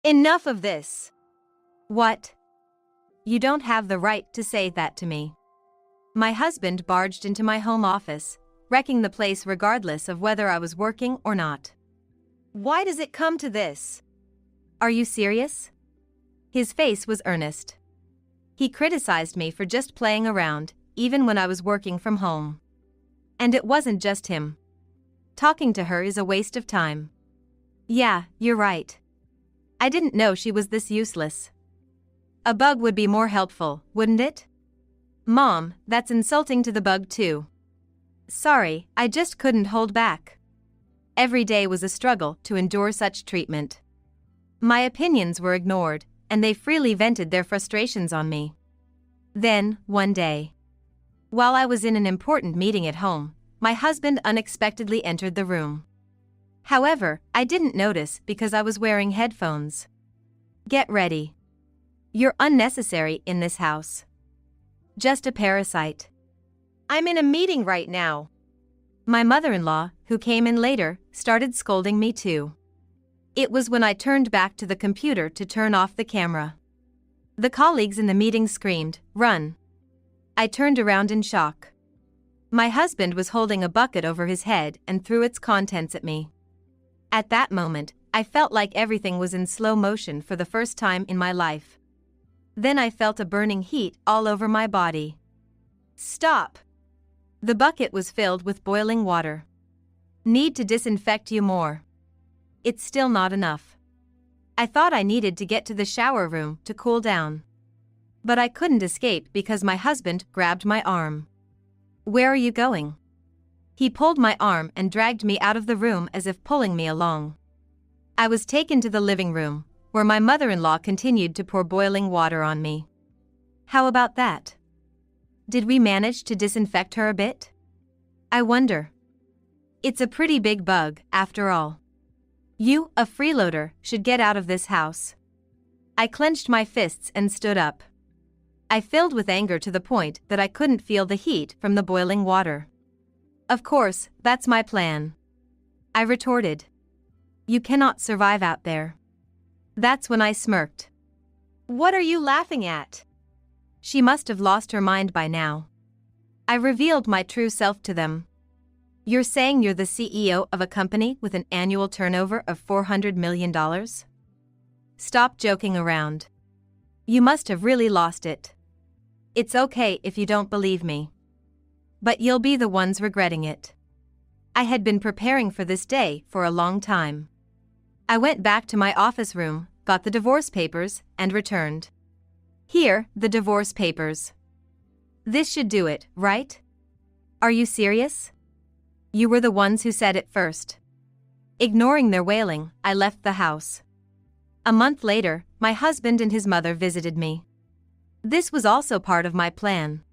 Enough of this. What? You don't have the right to say that to me. My husband barged into my home office, wrecking the place regardless of whether I was working or not. Why does it come to this? Are you serious? His face was earnest. He criticized me for just playing around, even when I was working from home. And it wasn't just him. Talking to her is a waste of time. Yeah, you're right. I didn't know she was this useless. A bug would be more helpful, wouldn't it? Mom, that's insulting to the bug too. Sorry, I just couldn't hold back. Every day was a struggle to endure such treatment. My opinions were ignored, and they freely vented their frustrations on me. Then, one day, while I was in an important meeting at home, my husband unexpectedly entered the room. However, I didn't notice because I was wearing headphones. Get ready. You're unnecessary in this house. Just a parasite. I'm in a meeting right now. My mother-in-law, who came in later, started scolding me too. It was when I turned back to the computer to turn off the camera. The colleagues in the meeting screamed, "Run!" I turned around in shock. My husband was holding a bucket over his head and threw its contents at me. At that moment, I felt like everything was in slow motion for the first time in my life. Then I felt a burning heat all over my body. Stop! The bucket was filled with boiling water. Need to disinfect you more. It's still not enough. I thought I needed to get to the shower room to cool down. But I couldn't escape because my husband grabbed my arm. Where are you going? He pulled my arm and dragged me out of the room as if pulling me along. I was taken to the living room, where my mother-in-law continued to pour boiling water on me. How about that? Did we manage to disinfect her a bit? I wonder. It's a pretty big bug, after all. You, a freeloader, should get out of this house. I clenched my fists and stood up. I filled with anger to the point that I couldn't feel the heat from the boiling water. Of course, that's my plan. I retorted. You cannot survive out there. That's when I smirked. What are you laughing at? She must have lost her mind by now. I revealed my true self to them. You're saying you're the CEO of a company with an annual turnover of $400 million? Stop joking around. You must have really lost it. It's okay if you don't believe me. But you'll be the ones regretting it. I had been preparing for this day for a long time. I went back to my office room, got the divorce papers, and returned. Here, the divorce papers. This should do it, right? Are you serious? You were the ones who said it first. Ignoring their wailing, I left the house. A month later, my husband and his mother visited me. This was also part of my plan.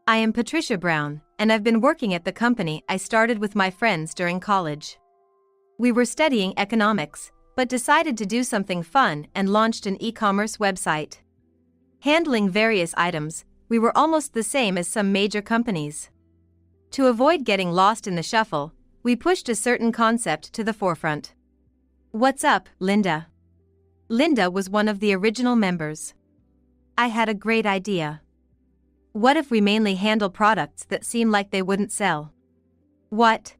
I am Patricia Brown, and I've been working at the company I started with my friends during college. We were studying economics, but decided to do something fun and launched an e-commerce website. Handling various items, we were almost the same as some major companies. To avoid getting lost in the shuffle, we pushed a certain concept to the forefront. What's up, Linda? Linda was one of the original members. I had a great idea. What if we mainly handle products that seem like they wouldn't sell? What?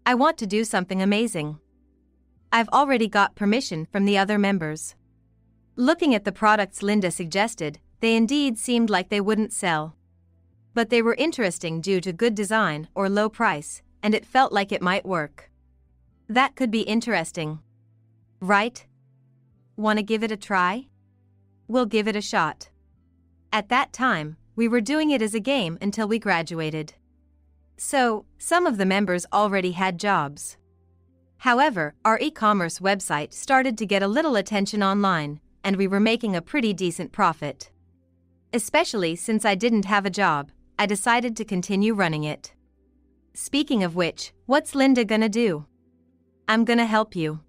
I want to do something amazing. I've already got permission from the other members. Looking at the products Linda suggested, they indeed seemed like they wouldn't sell. But they were interesting due to good design or low price, and it felt like it might work. That could be interesting. Right? Want to give it a try? We'll give it a shot. At that time, we were doing it as a game until we graduated. So, some of the members already had jobs. However, our e-commerce website started to get a little attention online, and we were making a pretty decent profit. Especially since I didn't have a job, I decided to continue running it. Speaking of which, what's Linda gonna do? I'm gonna help you.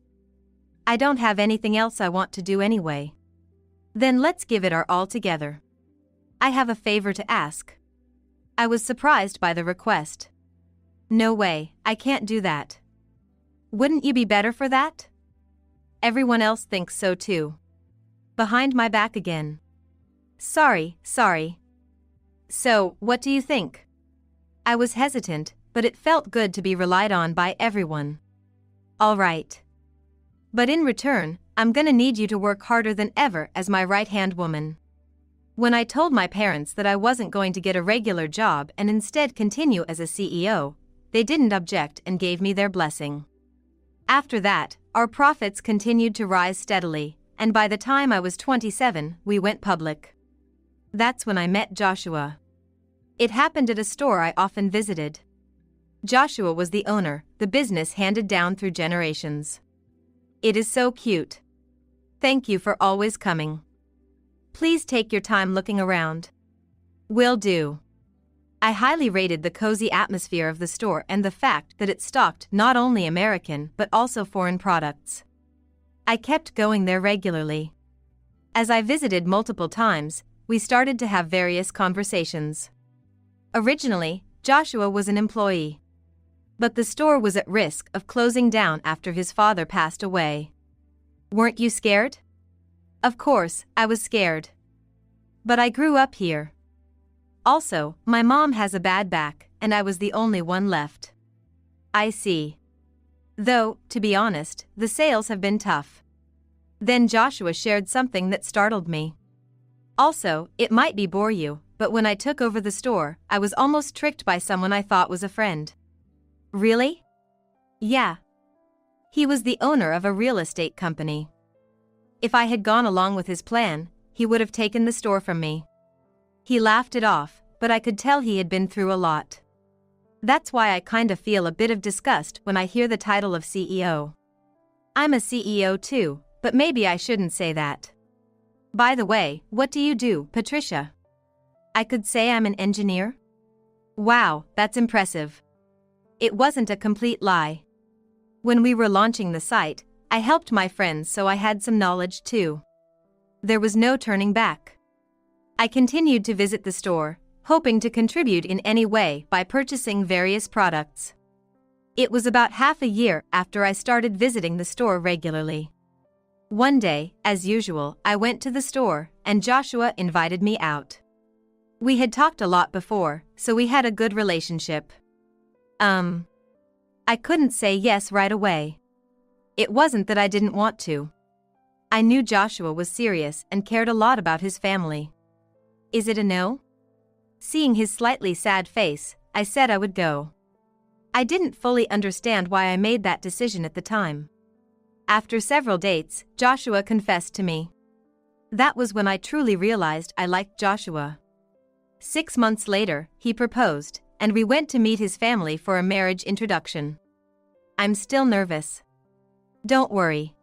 I don't have anything else I want to do anyway. Then let's give it our all together. I have a favor to ask. I was surprised by the request. No way, I can't do that. Wouldn't you be better for that? Everyone else thinks so too. Behind my back again. Sorry. So, what do you think? I was hesitant, but it felt good to be relied on by everyone. All right. But in return, I'm gonna need you to work harder than ever as my right-hand woman. When I told my parents that I wasn't going to get a regular job and instead continue as a CEO, they didn't object and gave me their blessing. After that, our profits continued to rise steadily, and by the time I was 27, we went public. That's when I met Joshua. It happened at a store I often visited. Joshua was the owner, the business handed down through generations. It is so cute. Thank you for always coming. Please take your time looking around. Will do. I highly rated the cozy atmosphere of the store and the fact that it stocked not only American but also foreign products. I kept going there regularly. As I visited multiple times, we started to have various conversations. Originally, Joshua was an employee. But the store was at risk of closing down after his father passed away. Weren't you scared? Of course, I was scared. But I grew up here. Also, my mom has a bad back, and I was the only one left. I see. Though, to be honest, the sales have been tough. Then Joshua shared something that startled me. Also, it might bore you, but when I took over the store, I was almost tricked by someone I thought was a friend. Really? Yeah. He was the owner of a real estate company. If I had gone along with his plan, he would have taken the store from me. He laughed it off, but I could tell he had been through a lot. That's why I kinda feel a bit of disgust when I hear the title of CEO. I'm a CEO too, but maybe I shouldn't say that. By the way, what do you do, Patricia? I could say I'm an engineer? Wow, that's impressive. It wasn't a complete lie. When we were launching the site, I helped my friends so I had some knowledge too. There was no turning back. I continued to visit the store, hoping to contribute in any way by purchasing various products. It was about half a year after I started visiting the store regularly. One day, as usual, I went to the store, and Joshua invited me out. We had talked a lot before, so we had a good relationship. I couldn't say yes right away. It wasn't that I didn't want to. I knew Joshua was serious and cared a lot about his family. Is it a no? Seeing his slightly sad face, I said I would go. I didn't fully understand why I made that decision at the time. After several dates, Joshua confessed to me. That was when I truly realized I liked Joshua. 6 months later, he proposed, and we went to meet his family for a marriage introduction. I'm still nervous. Don't worry.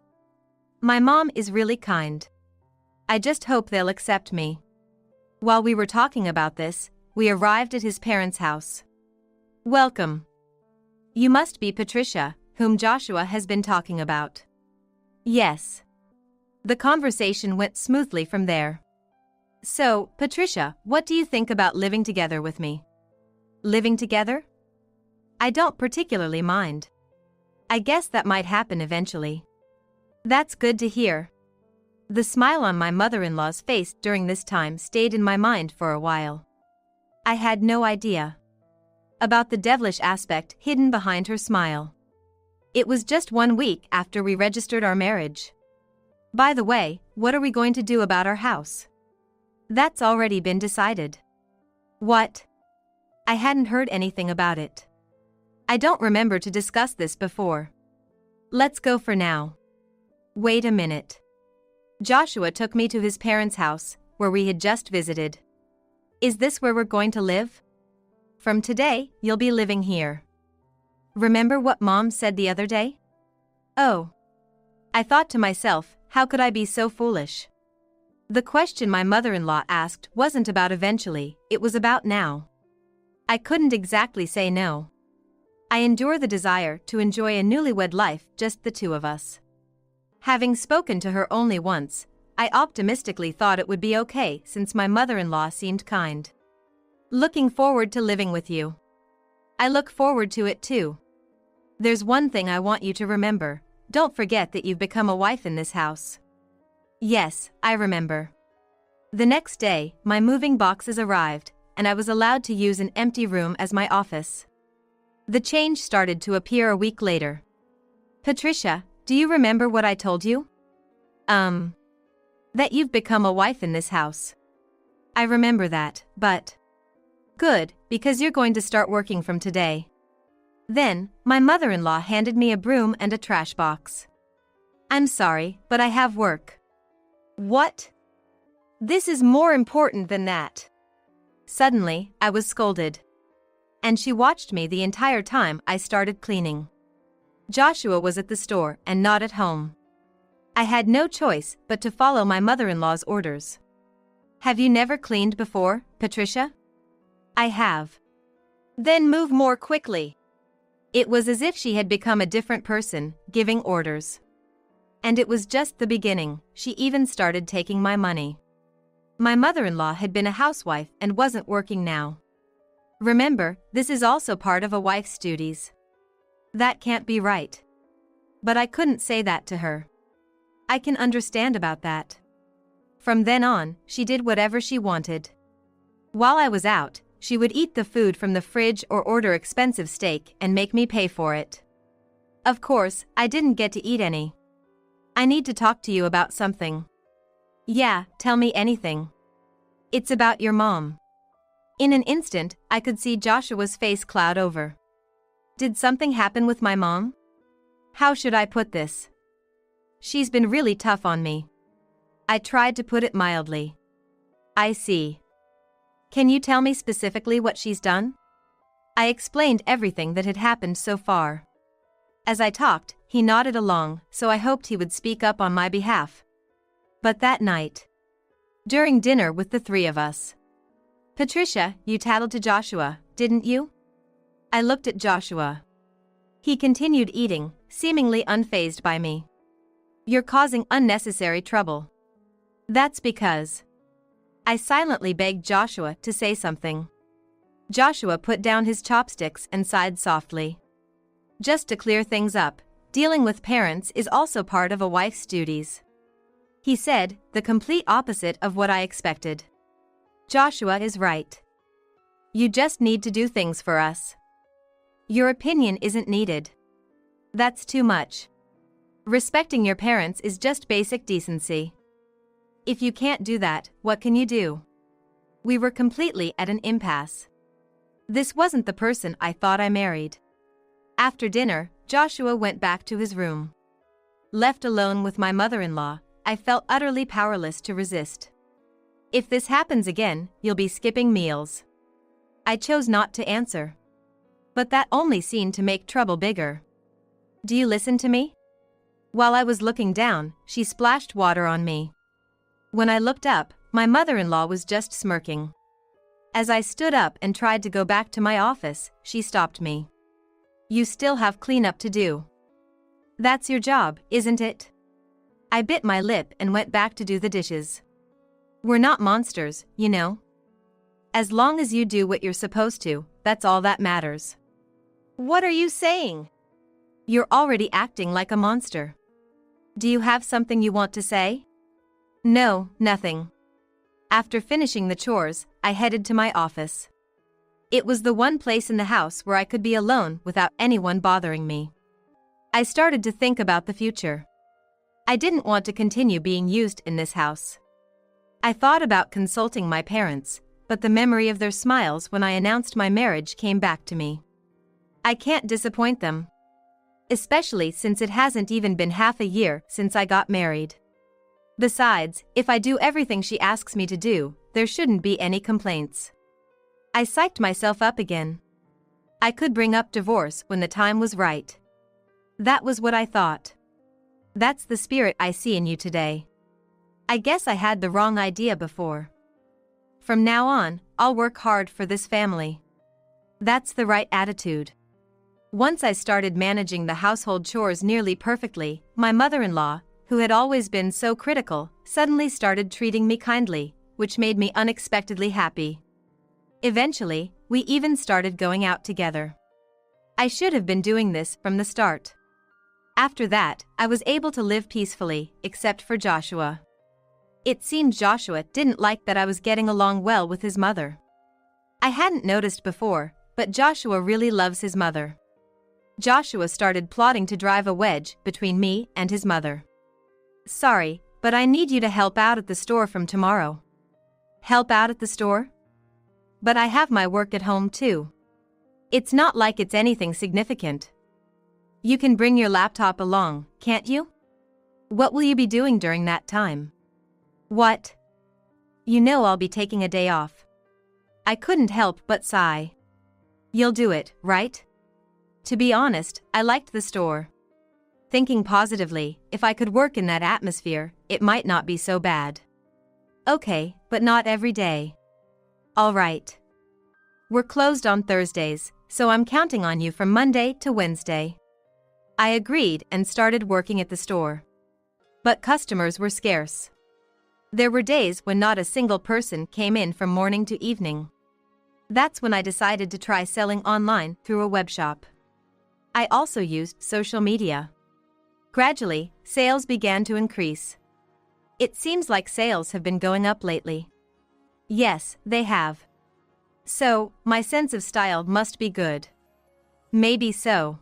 My mom is really kind. I just hope they'll accept me. While we were talking about this, we arrived at his parents' house. Welcome. You must be Patricia, whom Joshua has been talking about. Yes. The conversation went smoothly from there. So, Patricia, what do you think about living together with me? Living together? I don't particularly mind. I guess that might happen eventually. That's good to hear. The smile on my mother-in-law's face during this time stayed in my mind for a while. I had no idea about the devilish aspect hidden behind her smile. It was just 1 week after we registered our marriage. By the way, what are we going to do about our house? That's already been decided. What? I hadn't heard anything about it. I don't remember to discuss this before. Let's go for now. Wait a minute. Joshua took me to his parents' house, where we had just visited. Is this where we're going to live? From today, you'll be living here. Remember what Mom said the other day? Oh. I thought to myself, how could I be so foolish? The question my mother-in-law asked wasn't about eventually, it was about now. I couldn't exactly say no. I endure the desire to enjoy a newlywed life, just the two of us. Having spoken to her only once, I optimistically thought it would be okay since my mother-in-law seemed kind. Looking forward to living with you. I look forward to it too. There's one thing I want you to remember. don't forget that you've become a wife in this house. Yes, I remember. The next day, my moving boxes arrived, and I was allowed to use an empty room as my office. The change started to appear a week later. Patricia, do you remember what I told you? That you've become a wife in this house. I remember that, but... Good, because you're going to start working from today. Then, my mother-in-law handed me a broom and a trash box. I'm sorry, but I have work. What? This is more important than that. Suddenly, I was scolded. And she watched me the entire time I started cleaning. Joshua was at the store and not at home. I had no choice but to follow my mother-in-law's orders. Have you never cleaned before, Patricia? I have. Then move more quickly. It was as if she had become a different person, giving orders. And it was just the beginning, she even started taking my money. My mother-in-law had been a housewife and wasn't working now. Remember, this is also part of a wife's duties. That can't be right. But I couldn't say that to her. I can understand about that. From then on, she did whatever she wanted. While I was out, she would eat the food from the fridge or order expensive steak and make me pay for it. Of course, I didn't get to eat any. I need to talk to you about something. Yeah, tell me anything. It's about your mom. In an instant, I could see Joshua's face cloud over. Did something happen with my mom? How should I put this? She's been really tough on me. I tried to put it mildly. I see. Can you tell me specifically what she's done? I explained everything that had happened so far. As I talked, he nodded along, so I hoped he would speak up on my behalf. But that night, during dinner with the three of us, Patricia, you tattled to Joshua, didn't you? I looked at Joshua. He continued eating, seemingly unfazed by me. You're causing unnecessary trouble. That's because... I silently begged Joshua to say something. Joshua put down his chopsticks and sighed softly. Just to clear things up, dealing with parents is also part of a wife's duties. He said, the complete opposite of what I expected. Joshua is right. You just need to do things for us. Your opinion isn't needed. That's too much. Respecting your parents is just basic decency. If you can't do that, what can you do? We were completely at an impasse. This wasn't the person I thought I married. After dinner, Joshua went back to his room. Left alone with my mother-in-law, I felt utterly powerless to resist. If this happens again, you'll be skipping meals. I chose not to answer. But that only seemed to make trouble bigger. Do you listen to me? While I was looking down, she splashed water on me. When I looked up, my mother-in-law was just smirking. As I stood up and tried to go back to my office, she stopped me. You still have cleanup to do. That's your job, isn't it? I bit my lip and went back to do the dishes. We're not monsters, you know. As long as you do what you're supposed to, that's all that matters. What are you saying? You're already acting like a monster. Do you have something you want to say? No, nothing. After finishing the chores, I headed to my office. It was the one place in the house where I could be alone without anyone bothering me. I started to think about the future. I didn't want to continue being used in this house. I thought about consulting my parents, but the memory of their smiles when I announced my marriage came back to me. I can't disappoint them. Especially since it hasn't even been half a year since I got married. Besides, if I do everything she asks me to do, there shouldn't be any complaints. I psyched myself up again. I could bring up divorce when the time was right. That was what I thought. That's the spirit I see in you today. I guess I had the wrong idea before. From now on, I'll work hard for this family. That's the right attitude. Once I started managing the household chores nearly perfectly, my mother-in-law, who had always been so critical, suddenly started treating me kindly, which made me unexpectedly happy. Eventually, we even started going out together. I should have been doing this from the start. After that, I was able to live peacefully, except for Joshua. It seemed Joshua didn't like that I was getting along well with his mother. I hadn't noticed before, but Joshua really loves his mother. Joshua started plotting to drive a wedge between me and his mother. Sorry, but I need you to help out at the store from tomorrow. Help out at the store? But I have my work at home too. It's not like it's anything significant. You can bring your laptop along, can't you? What will you be doing during that time? What? You know I'll be taking a day off. I couldn't help but sigh. You'll do it, right? To be honest, I liked the store. Thinking positively, if I could work in that atmosphere, it might not be so bad. Okay, but not every day. All right. We're closed on Thursdays, so I'm counting on you from Monday to Wednesday. I agreed and started working at the store. But customers were scarce. There were days when not a single person came in from morning to evening. That's when I decided to try selling online through a web shop. I also used social media. Gradually, sales began to increase. It seems like sales have been going up lately. Yes, they have. So, my sense of style must be good. Maybe so.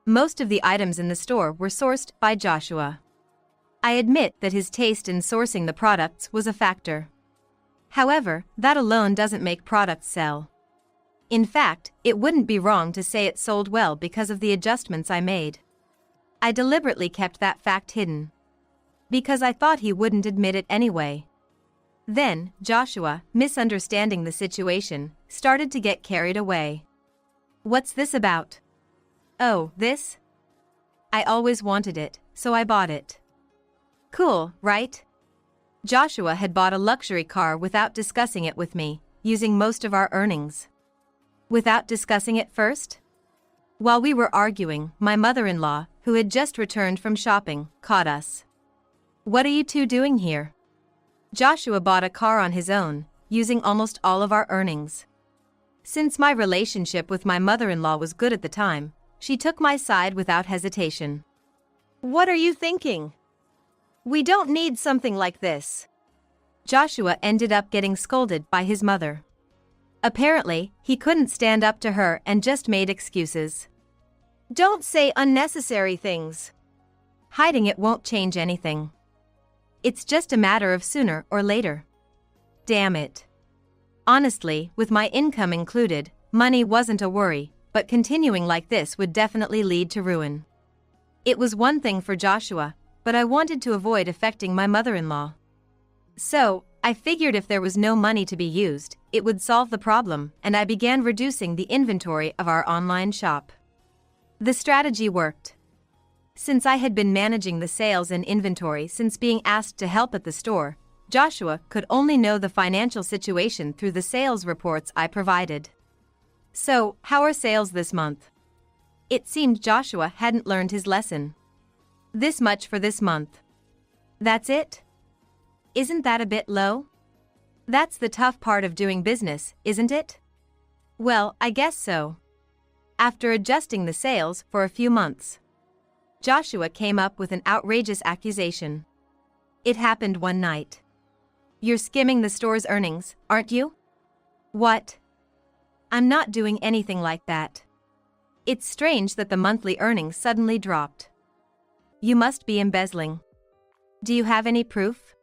Most of the items in the store were sourced by Joshua. I admit that his taste in sourcing the products was a factor. However, that alone doesn't make products sell. In fact, it wouldn't be wrong to say it sold well because of the adjustments I made. I deliberately kept that fact hidden. Because I thought he wouldn't admit it anyway. Then, Joshua, misunderstanding the situation, started to get carried away. What's this about? Oh, this? I always wanted it, so I bought it. Cool, right? Joshua had bought a luxury car without discussing it with me, using most of our earnings. Without discussing it first? While we were arguing, my mother-in-law, who had just returned from shopping, caught us. What are you two doing here? Joshua bought a car on his own, using almost all of our earnings. Since my relationship with my mother-in-law was good at the time, she took my side without hesitation. What are you thinking? We don't need something like this. Joshua ended up getting scolded by his mother. Apparently, he couldn't stand up to her and just made excuses. Don't say unnecessary things. Hiding it won't change anything. It's just a matter of sooner or later. Damn it. Honestly, with my income included, money wasn't a worry, but continuing like this would definitely lead to ruin. It was one thing for Joshua, but I wanted to avoid affecting my mother-in-law. So, I figured if there was no money to be used, it would solve the problem, and I began reducing the inventory of our online shop. The strategy worked. Since I had been managing the sales and inventory since being asked to help at the store, Joshua could only know the financial situation through the sales reports I provided. So, how are sales this month? It seemed Joshua hadn't learned his lesson. This much for this month. That's it? Isn't that a bit low? That's the tough part of doing business, isn't it? Well, I guess so. After adjusting the sales for a few months, Joshua came up with an outrageous accusation. It happened one night. You're skimming the store's earnings, aren't you? What? I'm not doing anything like that. It's strange that the monthly earnings suddenly dropped. You must be embezzling. Do you have any proof?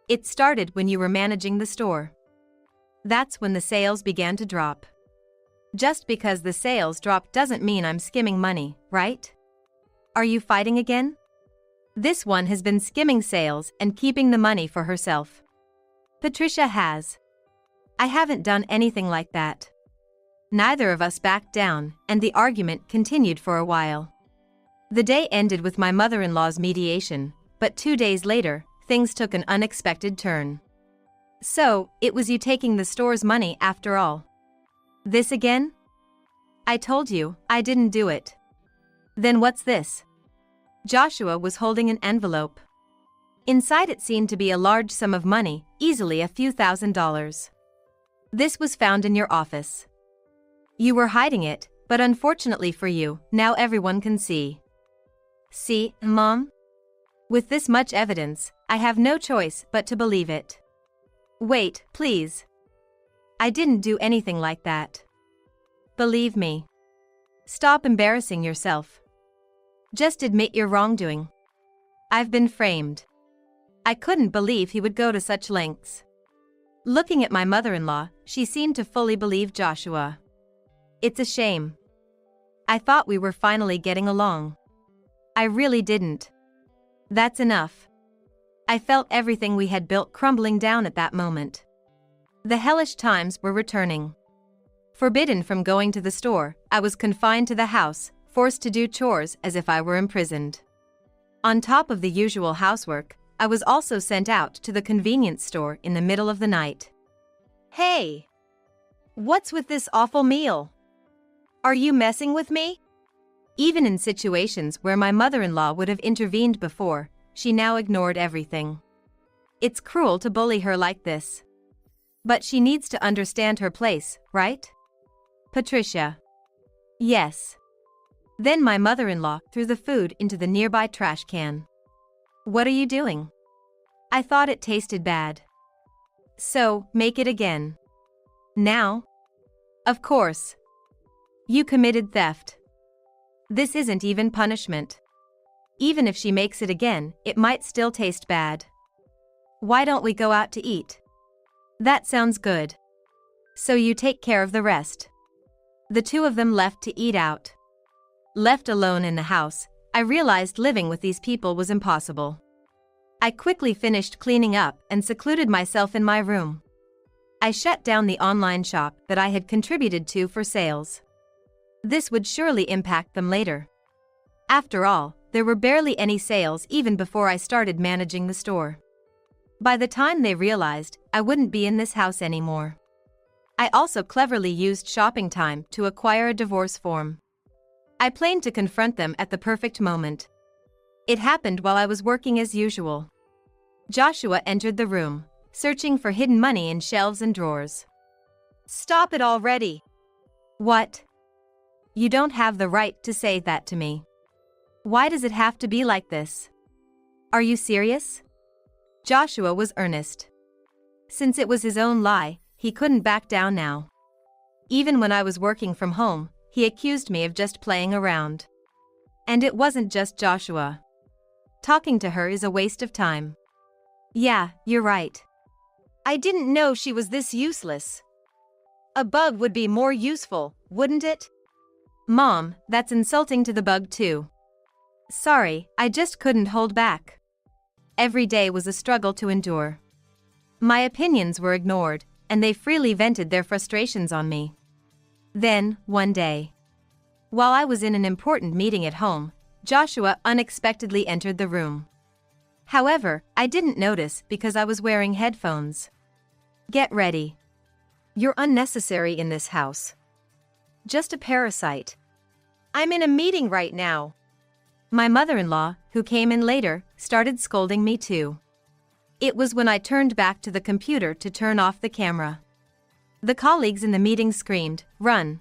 It started when you were managing the store. That's when the sales began to drop. Just because the sales drop doesn't mean I'm skimming money, right? Are you fighting again? This one has been skimming sales and keeping the money for herself. Patricia has. I haven't done anything like that. Neither of us backed down, and the argument continued for a while. The day ended with my mother-in-law's mediation, but 2 days later, things took an unexpected turn. So, it was you taking the store's money after all. This again? I told you, I didn't do it. Then what's this? Joshua was holding an envelope. Inside it seemed to be a large sum of money, easily a few $1,000s. This was found in your office. You were hiding it, but unfortunately for you, now everyone can see. See, Mom? With this much evidence, I have no choice but to believe it. Wait, please. I didn't do anything like that. Believe me. Stop embarrassing yourself. Just admit your wrongdoing. I've been framed. I couldn't believe he would go to such lengths. Looking at my mother-in-law, she seemed to fully believe Joshua. It's a shame. I thought we were finally getting along. I really didn't. That's enough. I felt everything we had built crumbling down at that moment. The hellish times were returning. Forbidden from going to the store, I was confined to the house, forced to do chores as if I were imprisoned. On top of the usual housework, I was also sent out to the convenience store in the middle of the night. Hey! What's with this awful meal? Are you messing with me? Even in situations where my mother-in-law would have intervened before, she now ignored everything. It's cruel to bully her like this. But she needs to understand her place, right? Patricia. Yes. Then my mother-in-law threw the food into the nearby trash can. What are you doing? I thought it tasted bad. So, make it again. Now? Of course. You committed theft. This isn't even punishment. Even if she makes it again, it might still taste bad. Why don't we go out to eat? That sounds good. So you take care of the rest. The two of them left to eat out. Left alone in the house, I realized living with these people was impossible. I quickly finished cleaning up and secluded myself in my room. I shut down the online shop that I had contributed to for sales. This would surely impact them later. After all, there were barely any sales even before I started managing the store. By the time they realized, I wouldn't be in this house anymore. I also cleverly used shopping time to acquire a divorce form. I planned to confront them at the perfect moment. It happened while I was working as usual. Joshua entered the room, searching for hidden money in shelves and drawers. Stop it already! What? You don't have the right to say that to me. Why does it have to be like this? Are you serious? Joshua was earnest. Since it was his own lie, he couldn't back down now. Even when I was working from home, he accused me of just playing around. And it wasn't just Joshua. Talking to her is a waste of time. Yeah, you're right. I didn't know she was this useless. A bug would be more useful, wouldn't it? Mom, that's insulting to the bug too. Sorry, I just couldn't hold back. Every day was a struggle to endure. My opinions were ignored, and they freely vented their frustrations on me. Then, one day, while I was in an important meeting at home, Joshua unexpectedly entered the room. However, I didn't notice because I was wearing headphones. Get ready. You're unnecessary in this house. Just a parasite. I'm in a meeting right now. My mother-in-law, who came in later, started scolding me too. It was when I turned back to the computer to turn off the camera. The colleagues in the meeting screamed, "Run!"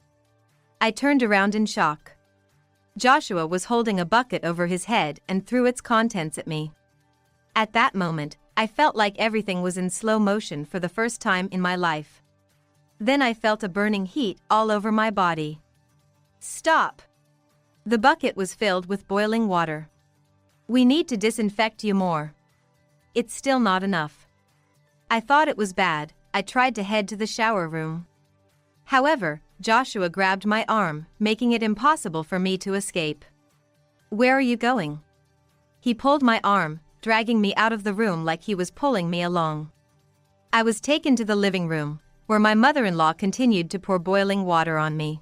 I turned around in shock. Joshua was holding a bucket over his head and threw its contents at me. At that moment, I felt like everything was in slow motion for the first time in my life. Then I felt a burning heat all over my body. Stop! The bucket was filled with boiling water. We need to disinfect you more. It's still not enough. I thought it was bad. I tried to head to the shower room. However, Joshua grabbed my arm, making it impossible for me to escape. Where are you going? He pulled my arm, dragging me out of the room like he was pulling me along. I was taken to the living room, where my mother-in-law continued to pour boiling water on me.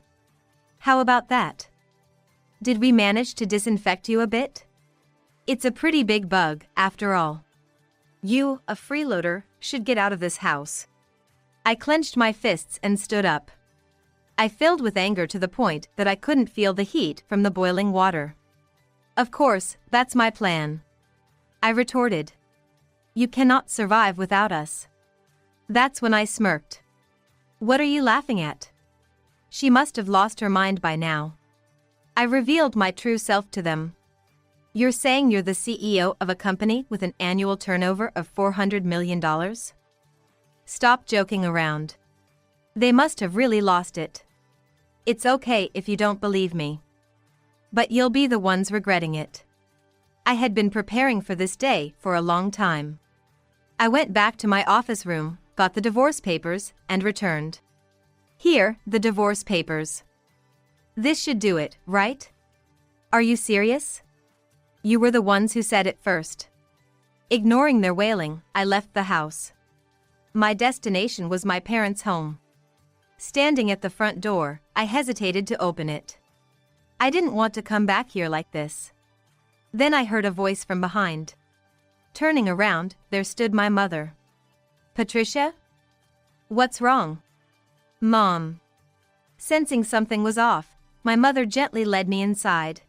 How about that? Did we manage to disinfect you a bit? It's a pretty big bug, after all. You, a freeloader, should get out of this house. I clenched my fists and stood up. I filled with anger to the point that I couldn't feel the heat from the boiling water. Of course, that's my plan. I retorted. You cannot survive without us. That's when I smirked. What are you laughing at? She must have lost her mind by now. I revealed my true self to them. You're saying you're the CEO of a company with an annual turnover of $400 million? Stop joking around. They must have really lost it. It's okay if you don't believe me. But you'll be the ones regretting it. I had been preparing for this day for a long time. I went back to my office room, got the divorce papers, and returned. Here, the divorce papers. This should do it, right? Are you serious? You were the ones who said it first. Ignoring their wailing, I left the house. My destination was my parents' home. Standing at the front door, I hesitated to open it. I didn't want to come back here like this. Then I heard a voice from behind. Turning around, there stood my mother. Patricia? What's wrong? Mom. Sensing something was off, my mother gently led me inside.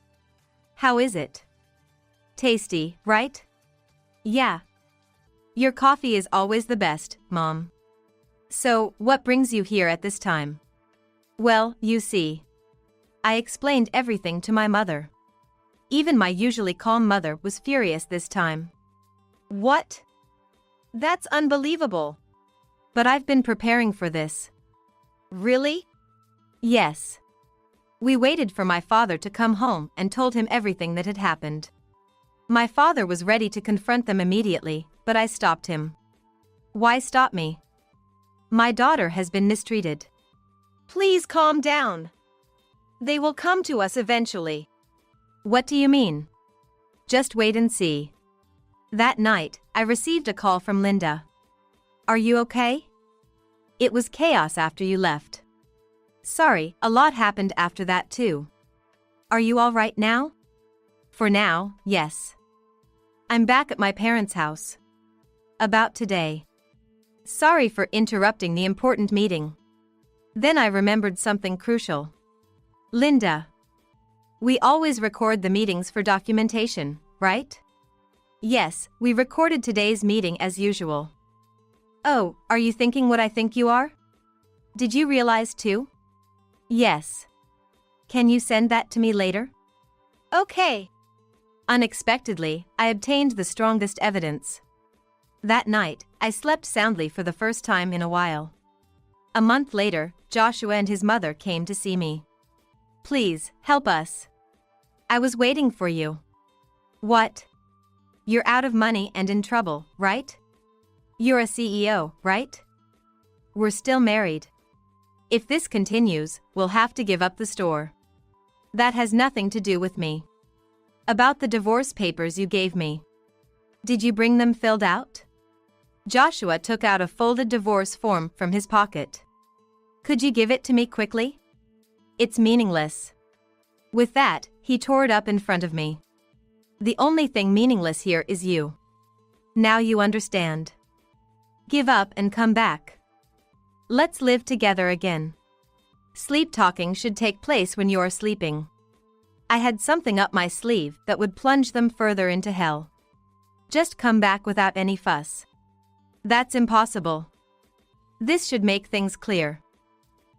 How is it? Tasty, right? Yeah. Your coffee is always the best, Mom. So, what brings you here at this time? Well, you see. I explained everything to my mother. Even my usually calm mother was furious this time. What? That's unbelievable. But I've been preparing for this. Really? Yes. We waited for my father to come home and told him everything that had happened. My father was ready to confront them immediately, but I stopped him. Why stop me? My daughter has been mistreated. Please calm down. They will come to us eventually. What do you mean? Just wait and see. That night, I received a call from Linda. Are you okay? It was chaos after you left. Sorry, a lot happened after that too. Are you all right now? For now, yes. I'm back at my parents' house. About today. Sorry for interrupting the important meeting. Then I remembered something crucial. Linda. We always record the meetings for documentation, right? Yes, we recorded today's meeting as usual. Oh, are you thinking what I think you are? Did you realize too? Yes. Can you send that to me later? Okay. Unexpectedly, I obtained the strongest evidence. That night, I slept soundly for the first time in a while. A month later, Joshua and his mother came to see me. Please, help us. I was waiting for you. What? You're out of money and in trouble, right? You're a CEO, right? We're still married. If this continues, we'll have to give up the store. That has nothing to do with me. About the divorce papers you gave me. Did you bring them filled out? Joshua took out a folded divorce form from his pocket. Could you give it to me quickly? It's meaningless. With that, he tore it up in front of me. The only thing meaningless here is you. Now you understand. Give up and come back. Let's live together again. Sleep talking should take place when you are sleeping. I had something up my sleeve that would plunge them further into hell. Just come back without any fuss. That's impossible. This should make things clear.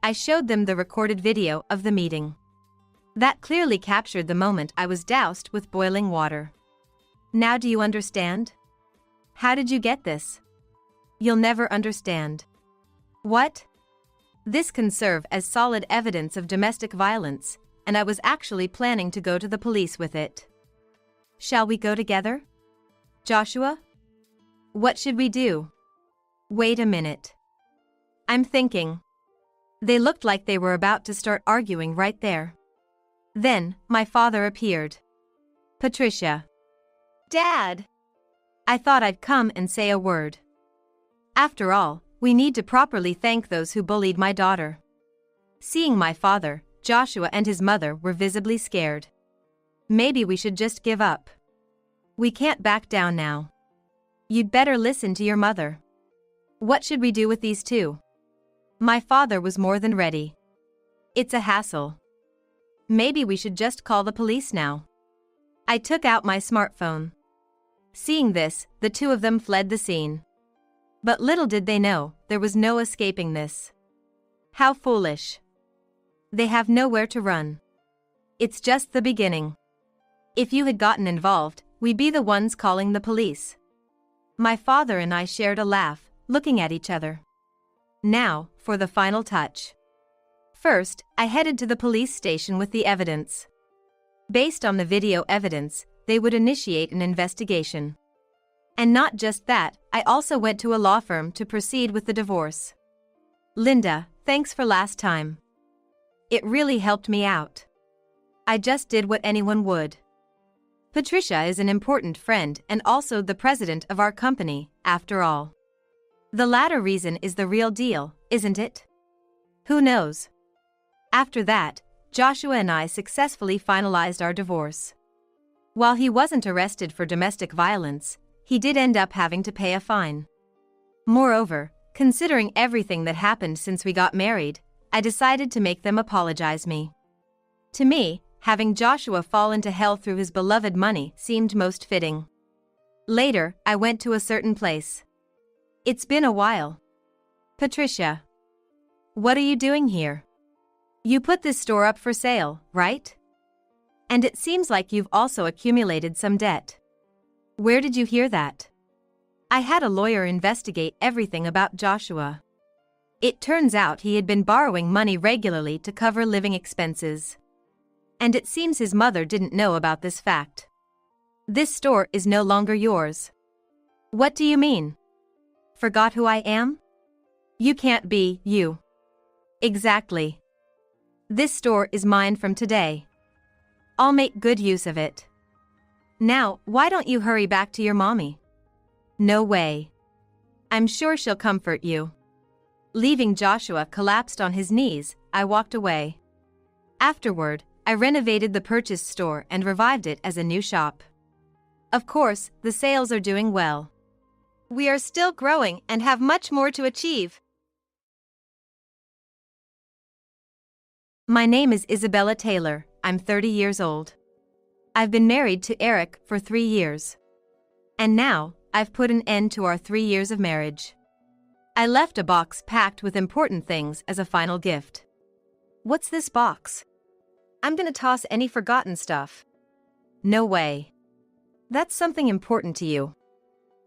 I showed them the recorded video of the meeting. That clearly captured the moment I was doused with boiling water. Now do you understand? How did you get this? You'll never understand. What? This can serve as solid evidence of domestic violence, and I was actually planning to go to the police with it. Shall we go together? Joshua? What should we do? Wait a minute. I'm thinking. They looked like they were about to start arguing right there. Then, my father appeared. Patricia. Dad! I thought I'd come and say a word. After all, we need to properly thank those who bullied my daughter. Seeing my father, Joshua and his mother were visibly scared. Maybe we should just give up. We can't back down now. You'd better listen to your mother. What should we do with these two? My father was more than ready. It's a hassle. Maybe we should just call the police now. I took out my smartphone. Seeing this, the two of them fled the scene. But little did they know, there was no escaping this. How foolish. They have nowhere to run. It's just the beginning. If you had gotten involved, we'd be the ones calling the police. My father and I shared a laugh, looking at each other. Now, for the final touch. First, I headed to the police station with the evidence. Based on the video evidence, they would initiate an investigation. And not just that, I also went to a law firm to proceed with the divorce. Linda, thanks for last time. It really helped me out. I just did what anyone would. Patricia is an important friend and also the president of our company, after all. The latter reason is the real deal, isn't it? Who knows? After that, Joshua and I successfully finalized our divorce. While he wasn't arrested for domestic violence, he did end up having to pay a fine. Moreover, considering everything that happened since we got married, I decided to make them apologize me. To me, having Joshua fall into hell through his beloved money seemed most fitting. Later, I went to a certain place. It's been a while. Patricia. What are you doing here? You put this store up for sale, right? And it seems like you've also accumulated some debt. Where did you hear that? I had a lawyer investigate everything about Joshua. It turns out he had been borrowing money regularly to cover living expenses. And it seems his mother didn't know about this fact. This store is no longer yours. What do you mean? Forgot who I am? You can't be you. Exactly. This store is mine from today. I'll make good use of it. Now, why don't you hurry back to your mommy? No way. I'm sure she'll comfort you. Leaving Joshua collapsed on his knees, I walked away. Afterward, I renovated the purchased store and revived it as a new shop. Of course, the sales are doing well. We are still growing and have much more to achieve. My name is Isabella Taylor, I'm 30 years old. I've been married to Eric for 3 years. And now, I've put an end to our 3 years of marriage. I left a box packed with important things as a final gift. What's this box? I'm gonna toss any forgotten stuff. No way. That's something important to you.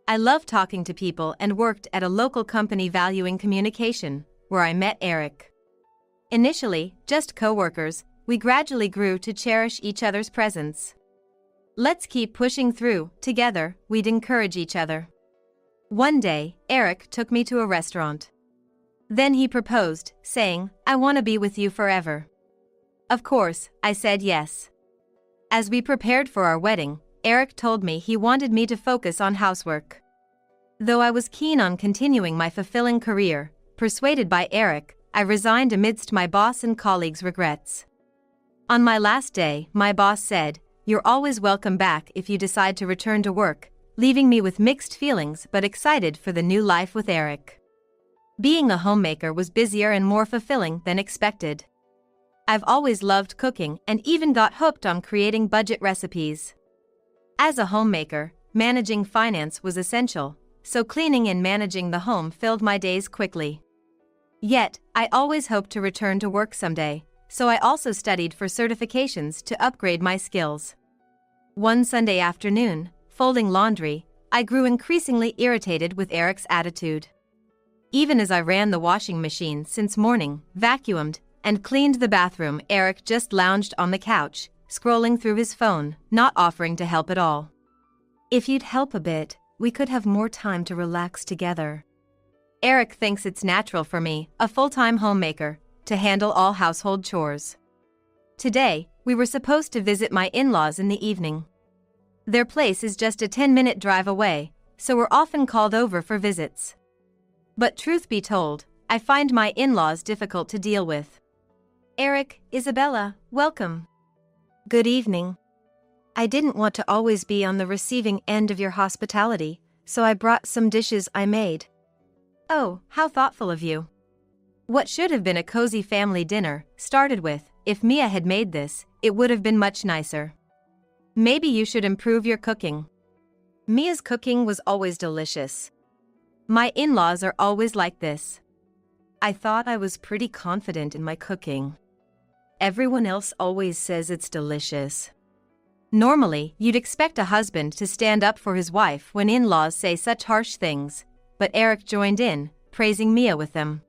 I love talking to people and worked at a local company valuing communication, where I met Eric. Initially, just co-workers, we gradually grew to cherish each other's presence. Let's keep pushing through, together, we'd encourage each other. One day, Eric took me to a restaurant. Then he proposed, saying, I want to be with you forever. Of course, I said yes. As we prepared for our wedding, Eric told me he wanted me to focus on housework. Though I was keen on continuing my fulfilling career, persuaded by Eric, I resigned amidst my boss and colleagues' regrets. On my last day, my boss said, You're always welcome back if you decide to return to work, leaving me with mixed feelings but excited for the new life with Eric. Being a homemaker was busier and more fulfilling than expected. I've always loved cooking and even got hooked on creating budget recipes. As a homemaker, managing finance was essential, so cleaning and managing the home filled my days quickly. Yet, I always hoped to return to work someday, so I also studied for certifications to upgrade my skills. One Sunday afternoon, folding laundry, I grew increasingly irritated with Eric's attitude. Even as I ran the washing machine since morning, vacuumed, and cleaned the bathroom, Eric just lounged on the couch, scrolling through his phone, not offering to help at all. If you'd help a bit, we could have more time to relax together. Eric thinks it's natural for me, a full-time homemaker, to handle all household chores. Today, we were supposed to visit my in-laws in the evening. Their place is just a 10-minute drive away, so we're often called over for visits. But truth be told, I find my in-laws difficult to deal with. Eric, Isabella, welcome. Good evening. I didn't want to always be on the receiving end of your hospitality, so I brought some dishes I made. Oh, how thoughtful of you. What should have been a cozy family dinner started with, if Mia had made this, it would have been much nicer. Maybe you should improve your cooking. Mia's cooking was always delicious. My in-laws are always like this. I thought I was pretty confident in my cooking. Everyone else always says it's delicious. Normally, you'd expect a husband to stand up for his wife when in-laws say such harsh things, but Eric joined in, praising Mia with them.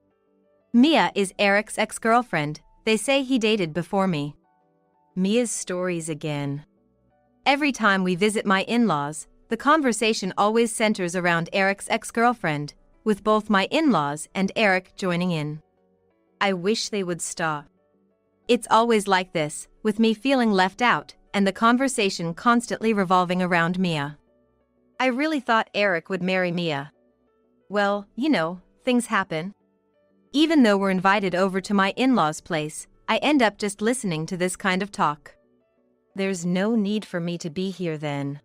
Mia is Eric's ex-girlfriend. They say he dated before me. Mia's stories again. Every time we visit my in-laws, the conversation always centers around Eric's ex-girlfriend, with both my in-laws and Eric joining in. I wish they would stop. It's always like this, with me feeling left out, and the conversation constantly revolving around Mia. I really thought Eric would marry Mia. Well, things happen. Even though we're invited over to my in-laws' place, I end up just listening to this kind of talk. There's no need for me to be here then.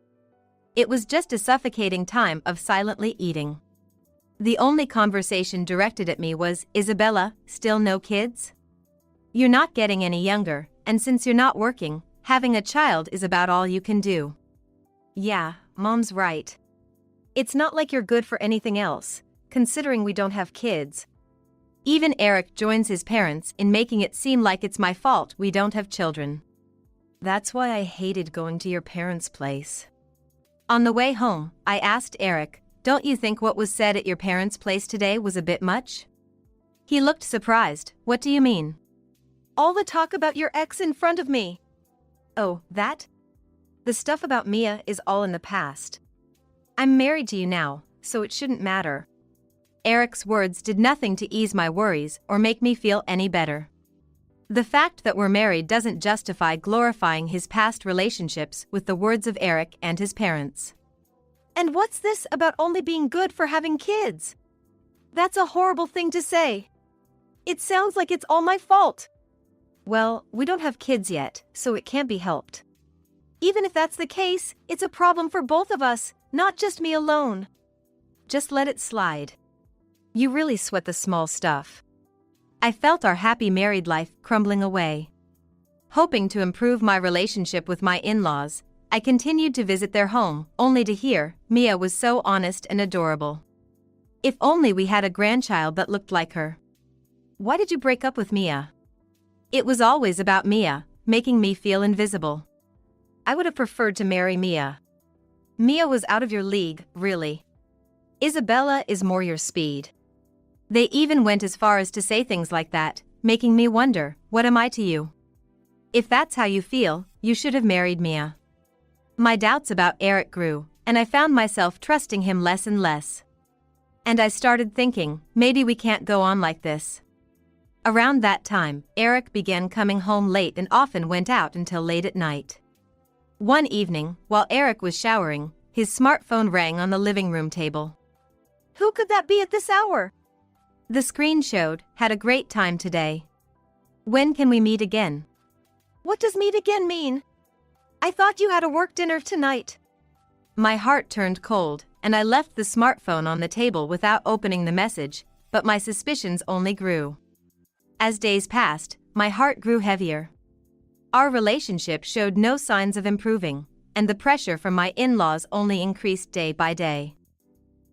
It was just a suffocating time of silently eating. The only conversation directed at me was, Isabella, still no kids? You're not getting any younger, and since you're not working, having a child is about all you can do. Yeah, Mom's right. It's not like you're good for anything else, considering we don't have kids. Even Eric joins his parents in making it seem like it's my fault we don't have children. That's why I hated going to your parents' place. On the way home, I asked Eric, don't you think what was said at your parents' place today was a bit much? He looked surprised. What do you mean? All the talk about your ex in front of me. Oh, that? The stuff about Mia is all in the past. I'm married to you now, so it shouldn't matter. Eric's words did nothing to ease my worries or make me feel any better. The fact that we're married doesn't justify glorifying his past relationships with the words of Eric and his parents. And what's this about only being good for having kids? That's a horrible thing to say. It sounds like it's all my fault. Well, we don't have kids yet, so it can't be helped. Even if that's the case, it's a problem for both of us, not just me alone. Just let it slide. You really sweat the small stuff. I felt our happy married life crumbling away. Hoping to improve my relationship with my in-laws, I continued to visit their home, only to hear Mia was so honest and adorable. If only we had a grandchild that looked like her. Why did you break up with Mia? It was always about Mia, making me feel invisible. I would have preferred to marry Mia. Mia was out of your league, really. Isabella is more your speed. They even went as far as to say things like that, making me wonder, what am I to you? If that's how you feel, you should have married Mia. My doubts about Eric grew, and I found myself trusting him less and less. And I started thinking, maybe we can't go on like this. Around that time, Eric began coming home late and often went out until late at night. One evening, while Eric was showering, his smartphone rang on the living room table. Who could that be at this hour? The screen showed, had a great time today. When can we meet again? What does meet again mean? I thought you had a work dinner tonight. My heart turned cold, and I left the smartphone on the table without opening the message, but my suspicions only grew. As days passed, my heart grew heavier. Our relationship showed no signs of improving, and the pressure from my in-laws only increased day by day.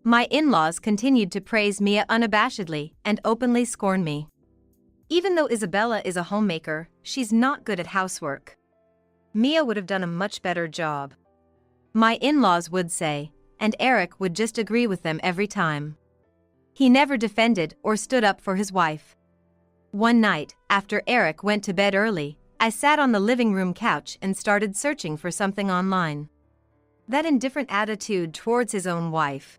My in-laws continued to praise Mia unabashedly and openly scorn me. Even though Isabella is a homemaker, she's not good at housework. Mia would have done a much better job. My in-laws would say, and Eric would just agree with them every time. He never defended or stood up for his wife. One night, after Eric went to bed early, I sat on the living room couch and started searching for something online. That indifferent attitude towards his own wife.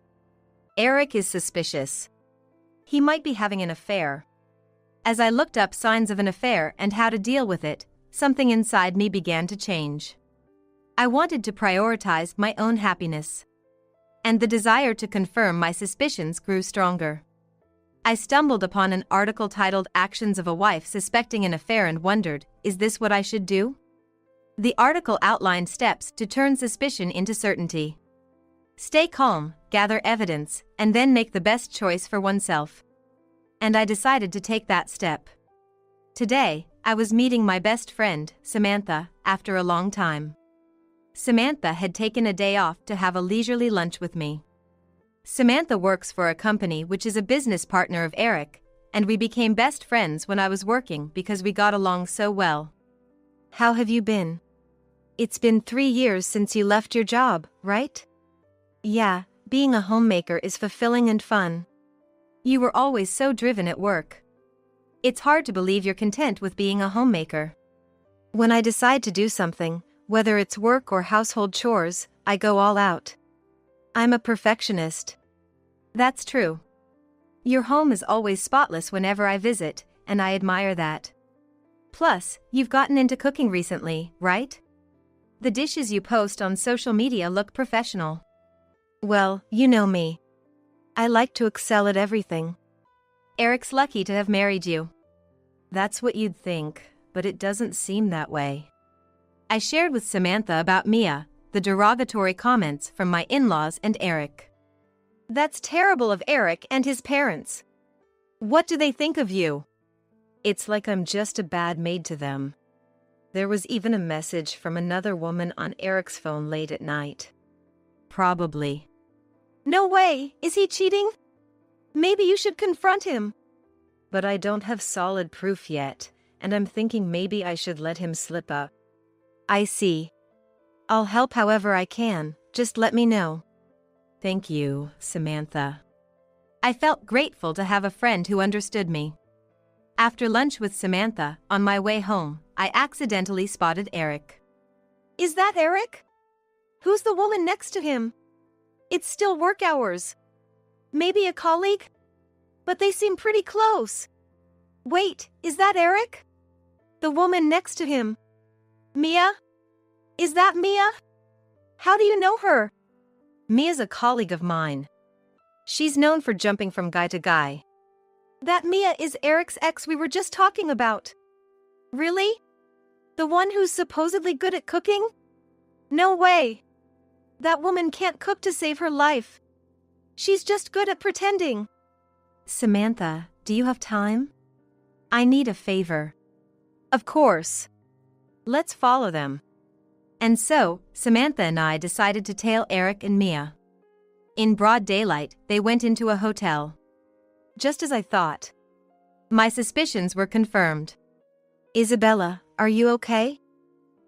Eric is suspicious. He might be having an affair. As I looked up signs of an affair and how to deal with it, something inside me began to change. I wanted to prioritize my own happiness. And the desire to confirm my suspicions grew stronger. I stumbled upon an article titled Actions of a Wife Suspecting an Affair and wondered, is this what I should do? The article outlined steps to turn suspicion into certainty. Stay calm, gather evidence, and then make the best choice for oneself. And I decided to take that step. Today, I was meeting my best friend, Samantha, after a long time. Samantha had taken a day off to have a leisurely lunch with me. Samantha works for a company which is a business partner of Eric, and we became best friends when I was working because we got along so well. How have you been? It's been 3 years since you left your job, right? Yeah, being a homemaker is fulfilling and fun. You were always so driven at work. It's hard to believe you're content with being a homemaker. When I decide to do something, whether it's work or household chores, I go all out. I'm a perfectionist. That's true. Your home is always spotless whenever I visit, and I admire that. Plus, you've gotten into cooking recently, right? The dishes you post on social media look professional. Well, you know me. I like to excel at everything. Eric's lucky to have married you. That's what you'd think, but it doesn't seem that way. I shared with Samantha about Mia, the derogatory comments from my in-laws and Eric. That's terrible of Eric and his parents. What do they think of you? It's like I'm just a bad maid to them. There was even a message from another woman on Eric's phone late at night. Probably. No way! Is he cheating? Maybe you should confront him. But I don't have solid proof yet, and I'm thinking maybe I should let him slip up. I see. I'll help however I can, just let me know. Thank you, Samantha. I felt grateful to have a friend who understood me. After lunch with Samantha, on my way home, I accidentally spotted Eric. Is that Eric? Who's the woman next to him? It's still work hours. Maybe a colleague? But they seem pretty close. Wait, is that Eric? The woman next to him. Mia? Is that Mia? How do you know her? Mia's a colleague of mine. She's known for jumping from guy to guy. That Mia is Eric's ex we were just talking about. Really? The one who's supposedly good at cooking? No way. That woman can't cook to save her life. She's just good at pretending. Samantha, do you have time? I need a favor. Of course. Let's follow them. And so, Samantha and I decided to tail Eric and Mia. In broad daylight, they went into a hotel. Just as I thought. My suspicions were confirmed. Isabella, are you okay?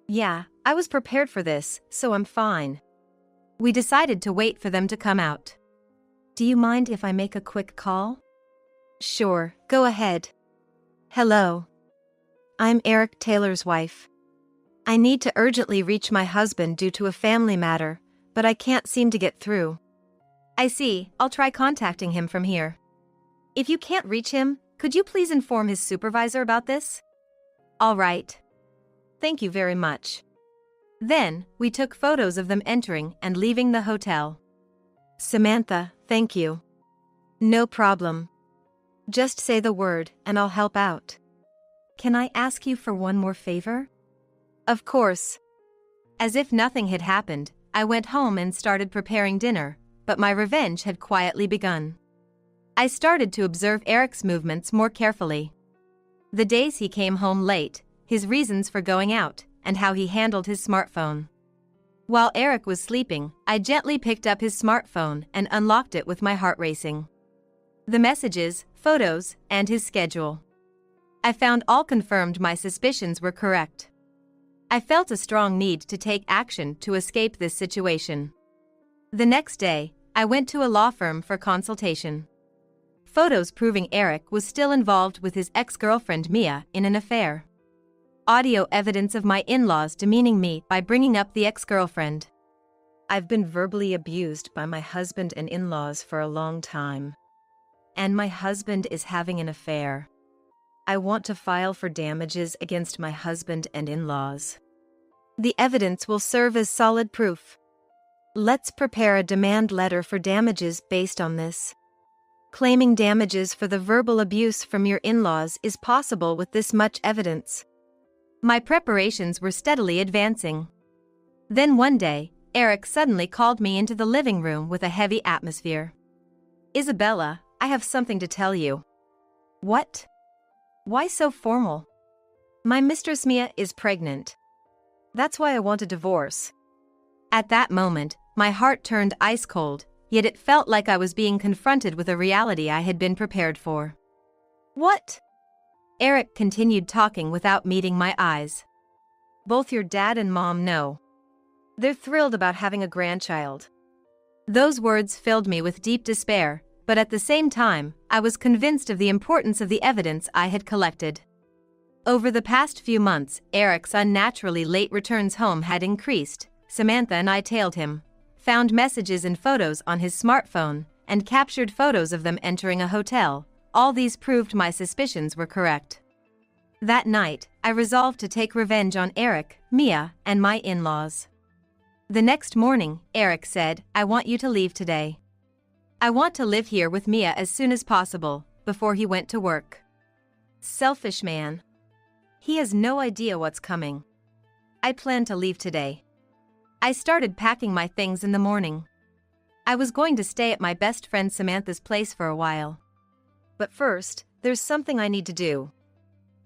Yeah, I was prepared for this, so I'm fine. We decided to wait for them to come out. Do you mind if I make a quick call? Sure, go ahead. Hello. I'm Eric Taylor's wife. I need to urgently reach my husband due to a family matter, but I can't seem to get through. I see, I'll try contacting him from here. If you can't reach him, could you please inform his supervisor about this? All right. Thank you very much. Then, we took photos of them entering and leaving the hotel. Samantha, thank you. No problem. Just say the word and I'll help out. Can I ask you for one more favor? Of course. As if nothing had happened, I went home and started preparing dinner, but my revenge had quietly begun. I started to observe Eric's movements more carefully. The days he came home late, his reasons for going out, and how he handled his smartphone. While Eric was sleeping, I gently picked up his smartphone and unlocked it with my heart racing. The messages, photos, and his schedule. I found all confirmed my suspicions were correct. I felt a strong need to take action to escape this situation. The next day, I went to a law firm for consultation. Photos proving Eric was still involved with his ex-girlfriend Mia in an affair. Audio evidence of my in-laws demeaning me by bringing up the ex-girlfriend. I've been verbally abused by my husband and in-laws for a long time. And my husband is having an affair. I want to file for damages against my husband and in-laws. The evidence will serve as solid proof. Let's prepare a demand letter for damages based on this. Claiming damages for the verbal abuse from your in-laws is possible with this much evidence. My preparations were steadily advancing. Then one day, Eric suddenly called me into the living room with a heavy atmosphere. Isabella, I have something to tell you. What? Why so formal? My mistress Mia is pregnant. That's why I want a divorce. At that moment, my heart turned ice cold, yet it felt like I was being confronted with a reality I had been prepared for. What? Eric continued talking without meeting my eyes. Both your dad and mom know. They're thrilled about having a grandchild." Those words filled me with deep despair, but at the same time, I was convinced of the importance of the evidence I had collected. Over the past few months, Eric's unnaturally late returns home had increased. Samantha and I tailed him, found messages and photos on his smartphone, and captured photos of them entering a hotel. All these proved my suspicions were correct. That night, I resolved to take revenge on Eric, Mia, and my in-laws. The next morning, Eric said, "I want you to leave today. I want to live here with Mia as soon as possible," before he went to work. Selfish man. He has no idea what's coming. I plan to leave today. I started packing my things in the morning. I was going to stay at my best friend Samantha's place for a while. But first, there's something I need to do.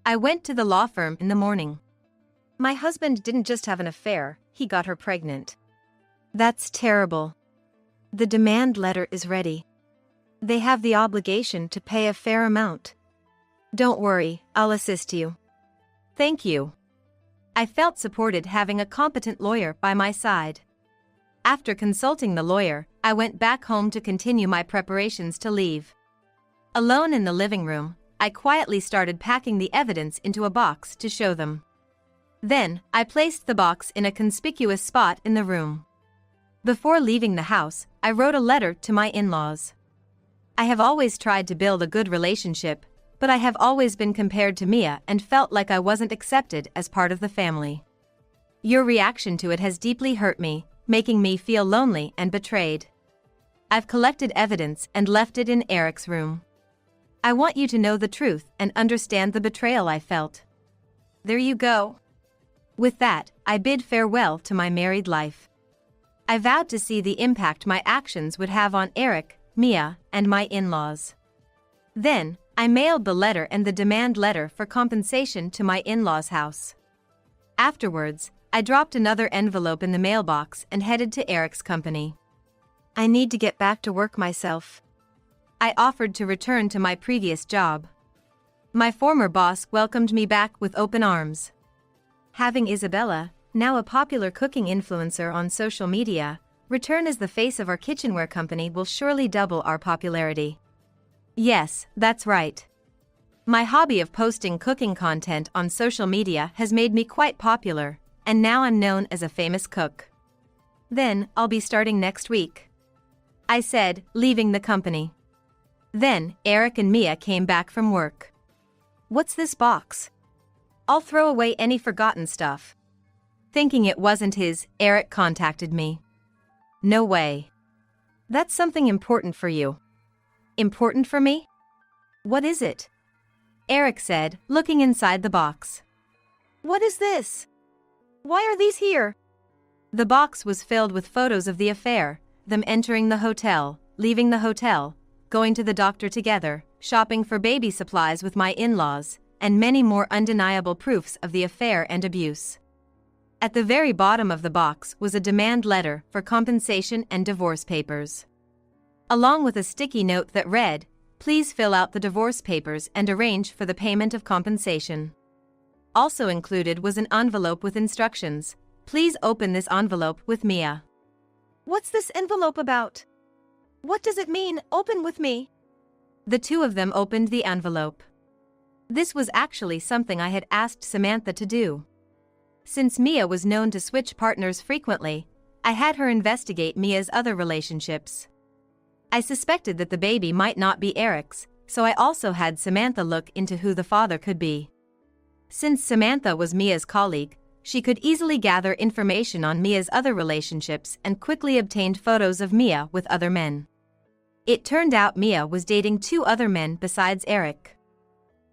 I went to the law firm in the morning. My husband didn't just have an affair, he got her pregnant. That's terrible. The demand letter is ready. They have the obligation to pay a fair amount. Don't worry, I'll assist you. Thank you. I felt supported having a competent lawyer by my side. After consulting the lawyer, I went back home to continue my preparations to leave. Alone in the living room, I quietly started packing the evidence into a box to show them. Then, I placed the box in a conspicuous spot in the room. Before leaving the house, I wrote a letter to my in-laws. I have always tried to build a good relationship, but I have always been compared to Mia and felt like I wasn't accepted as part of the family. Your reaction to it has deeply hurt me, making me feel lonely and betrayed. I've collected evidence and left it in Eric's room. I want you to know the truth and understand the betrayal I felt. There you go. With that, I bid farewell to my married life. I vowed to see the impact my actions would have on Eric, Mia, and my in-laws. Then, I mailed the letter and the demand letter for compensation to my in-laws' house. Afterwards, I dropped another envelope in the mailbox and headed to Eric's company. I need to get back to work myself. I offered to return to my previous job. My former boss welcomed me back with open arms. Having Isabella, now a popular cooking influencer on social media, return as the face of our kitchenware company will surely double our popularity. Yes, that's right. My hobby of posting cooking content on social media has made me quite popular, and now I'm known as a famous cook. Then, I'll be starting next week, I said, leaving the company. Then, Eric and Mia came back from work. What's this box? I'll throw away any forgotten stuff. Thinking it wasn't his, Eric contacted me. No way. That's something important for you. Important for me? What is it? Eric said, looking inside the box. What is this? Why are these here? The box was filled with photos of the affair, them entering the hotel, leaving the hotel, going to the doctor together, shopping for baby supplies with my in-laws, and many more undeniable proofs of the affair and abuse. At the very bottom of the box was a demand letter for compensation and divorce papers, along with a sticky note that read, "Please fill out the divorce papers and arrange for the payment of compensation." Also included was an envelope with instructions. Please open this envelope with Mia. What's this envelope about? What does it mean, open with me? The two of them opened the envelope. This was actually something I had asked Samantha to do. Since Mia was known to switch partners frequently, I had her investigate Mia's other relationships. I suspected that the baby might not be Eric's, so I also had Samantha look into who the father could be. Since Samantha was Mia's colleague, she could easily gather information on Mia's other relationships and quickly obtained photos of Mia with other men. It turned out Mia was dating two other men besides Eric.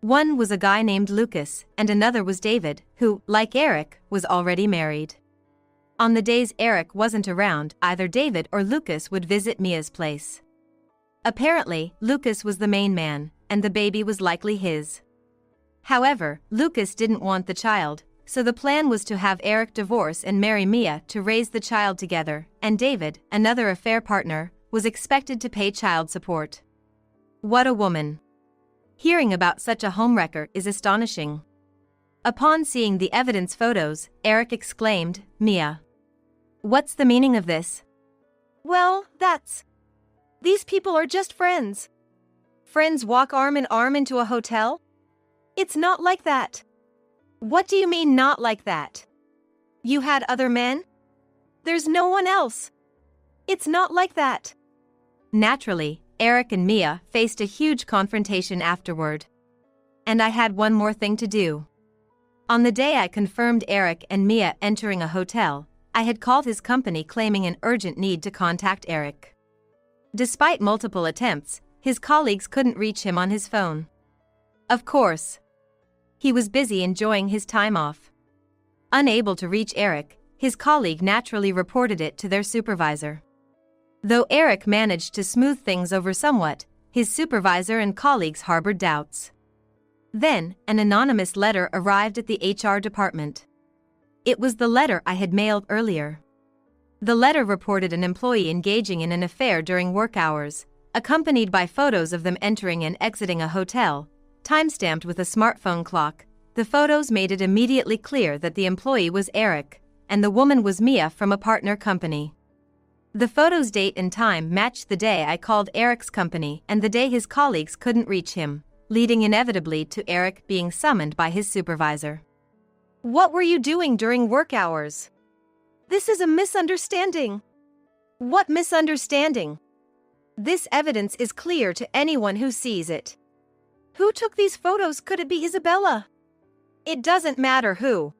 One was a guy named Lucas, and another was David, who, like Eric, was already married. On the days Eric wasn't around, either David or Lucas would visit Mia's place. Apparently, Lucas was the main man, and the baby was likely his. However, Lucas didn't want the child, so the plan was to have Eric divorce and marry Mia to raise the child together, and David, another affair partner, was expected to pay child support. What a woman! Hearing about such a homewrecker is astonishing. Upon seeing the evidence photos, Eric exclaimed, "Mia, what's the meaning of this?" Well, these people are just friends. Friends walk arm in arm into a hotel? It's not like that. What do you mean not like that? You had other men? There's no one else. It's not like that. Naturally, Eric and Mia faced a huge confrontation afterward. And I had one more thing to do. On the day I confirmed Eric and Mia entering a hotel, I had called his company claiming an urgent need to contact Eric. Despite multiple attempts, his colleagues couldn't reach him on his phone. Of course, he was busy enjoying his time off. Unable to reach Eric, his colleague naturally reported it to their supervisor. Though Eric managed to smooth things over somewhat, his supervisor and colleagues harbored doubts. Then, an anonymous letter arrived at the HR department. It was the letter I had mailed earlier. The letter reported an employee engaging in an affair during work hours, accompanied by photos of them entering and exiting a hotel, timestamped with a smartphone clock. The photos made it immediately clear that the employee was Eric, and the woman was Mia from a partner company. The photos' date and time matched the day I called Eric's company and the day his colleagues couldn't reach him, leading inevitably to Eric being summoned by his supervisor. What were you doing during work hours? This is a misunderstanding. What misunderstanding? This evidence is clear to anyone who sees it. Who took these photos? Could it be Isabella? It doesn't matter who.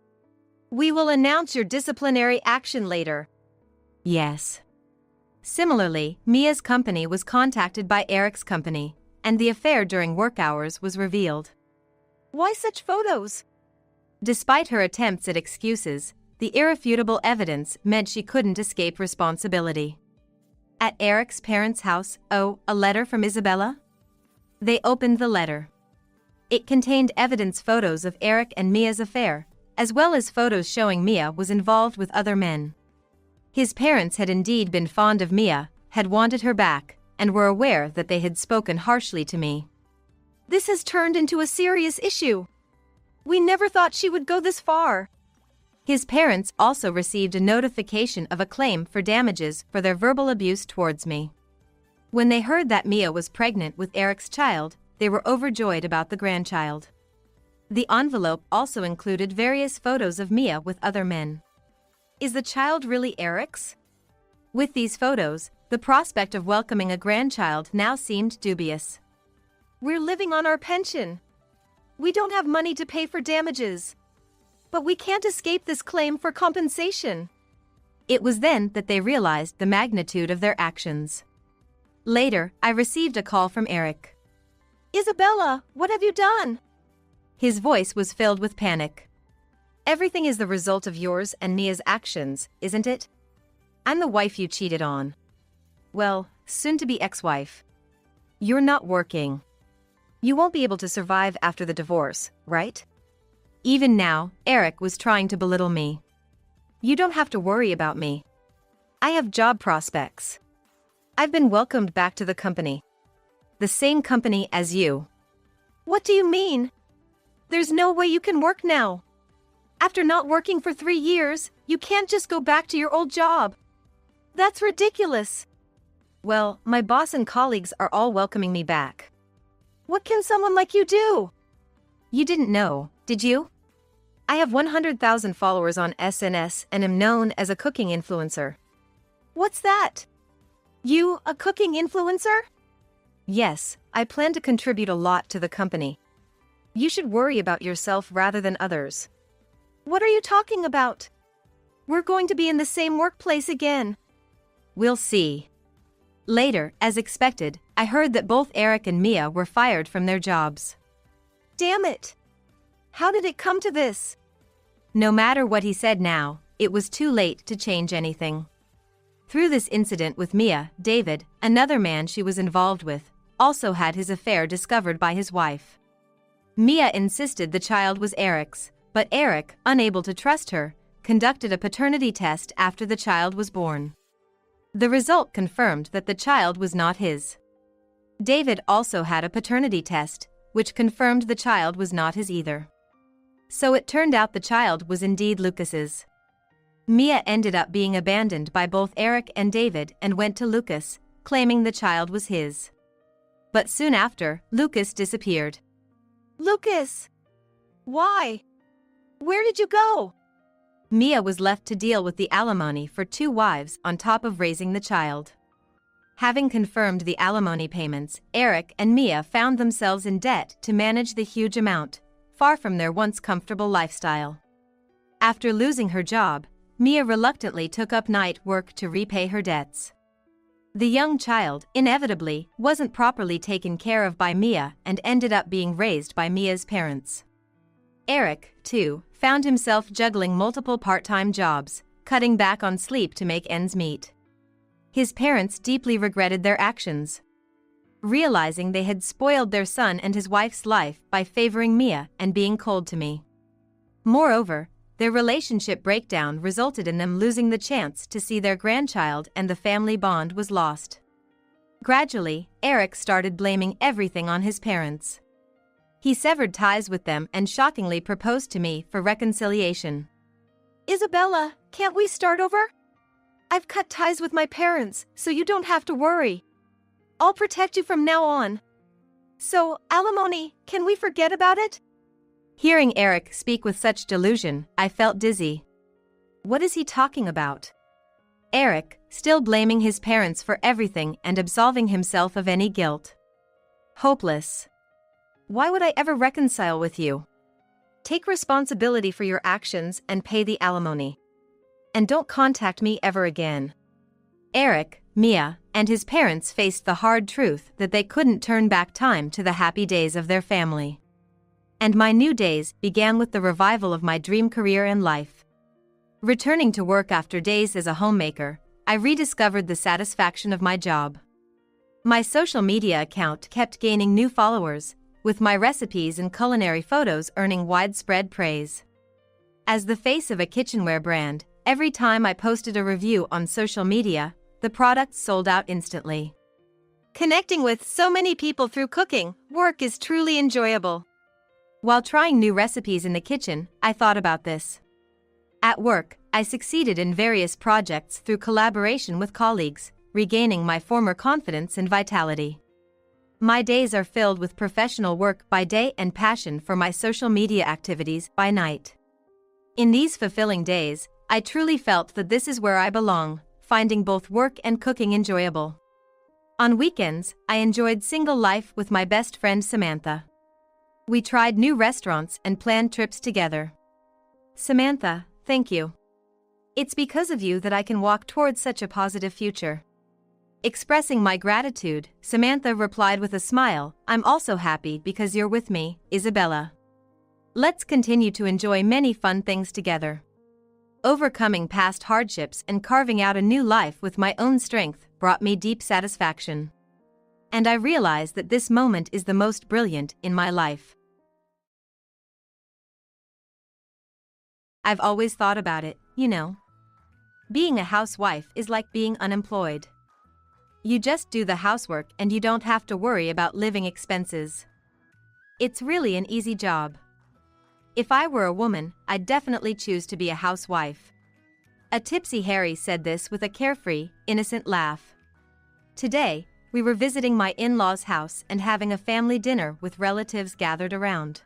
We will announce your disciplinary action later. Yes. Similarly, Mia's company was contacted by Eric's company, and the affair during work hours was revealed. Why such photos? Despite her attempts at excuses, the irrefutable evidence meant she couldn't escape responsibility. At Eric's parents' house, a letter from Isabella? They opened the letter. It contained evidence photos of Eric and Mia's affair, as well as photos showing Mia was involved with other men. His parents had indeed been fond of Mia, had wanted her back, and were aware that they had spoken harshly to me. This has turned into a serious issue. We never thought she would go this far. His parents also received a notification of a claim for damages for their verbal abuse towards me. When they heard that Mia was pregnant with Eric's child, they were overjoyed about the grandchild. The envelope also included various photos of Mia with other men. Is the child really Eric's? With these photos, the prospect of welcoming a grandchild now seemed dubious. We're living on our pension. We don't have money to pay for damages. But we can't escape this claim for compensation. It was then that they realized the magnitude of their actions. Later, I received a call from Eric. Isabella, what have you done? His voice was filled with panic. Everything is the result of yours and Mia's actions, isn't it? I'm the wife you cheated on. Well, soon-to-be ex-wife. You're not working. You won't be able to survive after the divorce, right? Even now, Eric was trying to belittle me. You don't have to worry about me. I have job prospects. I've been welcomed back to the company. The same company as you. What do you mean? There's no way you can work now. After not working for 3 years, you can't just go back to your old job. That's ridiculous. Well, my boss and colleagues are all welcoming me back. What can someone like you do? You didn't know, did you? I have 100,000 followers on SNS and am known as a cooking influencer. What's that? You, a cooking influencer? Yes, I plan to contribute a lot to the company. You should worry about yourself rather than others. What are you talking about? We're going to be in the same workplace again. We'll see. Later, as expected, I heard that both Eric and Mia were fired from their jobs. Damn it! How did it come to this? No matter what he said now, it was too late to change anything. Through this incident with Mia, David, another man she was involved with, also had his affair discovered by his wife. Mia insisted the child was Eric's, but Eric, unable to trust her, conducted a paternity test after the child was born. The result confirmed that the child was not his. David also had a paternity test, which confirmed the child was not his either. So it turned out the child was indeed Lucas's. Mia ended up being abandoned by both Eric and David and went to Lucas, claiming the child was his. But soon after, Lucas disappeared. Lucas! Why? Where did you go? Mia was left to deal with the alimony for 2 wives on top of raising the child. Having confirmed the alimony payments, Eric and Mia found themselves in debt to manage the huge amount, far from their once comfortable lifestyle. After losing her job, Mia reluctantly took up night work to repay her debts. The young child, inevitably, wasn't properly taken care of by Mia and ended up being raised by Mia's parents. Eric, too, found himself juggling multiple part-time jobs, cutting back on sleep to make ends meet. His parents deeply regretted their actions, realizing they had spoiled their son and his wife's life by favoring Mia and being cold to me. Moreover, their relationship breakdown resulted in them losing the chance to see their grandchild, and the family bond was lost. Gradually, Eric started blaming everything on his parents. He severed ties with them and shockingly proposed to me for reconciliation. Isabella, can't we start over? I've cut ties with my parents, so you don't have to worry. I'll protect you from now on. So, alimony, can we forget about it? Hearing Eric speak with such delusion, I felt dizzy. What is he talking about? Eric, still blaming his parents for everything and absolving himself of any guilt. Hopeless. Why would I ever reconcile with you? Take responsibility for your actions and pay the alimony. And don't contact me ever again. Eric, Mia, and his parents faced the hard truth that they couldn't turn back time to the happy days of their family. And my new days began with the revival of my dream career and life. Returning to work after days as a homemaker, I rediscovered the satisfaction of my job. My social media account kept gaining new followers, with my recipes and culinary photos earning widespread praise. As the face of a kitchenware brand, every time I posted a review on social media, the products sold out instantly. Connecting with so many people through cooking, work is truly enjoyable. While trying new recipes in the kitchen, I thought about this. At work, I succeeded in various projects through collaboration with colleagues, regaining my former confidence and vitality. My days are filled with professional work by day and passion for my social media activities by night. In these fulfilling days, I truly felt that this is where I belong, finding both work and cooking enjoyable. On weekends, I enjoyed single life with my best friend Samantha. We tried new restaurants and planned trips together. Samantha, thank you. It's because of you that I can walk towards such a positive future. Expressing my gratitude, Samantha replied with a smile, I'm also happy because you're with me, Isabella. Let's continue to enjoy many fun things together. Overcoming past hardships and carving out a new life with my own strength brought me deep satisfaction. And I realized that this moment is the most brilliant in my life. I've always thought about it, you know. Being a housewife is like being unemployed. You just do the housework and you don't have to worry about living expenses. It's really an easy job. If I were a woman, I'd definitely choose to be a housewife. A tipsy Harry said this with a carefree, innocent laugh. Today, we were visiting my in-laws' house and having a family dinner with relatives gathered around.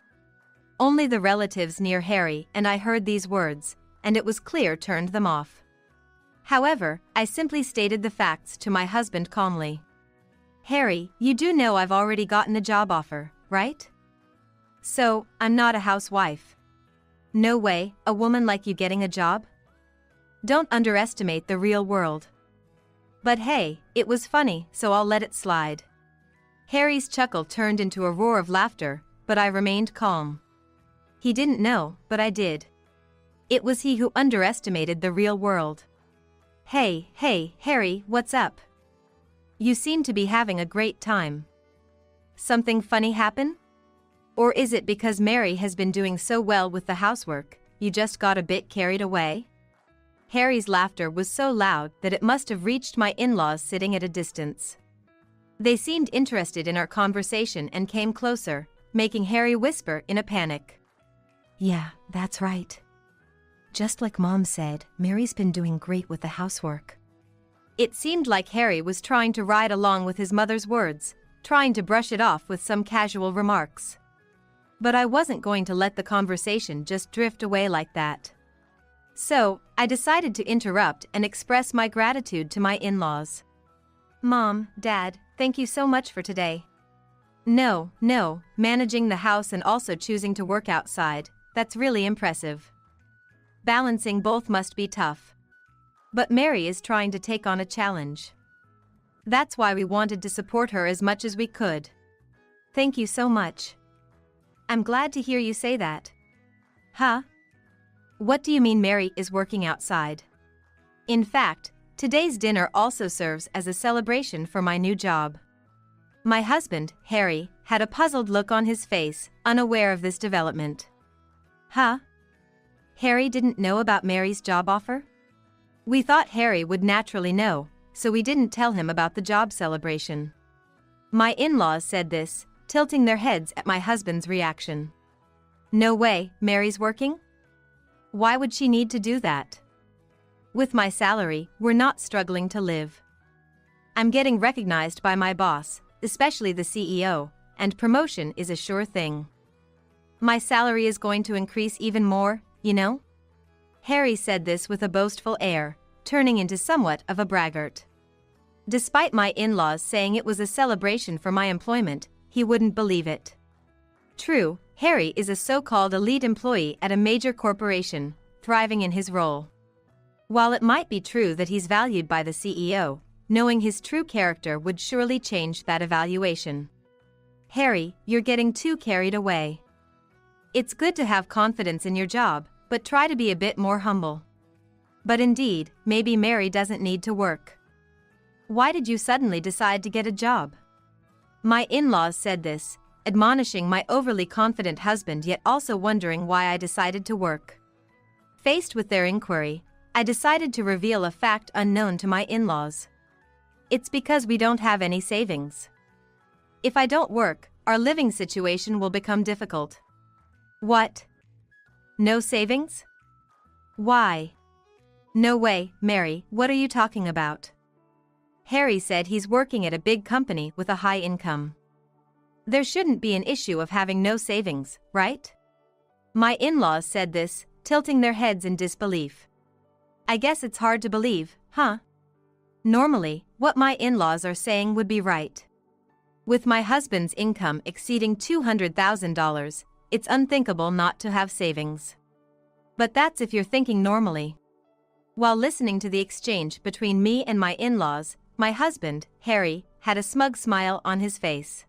Only the relatives near Harry and I heard these words, and it was clear turned them off. However, I simply stated the facts to my husband calmly. Harry, you do know I've already gotten a job offer, right? So, I'm not a housewife. No way, a woman like you getting a job? Don't underestimate the real world. But hey, it was funny, so I'll let it slide. Harry's chuckle turned into a roar of laughter, but I remained calm. He didn't know, but I did. It was he who underestimated the real world. Hey, Harry, what's up? You seem to be having a great time. Something funny happen? Or is it because Mary has been doing so well with the housework, you just got a bit carried away? Harry's laughter was so loud that it must have reached my in-laws sitting at a distance. They seemed interested in our conversation and came closer, making Harry whisper in a panic. Yeah, that's right. Just like Mom said, Mary's been doing great with the housework. It seemed like Harry was trying to ride along with his mother's words, trying to brush it off with some casual remarks. But I wasn't going to let the conversation just drift away like that. So, I decided to interrupt and express my gratitude to my in-laws. Mom, Dad, thank you so much for today. No, managing the house and also choosing to work outside, that's really impressive. Balancing both must be tough. But Mary is trying to take on a challenge. That's why we wanted to support her as much as we could. Thank you so much. I'm glad to hear you say that. Huh? What do you mean Mary is working outside? In fact, today's dinner also serves as a celebration for my new job. My husband, Harry, had a puzzled look on his face, unaware of this development. Huh? Harry didn't know about Mary's job offer? We thought Harry would naturally know, so we didn't tell him about the job celebration. My in-laws said this, tilting their heads at my husband's reaction. No way, Mary's working? Why would she need to do that? With my salary, we're not struggling to live. I'm getting recognized by my boss, especially the CEO, and promotion is a sure thing. My salary is going to increase even more, you know? Harry said this with a boastful air, turning into somewhat of a braggart. Despite my in-laws saying it was a celebration for my employment, he wouldn't believe it. True, Harry is a so-called elite employee at a major corporation, thriving in his role. While it might be true that he's valued by the CEO, knowing his true character would surely change that evaluation. Harry, you're getting too carried away. It's good to have confidence in your job, but try to be a bit more humble. But indeed, maybe Mary doesn't need to work. Why did you suddenly decide to get a job? My in-laws said this, admonishing my overly confident husband yet also wondering why I decided to work. Faced with their inquiry, I decided to reveal a fact unknown to my in-laws. It's because we don't have any savings. If I don't work, our living situation will become difficult. What? No savings? Why? No way, Mary, what are you talking about? Harry said he's working at a big company with a high income. There shouldn't be an issue of having no savings, right? My in-laws said this, tilting their heads in disbelief. I guess it's hard to believe, huh? Normally, what my in-laws are saying would be right. With my husband's income exceeding $200,000, it's unthinkable not to have savings. But that's if you're thinking normally. While listening to the exchange between me and my in-laws, my husband, Harry, had a smug smile on his face.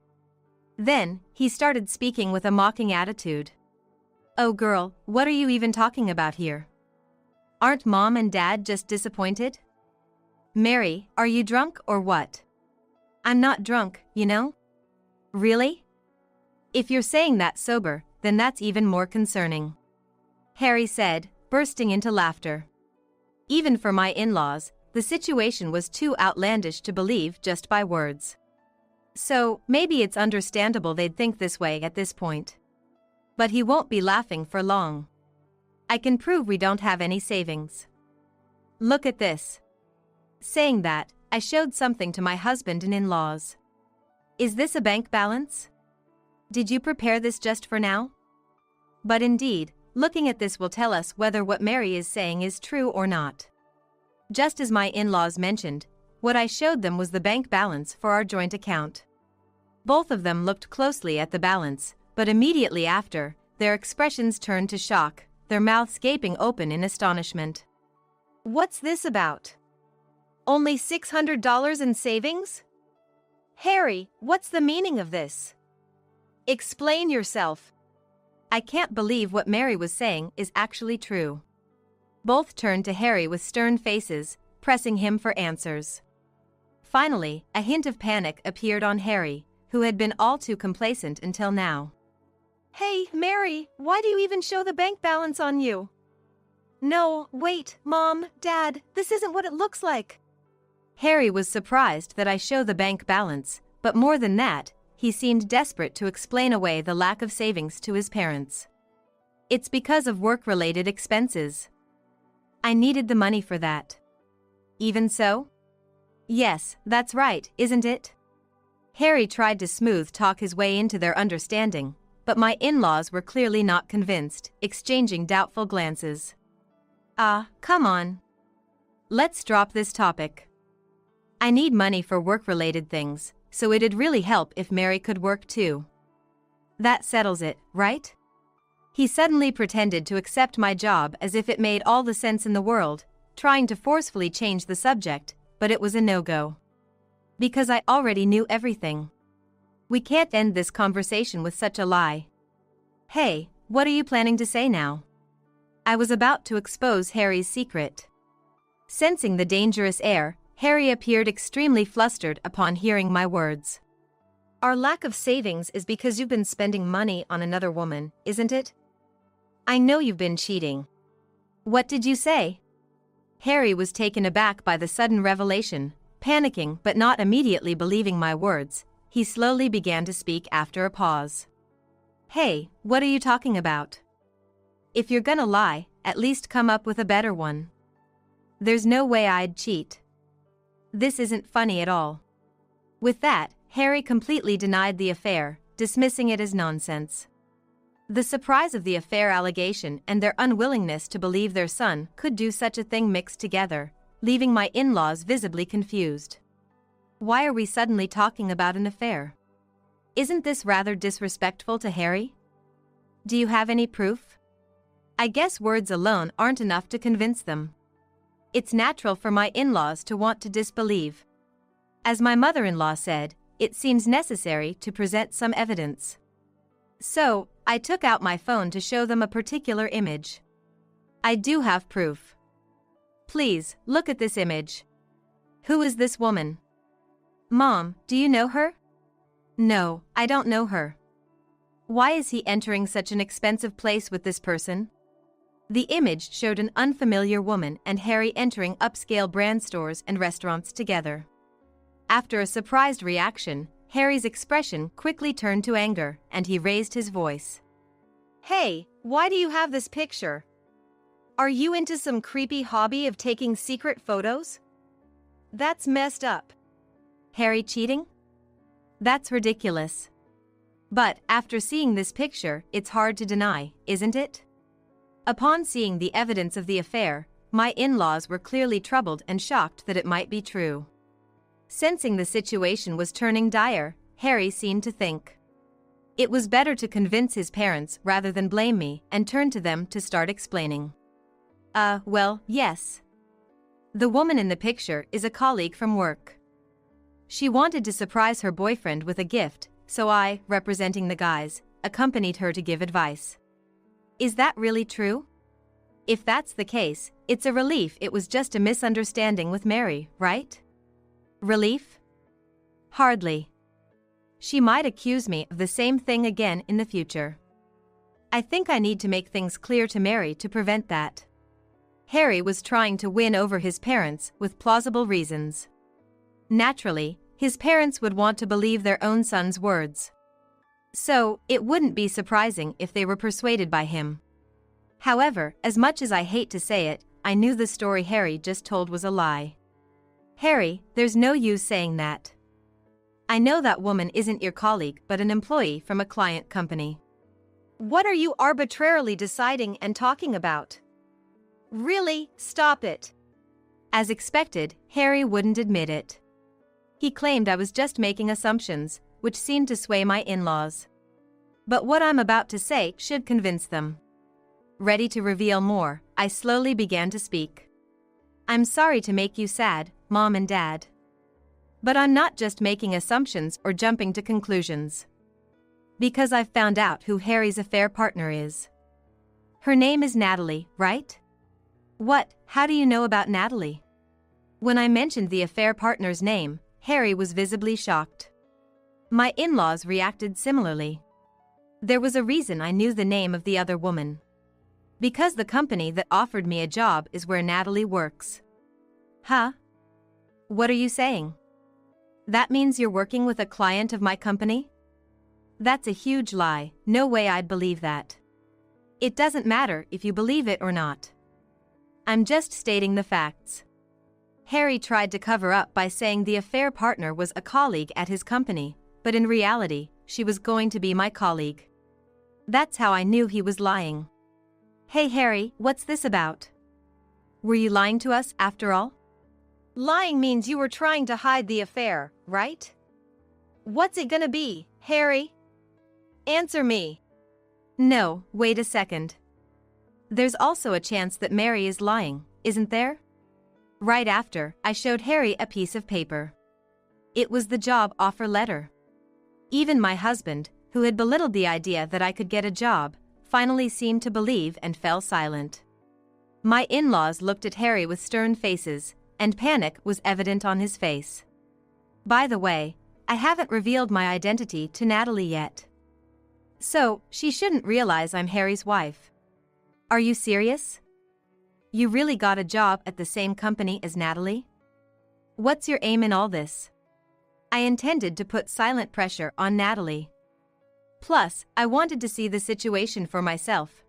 Then, he started speaking with a mocking attitude. Oh girl, what are you even talking about here? Aren't Mom and Dad just disappointed? Mary, are you drunk or what? I'm not drunk, you know? Really? If you're saying that sober, then that's even more concerning. Harry said, bursting into laughter. Even for my in-laws, the situation was too outlandish to believe just by words. So, maybe it's understandable they'd think this way at this point. But he won't be laughing for long. I can prove we don't have any savings. Look at this. Saying that, I showed something to my husband and in-laws. Is this a bank balance? Did you prepare this just for now? But indeed, looking at this will tell us whether what Mary is saying is true or not. Just as my in-laws mentioned, what I showed them was the bank balance for our joint account. Both of them looked closely at the balance, but immediately after, their expressions turned to shock, their mouths gaping open in astonishment. What's this about? Only $600 in savings? Harry, what's the meaning of this? Explain yourself. I can't believe what Mary was saying is actually true. Both turned to Harry with stern faces, pressing him for answers. Finally, a hint of panic appeared on Harry, who had been all too complacent until now. Hey, Mary, why do you even show the bank balance on you? No, wait, Mom, Dad, this isn't what it looks like. Harry was surprised that I show the bank balance, but more than that, he seemed desperate to explain away the lack of savings to his parents. It's because of work-related expenses. I needed the money for that. Even so? Yes, that's right, isn't it? Harry tried to smooth talk his way into their understanding, but my in-laws were clearly not convinced, exchanging doubtful glances. Come on. Let's drop this topic. I need money for work-related things, so it'd really help if Mary could work too. That settles it, right? He suddenly pretended to accept my job as if it made all the sense in the world, trying to forcefully change the subject, but it was a no-go. Because I already knew everything. We can't end this conversation with such a lie. Hey, what are you planning to say now? I was about to expose Harry's secret. Sensing the dangerous air, Harry appeared extremely flustered upon hearing my words. Our lack of savings is because you've been spending money on another woman, isn't it? I know you've been cheating. What did you say? Harry was taken aback by the sudden revelation, panicking but not immediately believing my words. He slowly began to speak after a pause. Hey, what are you talking about? If you're gonna lie, at least come up with a better one. There's no way I'd cheat. This isn't funny at all. With that, Harry completely denied the affair, dismissing it as nonsense. The surprise of the affair allegation and their unwillingness to believe their son could do such a thing mixed together, leaving my in-laws visibly confused. Why are we suddenly talking about an affair? Isn't this rather disrespectful to Harry? Do you have any proof? I guess words alone aren't enough to convince them. It's natural for my in-laws to want to disbelieve. As my mother-in-law said, it seems necessary to present some evidence. So, I took out my phone to show them a particular image. I do have proof. Please, look at this image. Who is this woman? Mom, do you know her? No, I don't know her. Why is he entering such an expensive place with this person? The image showed an unfamiliar woman and Harry entering upscale brand stores and restaurants together. After a surprised reaction, Harry's expression quickly turned to anger, and he raised his voice. Hey, why do you have this picture? Are you into some creepy hobby of taking secret photos? That's messed up. Harry cheating? That's ridiculous. But after seeing this picture, it's hard to deny, isn't it? Upon seeing the evidence of the affair, my in-laws were clearly troubled and shocked that it might be true. Sensing the situation was turning dire, Harry seemed to think. It was better to convince his parents rather than blame me and turn to them to start explaining. Well, yes. The woman in the picture is a colleague from work. She wanted to surprise her boyfriend with a gift, so I, representing the guys, accompanied her to give advice. Is that really true? If that's the case, it's a relief it was just a misunderstanding with Mary, right? Relief? Hardly. She might accuse me of the same thing again in the future. I think I need to make things clear to Mary to prevent that. Harry was trying to win over his parents with plausible reasons. Naturally, his parents would want to believe their own son's words. So, it wouldn't be surprising if they were persuaded by him. However, as much as I hate to say it, I knew the story Harry just told was a lie. Harry, there's no use saying that. I know that woman isn't your colleague but an employee from a client company. What are you arbitrarily deciding and talking about? Really, stop it. As expected, Harry wouldn't admit it. He claimed I was just making assumptions, which seemed to sway my in-laws. But what I'm about to say should convince them. Ready to reveal more, I slowly began to speak. I'm sorry to make you sad, Mom and Dad. But I'm not just making assumptions or jumping to conclusions. Because I've found out who Harry's affair partner is. Her name is Natalie, right? What, how do you know about Natalie? When I mentioned the affair partner's name, Harry was visibly shocked. My in-laws reacted similarly. There was a reason I knew the name of the other woman. Because the company that offered me a job is where Natalie works. Huh? What are you saying? That means you're working with a client of my company? That's a huge lie, no way I'd believe that. It doesn't matter if you believe it or not. I'm just stating the facts. Harry tried to cover up by saying the affair partner was a colleague at his company, but in reality, she was going to be my colleague. That's how I knew he was lying. Hey Harry, what's this about? Were you lying to us after all? Lying means you were trying to hide the affair, right? What's it gonna be, Harry? Answer me. No, wait a second. There's also a chance that Mary is lying, isn't there? Right after, I showed Harry a piece of paper. It was the job offer letter. Even my husband, who had belittled the idea that I could get a job, finally seemed to believe and fell silent. My in-laws looked at Harry with stern faces, and panic was evident on his face. By the way, I haven't revealed my identity to Natalie yet. So, she shouldn't realize I'm Harry's wife. Are you serious? You really got a job at the same company as Natalie? What's your aim in all this? I intended to put silent pressure on Natalie. Plus, I wanted to see the situation for myself.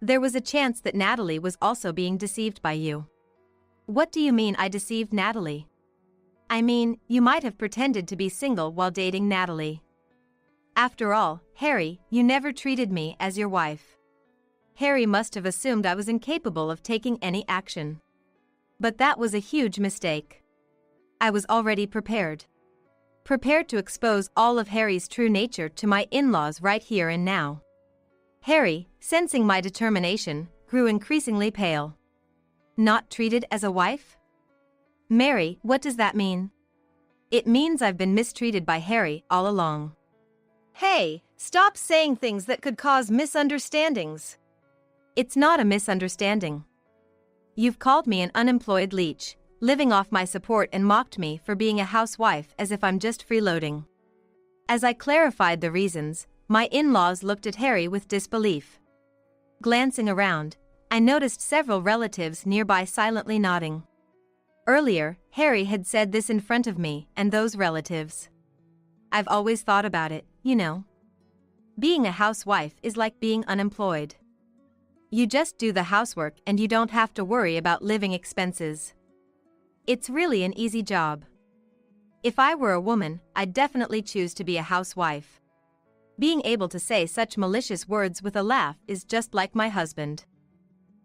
There was a chance that Natalie was also being deceived by you. What do you mean I deceived Natalie? I mean, you might have pretended to be single while dating Natalie. After all, Harry, you never treated me as your wife. Harry must have assumed I was incapable of taking any action. But that was a huge mistake. I was already prepared. Prepared to expose all of Harry's true nature to my in-laws right here and now. Harry, sensing my determination, grew increasingly pale. Not treated as a wife? Mary, what does that mean? It means I've been mistreated by Harry all along. Hey, stop saying things that could cause misunderstandings. It's not a misunderstanding. You've called me an unemployed leech, living off my support, and mocked me for being a housewife as if I'm just freeloading. As I clarified the reasons, my in-laws looked at Harry with disbelief. Glancing around, I noticed several relatives nearby silently nodding. Earlier, Harry had said this in front of me and those relatives. I've always thought about it, you know. Being a housewife is like being unemployed. You just do the housework and you don't have to worry about living expenses. It's really an easy job. If I were a woman, I'd definitely choose to be a housewife. Being able to say such malicious words with a laugh is just like my husband.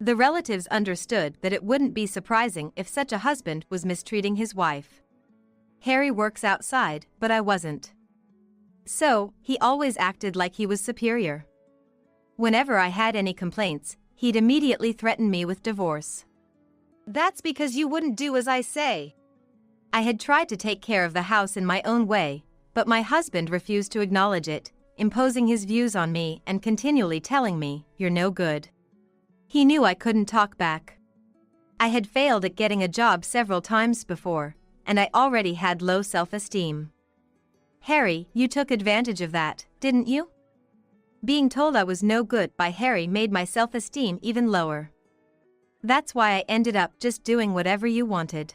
The relatives understood that it wouldn't be surprising if such a husband was mistreating his wife. Harry works outside, but I wasn't. So, he always acted like he was superior. Whenever I had any complaints, he'd immediately threaten me with divorce. That's because you wouldn't do as I say. I had tried to take care of the house in my own way, but my husband refused to acknowledge it, imposing his views on me and continually telling me, "You're no good." He knew I couldn't talk back. I had failed at getting a job several times before, and I already had low self-esteem. Harry, you took advantage of that, didn't you? Being told I was no good by Harry made my self-esteem even lower. That's why I ended up just doing whatever you wanted.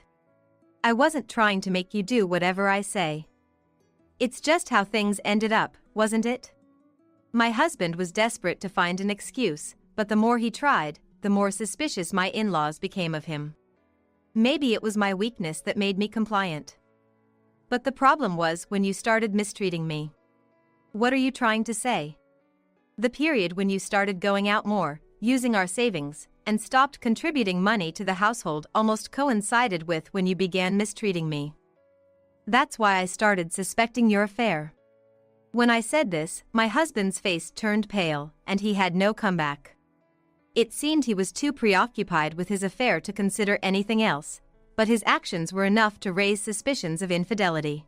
I wasn't trying to make you do whatever I say. It's just how things ended up, wasn't it? My husband was desperate to find an excuse, but the more he tried, the more suspicious my in-laws became of him. Maybe it was my weakness that made me compliant. But the problem was when you started mistreating me. What are you trying to say? The period when you started going out more, using our savings, and stopped contributing money to the household almost coincided with when you began mistreating me. That's why I started suspecting your affair. When I said this, my husband's face turned pale, and he had no comeback. It seemed he was too preoccupied with his affair to consider anything else, but his actions were enough to raise suspicions of infidelity.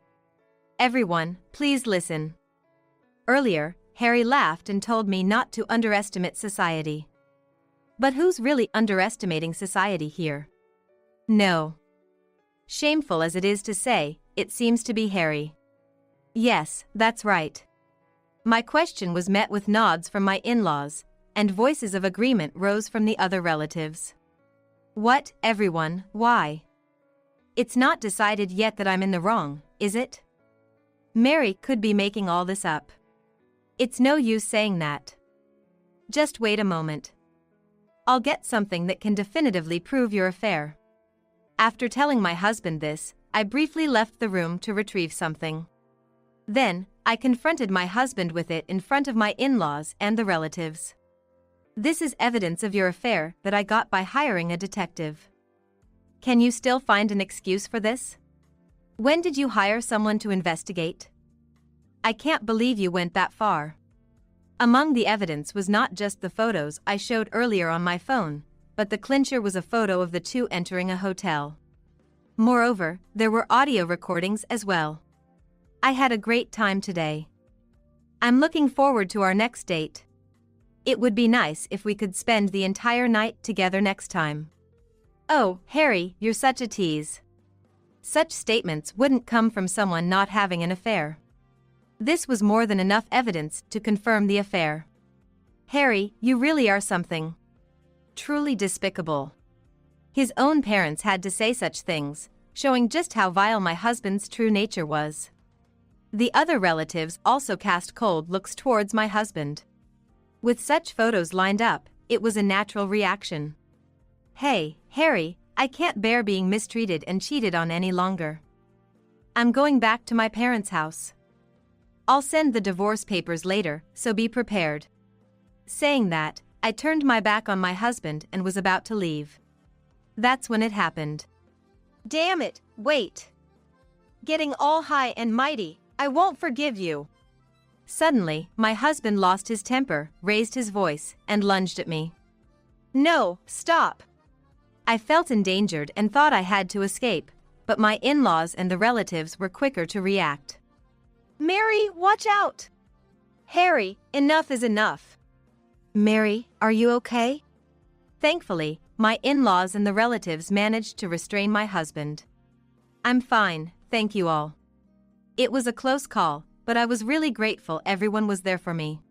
Everyone, please listen. Earlier, Harry laughed and told me not to underestimate society. But who's really underestimating society here? No. Shameful as it is to say, it seems to be Harry. Yes, that's right. My question was met with nods from my in-laws, and voices of agreement rose from the other relatives. What, everyone, why? It's not decided yet that I'm in the wrong, is it? Mary could be making all this up. It's no use saying that. Just wait a moment. I'll get something that can definitively prove your affair. After telling my husband this, I briefly left the room to retrieve something. Then, I confronted my husband with it in front of my in-laws and the relatives. This is evidence of your affair that I got by hiring a detective. Can you still find an excuse for this? When did you hire someone to investigate? I can't believe you went that far. Among the evidence was not just the photos I showed earlier on my phone, but the clincher was a photo of the two entering a hotel. Moreover, there were audio recordings as well. I had a great time today. I'm looking forward to our next date. It would be nice if we could spend the entire night together next time. Oh, Harry, you're such a tease. Such statements wouldn't come from someone not having an affair. This was more than enough evidence to confirm the affair. Harry, you really are something. Truly despicable. His own parents had to say such things, showing just how vile my husband's true nature was. The other relatives also cast cold looks towards my husband. With such photos lined up, it was a natural reaction. Hey, Harry, I can't bear being mistreated and cheated on any longer. I'm going back to my parents' house. I'll send the divorce papers later, so be prepared. Saying that, I turned my back on my husband and was about to leave. That's when it happened. Damn it, wait. Getting all high and mighty, I won't forgive you. Suddenly, my husband lost his temper, raised his voice, and lunged at me. No, stop. I felt endangered and thought I had to escape, but my in-laws and the relatives were quicker to react. Mary, watch out! Harry, enough is enough. Mary, are you okay? Thankfully, my in-laws and the relatives managed to restrain my husband. I'm fine, thank you all. It was a close call, but I was really grateful everyone was there for me.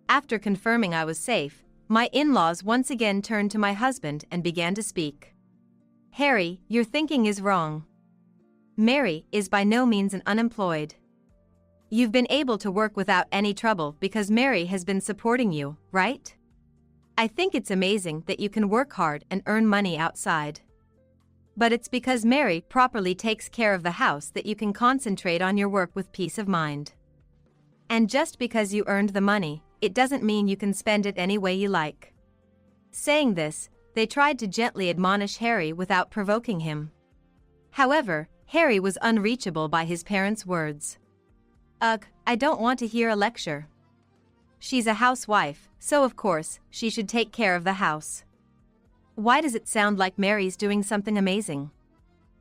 After confirming I was safe, my in-laws once again turned to my husband and began to speak. Harry, your thinking is wrong. Mary is by no means an unemployed. You've been able to work without any trouble because Mary has been supporting you, right? I think it's amazing that you can work hard and earn money outside. But it's because Mary properly takes care of the house that you can concentrate on your work with peace of mind. And just because you earned the money, it doesn't mean you can spend it any way you like. Saying this, they tried to gently admonish Harry without provoking him. However, Harry was unreachable by his parents' words. Ugh, I don't want to hear a lecture. She's a housewife, so of course, she should take care of the house. Why does it sound like Mary's doing something amazing?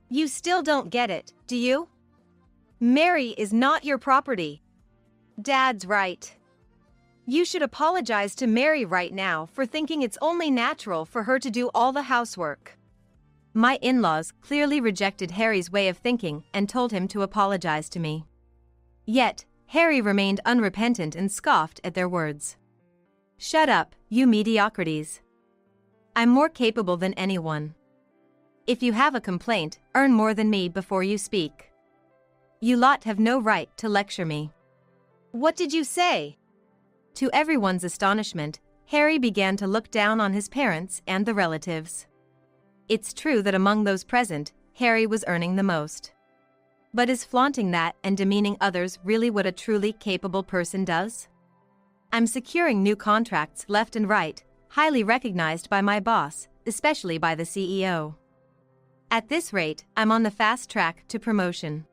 You still don't get it, do you? Mary is not your property. Dad's right. You should apologize to Mary right now for thinking it's only natural for her to do all the housework. My in-laws clearly rejected Harry's way of thinking and told him to apologize to me. Yet, Harry remained unrepentant and scoffed at their words. Shut up, you mediocrities. I'm more capable than anyone. If you have a complaint, earn more than me before you speak. You lot have no right to lecture me. What did you say? To everyone's astonishment, Harry began to look down on his parents and the relatives. It's true that among those present, Harry was earning the most. But is flaunting that and demeaning others really what a truly capable person does? I'm securing new contracts left and right, highly recognized by my boss, especially by the CEO. At this rate, I'm on the fast track to promotion.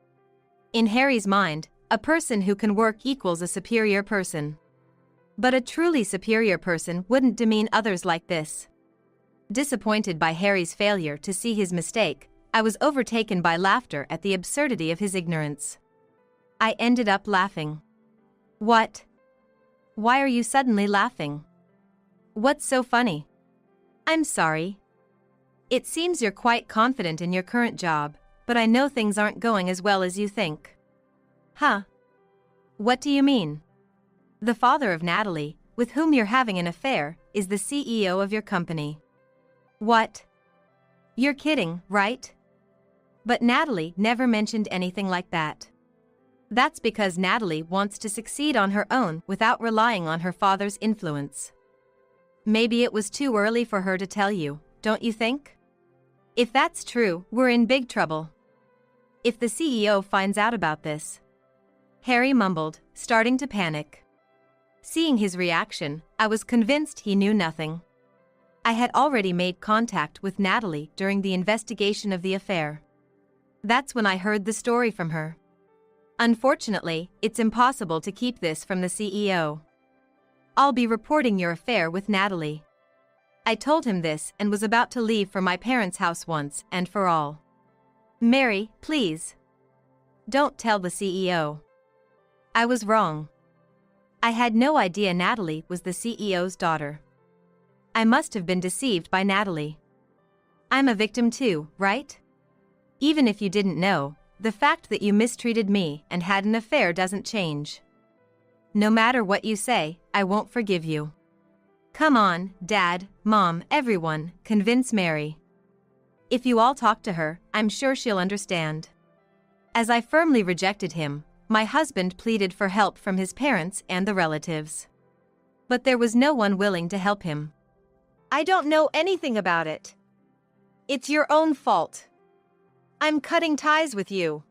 In Harry's mind, a person who can work equals a superior person. But a truly superior person wouldn't demean others like this. Disappointed by Harry's failure to see his mistake, I was overtaken by laughter at the absurdity of his ignorance. I ended up laughing. What? Why are you suddenly laughing? What's so funny? I'm sorry. It seems you're quite confident in your current job, but I know things aren't going as well as you think. Huh? What do you mean? The father of Natalie, with whom you're having an affair, is the CEO of your company. What? You're kidding, right? But Natalie never mentioned anything like that. That's because Natalie wants to succeed on her own without relying on her father's influence. Maybe it was too early for her to tell you, don't you think? If that's true, we're in big trouble. If the CEO finds out about this. Harry mumbled, starting to panic. Seeing his reaction, I was convinced he knew nothing. I had already made contact with Natalie during the investigation of the affair. That's when I heard the story from her. Unfortunately, it's impossible to keep this from the CEO. I'll be reporting your affair with Natalie. I told him this and was about to leave for my parents' house once and for all. Mary, please. Don't tell the CEO. I was wrong. I had no idea Natalie was the CEO's daughter. I must have been deceived by Natalie. I'm a victim too, right? Even if you didn't know, the fact that you mistreated me and had an affair doesn't change. No matter what you say, I won't forgive you. Come on, Dad, Mom, everyone, convince Mary. If you all talk to her, I'm sure she'll understand. As I firmly rejected him, my husband pleaded for help from his parents and the relatives. But there was no one willing to help him. I don't know anything about it. It's your own fault. I'm cutting ties with you.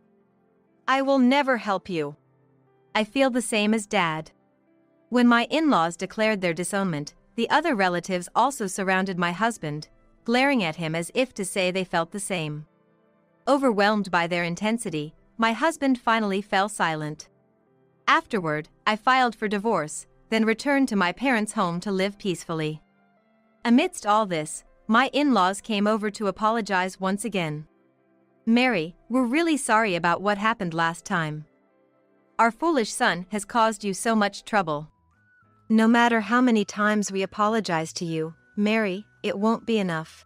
I will never help you. I feel the same as Dad. When my in-laws declared their disownment, the other relatives also surrounded my husband, glaring at him as if to say they felt the same. Overwhelmed by their intensity, my husband finally fell silent. Afterward, I filed for divorce, then returned to my parents' home to live peacefully. Amidst all this, my in-laws came over to apologize once again. Mary, we're really sorry about what happened last time. Our foolish son has caused you so much trouble. No matter how many times we apologize to you, Mary, it won't be enough.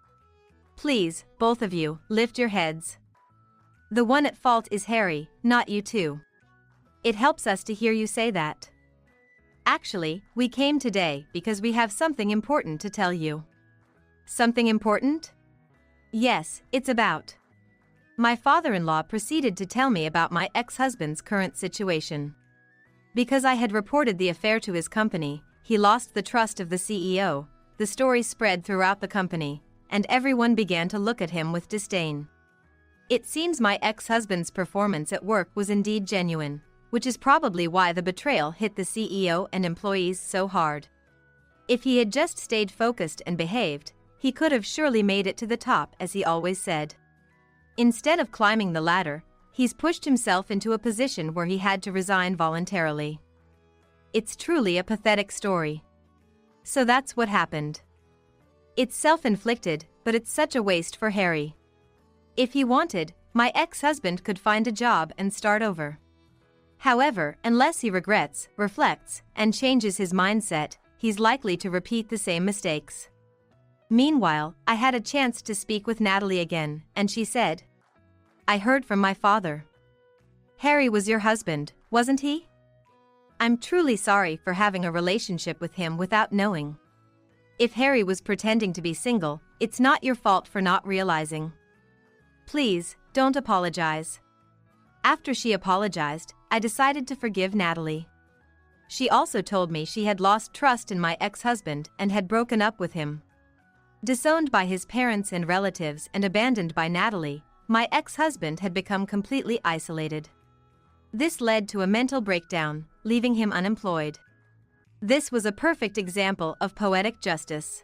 Please, both of you, lift your heads. The one at fault is Harry, not you two. It helps us to hear you say that. Actually, we came today because we have something important to tell you. Something important? Yes, it's about. My father-in-law proceeded to tell me about my ex-husband's current situation. Because I had reported the affair to his company, he lost the trust of the CEO, the story spread throughout the company, and everyone began to look at him with disdain. It seems my ex-husband's performance at work was indeed genuine, which is probably why the betrayal hit the CEO and employees so hard. If he had just stayed focused and behaved, he could have surely made it to the top, as he always said. Instead of climbing the ladder, he's pushed himself into a position where he had to resign voluntarily. It's truly a pathetic story. So that's what happened. It's self-inflicted, but it's such a waste for Harry. If he wanted, my ex-husband could find a job and start over. However, unless he regrets, reflects, and changes his mindset, he's likely to repeat the same mistakes. Meanwhile, I had a chance to speak with Natalie again, and she said, I heard from my father. Harry was your husband, wasn't he? I'm truly sorry for having a relationship with him without knowing. If Harry was pretending to be single, it's not your fault for not realizing. Please, don't apologize. After she apologized, I decided to forgive Natalie. She also told me she had lost trust in my ex-husband and had broken up with him. Disowned by his parents and relatives and abandoned by Natalie, my ex-husband had become completely isolated. This led to a mental breakdown, leaving him unemployed. This was a perfect example of poetic justice.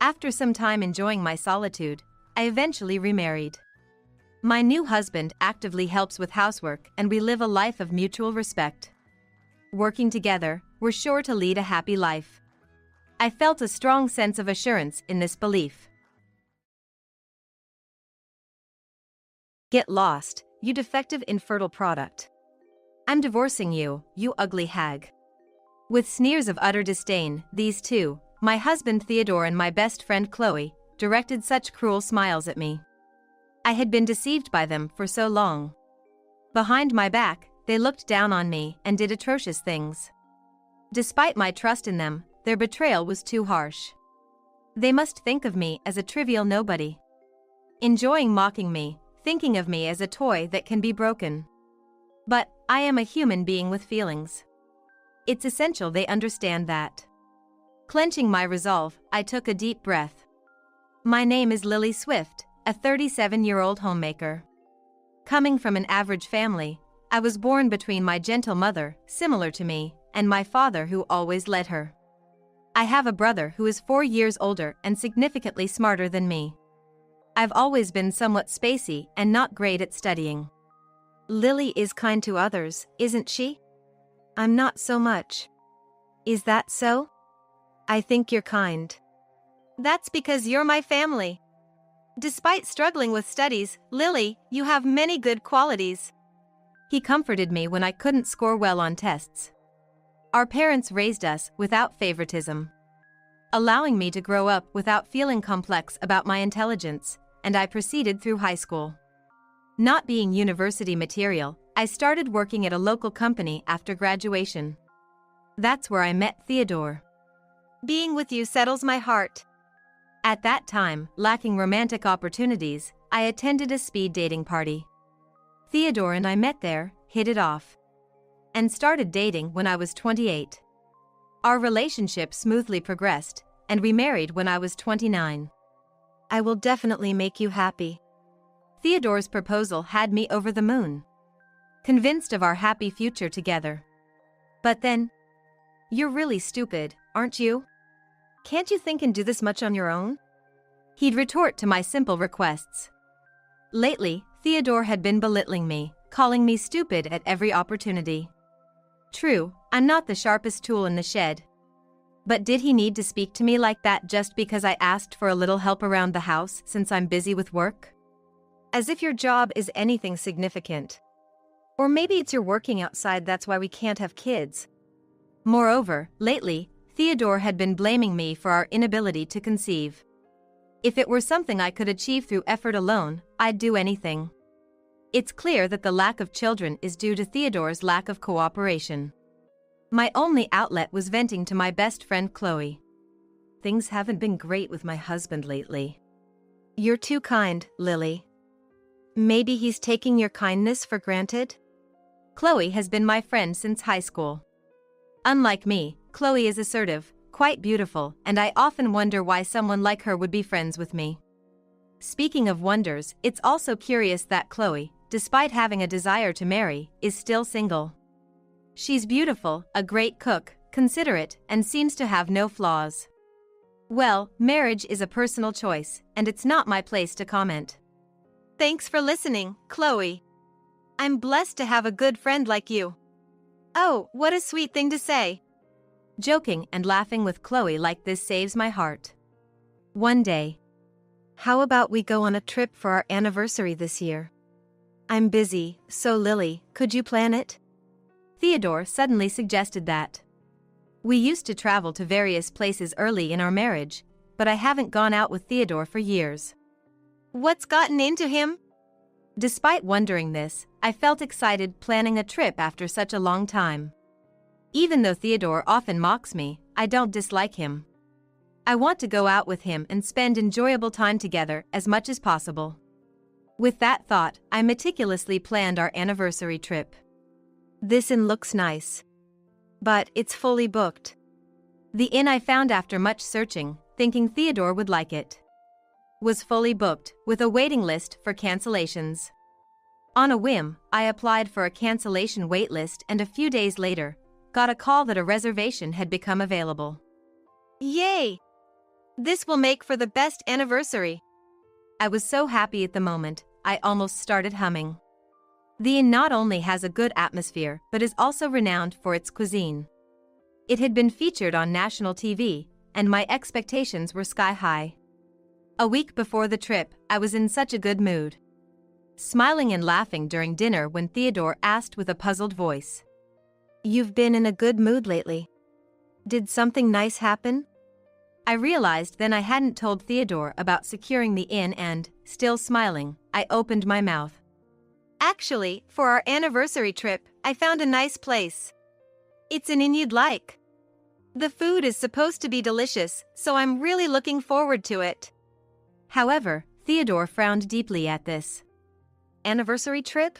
After some time enjoying my solitude, I eventually remarried. My new husband actively helps with housework and we live a life of mutual respect. Working together, we're sure to lead a happy life. I felt a strong sense of assurance in this belief. Get lost, you defective infertile product. I'm divorcing you, you ugly hag. With sneers of utter disdain, these two, my husband Theodore and my best friend Chloe, directed such cruel smiles at me. I had been deceived by them for so long. Behind my back, they looked down on me and did atrocious things. Despite my trust in them, their betrayal was too harsh. They must think of me as a trivial nobody. Enjoying mocking me, thinking of me as a toy that can be broken. But I am a human being with feelings. It's essential they understand that. Clenching my resolve, I took a deep breath. My name is Lily Swift, a 37-year-old homemaker. Coming from an average family, I was born between my gentle mother, similar to me, and my father who always led her. I have a brother who is 4 years older and significantly smarter than me. I've always been somewhat spacey and not great at studying. Lily is kind to others, isn't she? I'm not so much. Is that so? I think you're kind. That's because you're my family. Despite struggling with studies, Lily, you have many good qualities. He comforted me when I couldn't score well on tests. Our parents raised us without favoritism, allowing me to grow up without feeling complex about my intelligence, and I proceeded through high school. Not being university material, I started working at a local company after graduation. That's where I met Theodore. Being with you settles my heart. At that time, lacking romantic opportunities, I attended a speed dating party. Theodore and I met there, hit it off, and started dating when I was 28. Our relationship smoothly progressed, and we married when I was 29. I will definitely make you happy. Theodore's proposal had me over the moon, convinced of our happy future together. But then, you're really stupid, aren't you? Can't you think and do this much on your own? He'd retort to my simple requests. Lately, Theodore had been belittling me, calling me stupid at every opportunity. True, I'm not the sharpest tool in the shed. But did he need to speak to me like that just because I asked for a little help around the house since I'm busy with work? As if your job is anything significant. Or maybe it's you're working outside, that's why we can't have kids. Moreover, lately, Theodore had been blaming me for our inability to conceive. If it were something I could achieve through effort alone, I'd do anything. It's clear that the lack of children is due to Theodore's lack of cooperation. My only outlet was venting to my best friend Chloe. Things haven't been great with my husband lately. You're too kind, Lily. Maybe he's taking your kindness for granted? Chloe has been my friend since high school. Unlike me, Chloe is assertive, quite beautiful, and I often wonder why someone like her would be friends with me. Speaking of wonders, it's also curious that Chloe, despite having a desire to marry, is still single. She's beautiful, a great cook, considerate, and seems to have no flaws. Well, marriage is a personal choice, and it's not my place to comment. Thanks for listening, Chloe. I'm blessed to have a good friend like you. Oh, what a sweet thing to say. Joking and laughing with Chloe like this saves my heart. One day. How about we go on a trip for our anniversary this year? I'm busy, so Lily, could you plan it? Theodore suddenly suggested that. We used to travel to various places early in our marriage, but I haven't gone out with Theodore for years. What's gotten into him? Despite wondering this, I felt excited planning a trip after such a long time. Even though Theodore often mocks me, I don't dislike him. I want to go out with him and spend enjoyable time together as much as possible. With that thought, I meticulously planned our anniversary trip. This inn looks nice. But it's fully booked. The inn I found after much searching, thinking Theodore would like it, was fully booked, with a waiting list for cancellations. On a whim, I applied for a cancellation waitlist and a few days later, got a call that a reservation had become available. Yay! This will make for the best anniversary. I was so happy at the moment, I almost started humming. The inn not only has a good atmosphere but is also renowned for its cuisine. It had been featured on national TV, and my expectations were sky high. A week before the trip, I was in such a good mood, smiling and laughing during dinner when Theodore asked with a puzzled voice. You've been in a good mood lately. Did something nice happen? I realized then I hadn't told Theodore about securing the inn and, still smiling, I opened my mouth. Actually, for our anniversary trip, I found a nice place. It's an inn you'd like. The food is supposed to be delicious, so I'm really looking forward to it. However, Theodore frowned deeply at this. Anniversary trip?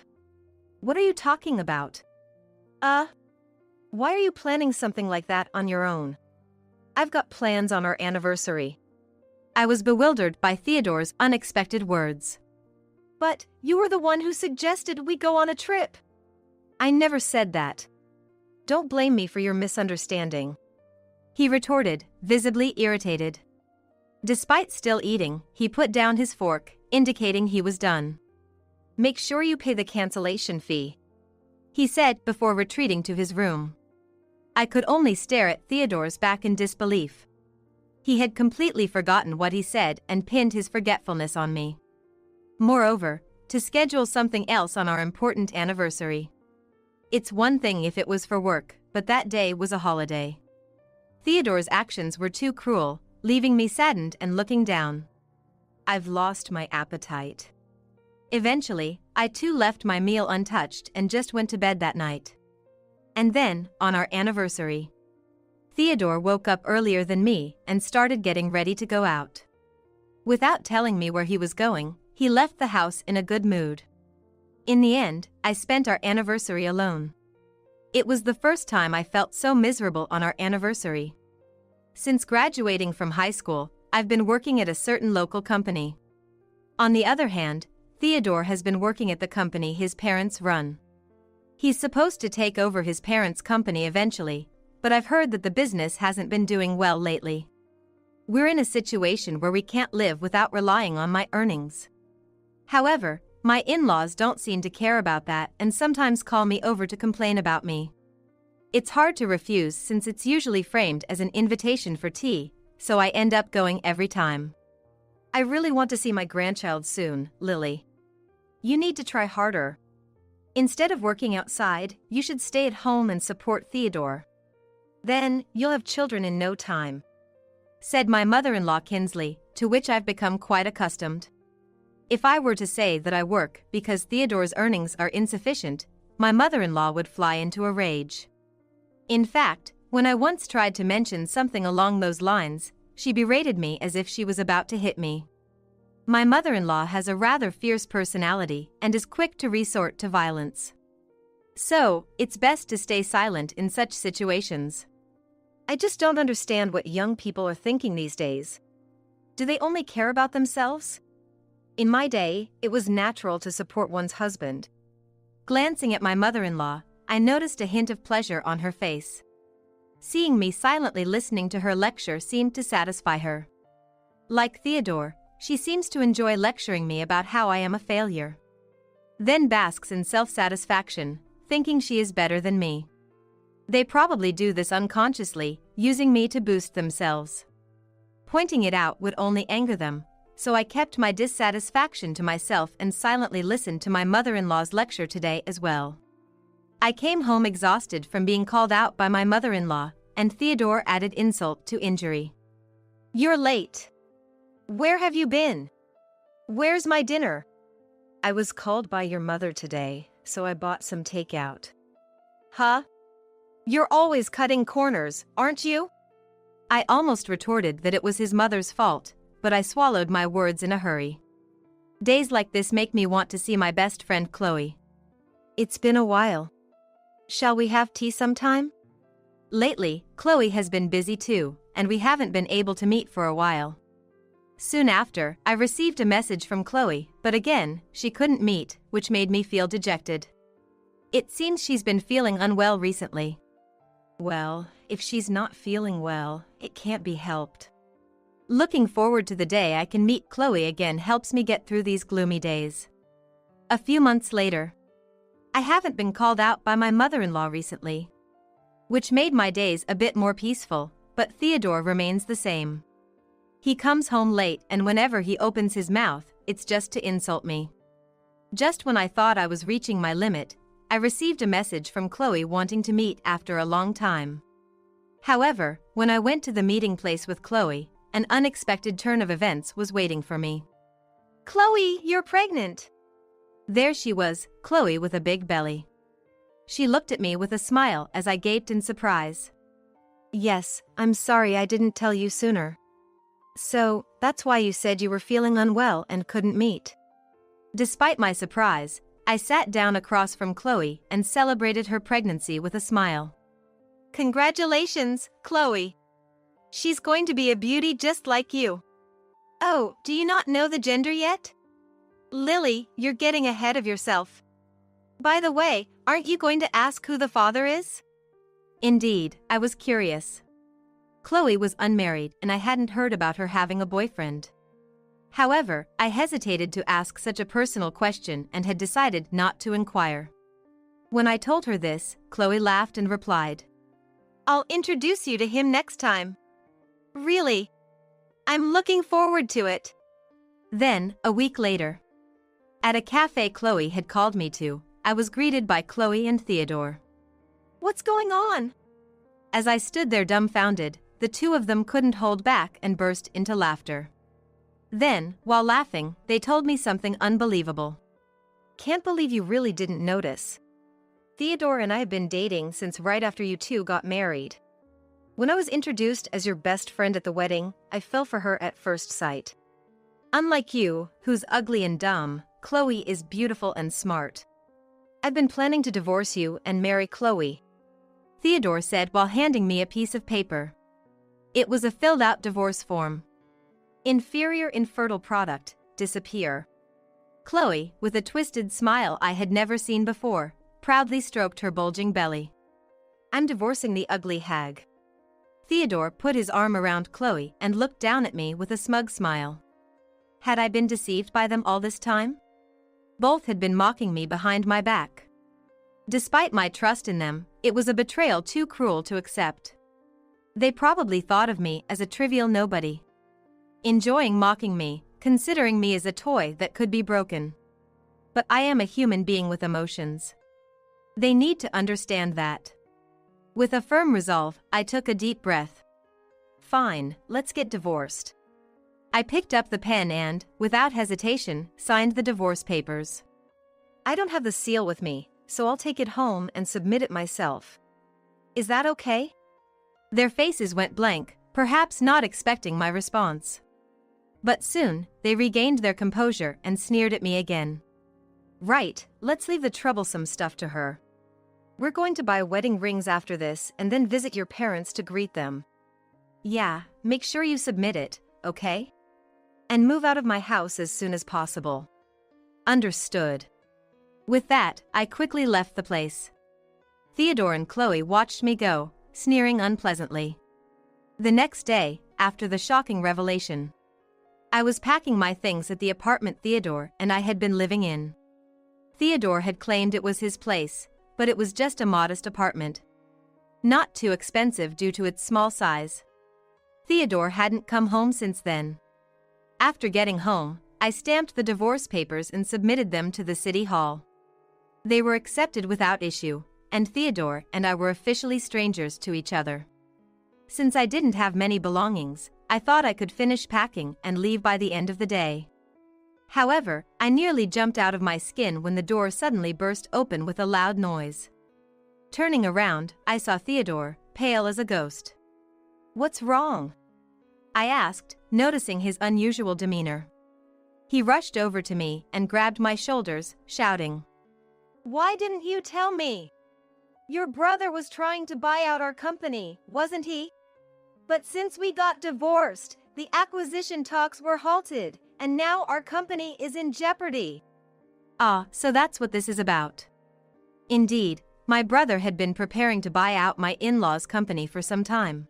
What are you talking about? Why are you planning something like that on your own? I've got plans on our anniversary. I was bewildered by Theodore's unexpected words. But you were the one who suggested we go on a trip. I never said that. Don't blame me for your misunderstanding, he retorted, visibly irritated. Despite still eating, he put down his fork, indicating he was done. Make sure you pay the cancellation fee, he said before retreating to his room. I could only stare at Theodore's back in disbelief. He had completely forgotten what he said and pinned his forgetfulness on me. Moreover, to schedule something else on our important anniversary. It's one thing if it was for work, but that day was a holiday. Theodore's actions were too cruel, leaving me saddened and looking down. I've lost my appetite. Eventually, I too left my meal untouched and just went to bed that night. And then, on our anniversary, Theodore woke up earlier than me and started getting ready to go out. Without telling me where he was going, he left the house in a good mood. In the end, I spent our anniversary alone. It was the first time I felt so miserable on our anniversary. Since graduating from high school, I've been working at a certain local company. On the other hand, Theodore has been working at the company his parents run. He's supposed to take over his parents' company eventually, but I've heard that the business hasn't been doing well lately. We're in a situation where we can't live without relying on my earnings. However, my in-laws don't seem to care about that and sometimes call me over to complain about me. It's hard to refuse since it's usually framed as an invitation for tea, so I end up going every time. I really want to see my grandchild soon, Lily. You need to try harder. Instead of working outside, you should stay at home and support Theodore. Then, you'll have children in no time, said my mother-in-law Kinsley, to which I've become quite accustomed. If I were to say that I work because Theodore's earnings are insufficient, my mother-in-law would fly into a rage. In fact, when I once tried to mention something along those lines, she berated me as if she was about to hit me. My mother-in-law has a rather fierce personality and is quick to resort to violence. So, it's best to stay silent in such situations. I just don't understand what young people are thinking these days. Do they only care about themselves? In my day, it was natural to support one's husband. Glancing at my mother-in-law, I noticed a hint of pleasure on her face. Seeing me silently listening to her lecture seemed to satisfy her. Like Theodore, she seems to enjoy lecturing me about how I am a failure. Then basks in self-satisfaction, thinking she is better than me. They probably do this unconsciously, using me to boost themselves. Pointing it out would only anger them, so I kept my dissatisfaction to myself and silently listened to my mother-in-law's lecture today as well. I came home exhausted from being called out by my mother-in-law, and Theodore added insult to injury. You're late. Where have you been? Where's my dinner? I was called by your mother today, so I bought some takeout. Huh? You're always cutting corners, aren't you? I almost retorted that it was his mother's fault, but I swallowed my words in a hurry. Days like this make me want to see my best friend Chloe. It's been a while. Shall we have tea sometime? Lately, Chloe has been busy too, and we haven't been able to meet for a while. Soon after, I received a message from Chloe, but again, she couldn't meet, which made me feel dejected. It seems she's been feeling unwell recently. Well, if she's not feeling well, it can't be helped. Looking forward to the day I can meet Chloe again helps me get through these gloomy days. A few months later, I haven't been called out by my mother-in-law recently, which made my days a bit more peaceful, but Theodore remains the same. He comes home late and whenever he opens his mouth, it's just to insult me. Just when I thought I was reaching my limit, I received a message from Chloe wanting to meet after a long time. However, when I went to the meeting place with Chloe, an unexpected turn of events was waiting for me. Chloe, you're pregnant! There she was, Chloe with a big belly. She looked at me with a smile as I gaped in surprise. Yes, I'm sorry I didn't tell you sooner. So, that's why you said you were feeling unwell and couldn't meet. Despite my surprise, I sat down across from Chloe and celebrated her pregnancy with a smile. Congratulations, Chloe! She's going to be a beauty just like you. Oh, do you not know the gender yet? Lily, you're getting ahead of yourself. By the way, aren't you going to ask who the father is? Indeed, I was curious. Chloe was unmarried and I hadn't heard about her having a boyfriend. However, I hesitated to ask such a personal question and had decided not to inquire. When I told her this, Chloe laughed and replied, I'll introduce you to him next time. Really? I'm looking forward to it. Then, a week later, at a cafe Chloe had called me to, I was greeted by Chloe and Theodore. What's going on? As I stood there dumbfounded, the two of them couldn't hold back and burst into laughter. Then, while laughing, they told me something unbelievable. Can't believe you really didn't notice. Theodore and I have been dating since right after you two got married. When I was introduced as your best friend at the wedding, I fell for her at first sight. Unlike you, who's ugly and dumb, Chloe is beautiful and smart. I've been planning to divorce you and marry Chloe, Theodore said while handing me a piece of paper. It was a filled-out divorce form. Inferior infertile product, disappear. Chloe, with a twisted smile I had never seen before, proudly stroked her bulging belly. I'm divorcing the ugly hag. Theodore put his arm around Chloe and looked down at me with a smug smile. Had I been deceived by them all this time? Both had been mocking me behind my back. Despite my trust in them, it was a betrayal too cruel to accept. They probably thought of me as a trivial nobody, enjoying mocking me, considering me as a toy that could be broken. But I am a human being with emotions. They need to understand that. With a firm resolve, I took a deep breath. Fine, let's get divorced. I picked up the pen and, without hesitation, signed the divorce papers. I don't have the seal with me, so I'll take it home and submit it myself. Is that okay? Their faces went blank, perhaps not expecting my response. But soon, they regained their composure and sneered at me again. Right, let's leave the troublesome stuff to her. We're going to buy wedding rings after this and then visit your parents to greet them. Yeah, make sure you submit it, okay? And move out of my house as soon as possible. Understood. With that, I quickly left the place. Theodore and Chloe watched me go, sneering unpleasantly. The next day, after the shocking revelation, I was packing my things at the apartment Theodore and I had been living in. Theodore had claimed it was his place, but it was just a modest apartment. Not too expensive due to its small size. Theodore hadn't come home since then. After getting home, I stamped the divorce papers and submitted them to the city hall. They were accepted without issue, and Theodore and I were officially strangers to each other. Since I didn't have many belongings, I thought I could finish packing and leave by the end of the day. However, I nearly jumped out of my skin when the door suddenly burst open with a loud noise. Turning around, I saw Theodore, pale as a ghost. What's wrong? I asked, noticing his unusual demeanor. He rushed over to me and grabbed my shoulders, shouting, Why didn't you tell me? Your brother was trying to buy out our company, wasn't he? But since we got divorced, the acquisition talks were halted, and now our company is in jeopardy. Ah, so that's what this is about. Indeed, my brother had been preparing to buy out my in-laws' company for some time.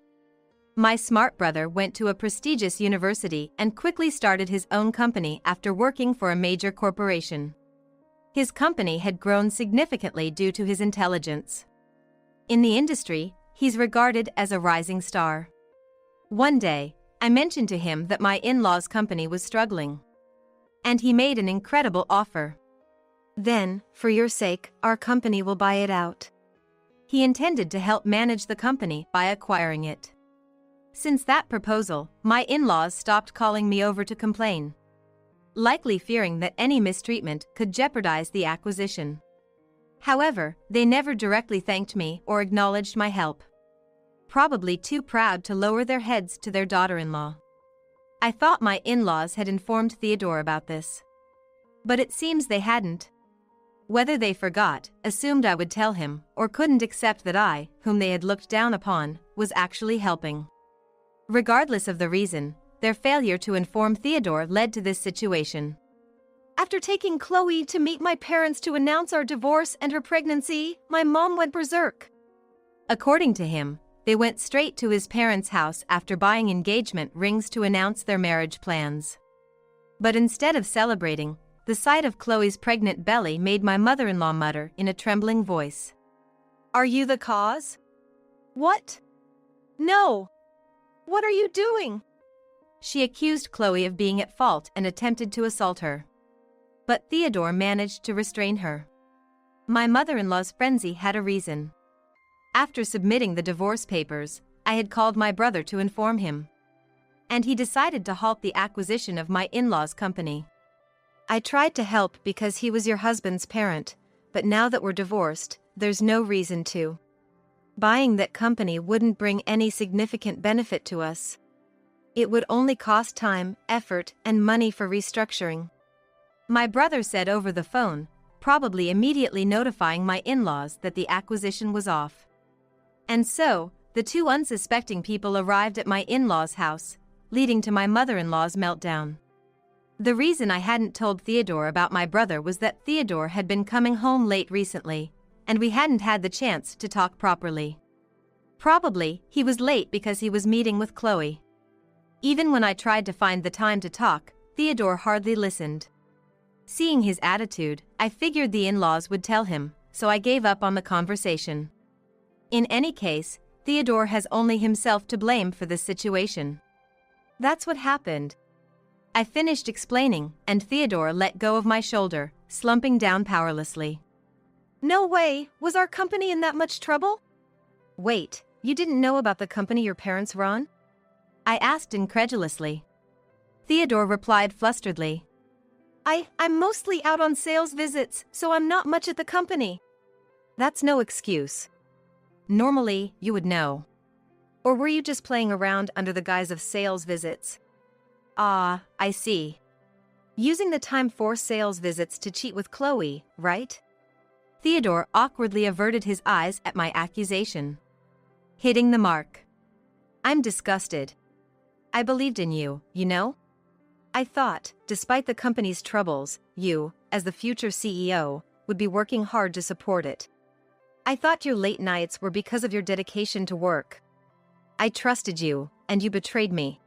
My smart brother went to a prestigious university and quickly started his own company after working for a major corporation. His company had grown significantly due to his intelligence. In the industry, he's regarded as a rising star. One day, I mentioned to him that my in-laws' company was struggling. And he made an incredible offer. Then, for your sake, our company will buy it out. He intended to help manage the company by acquiring it. Since that proposal, my in-laws stopped calling me over to complain, likely fearing that any mistreatment could jeopardize the acquisition. However, they never directly thanked me or acknowledged my help. Probably too proud to lower their heads to their daughter-in-law. I thought my in-laws had informed Theodore about this. But it seems they hadn't. Whether they forgot, assumed I would tell him, or couldn't accept that I, whom they had looked down upon, was actually helping. Regardless of the reason, their failure to inform Theodore led to this situation. After taking Chloe to meet my parents to announce our divorce and her pregnancy, my mom went berserk. According to him, they went straight to his parents' house after buying engagement rings to announce their marriage plans. But instead of celebrating, the sight of Chloe's pregnant belly made my mother-in-law mutter in a trembling voice. Are you the cause? What? No. What are you doing? She accused Chloe of being at fault and attempted to assault her. But Theodore managed to restrain her. My mother-in-law's frenzy had a reason. After submitting the divorce papers, I had called my brother to inform him. And he decided to halt the acquisition of my in-laws' company. I tried to help because he was your husband's parent, but now that we're divorced, there's no reason to. Buying that company wouldn't bring any significant benefit to us. It would only cost time, effort, and money for restructuring. My brother said over the phone, probably immediately notifying my in-laws that the acquisition was off. And so, the two unsuspecting people arrived at my in-laws' house, leading to my mother-in-law's meltdown. The reason I hadn't told Theodore about my brother was that Theodore had been coming home late recently, and we hadn't had the chance to talk properly. Probably, he was late because he was meeting with Chloe. Even when I tried to find the time to talk, Theodore hardly listened. Seeing his attitude, I figured the in-laws would tell him, so I gave up on the conversation. In any case, Theodore has only himself to blame for this situation. That's what happened. I finished explaining, and Theodore let go of my shoulder, slumping down powerlessly. No way, was our company in that much trouble? Wait, you didn't know about the company your parents run? I asked incredulously. Theodore replied flusteredly. I'm mostly out on sales visits, so I'm not much at the company. That's no excuse. Normally, you would know. Or were you just playing around under the guise of sales visits? Ah, I see. Using the time for sales visits to cheat with Chloe, right? Theodore awkwardly averted his eyes at my accusation. Hitting the mark. I'm disgusted. I believed in you, you know? I thought, despite the company's troubles, you, as the future CEO, would be working hard to support it. I thought your late nights were because of your dedication to work. I trusted you, and you betrayed me.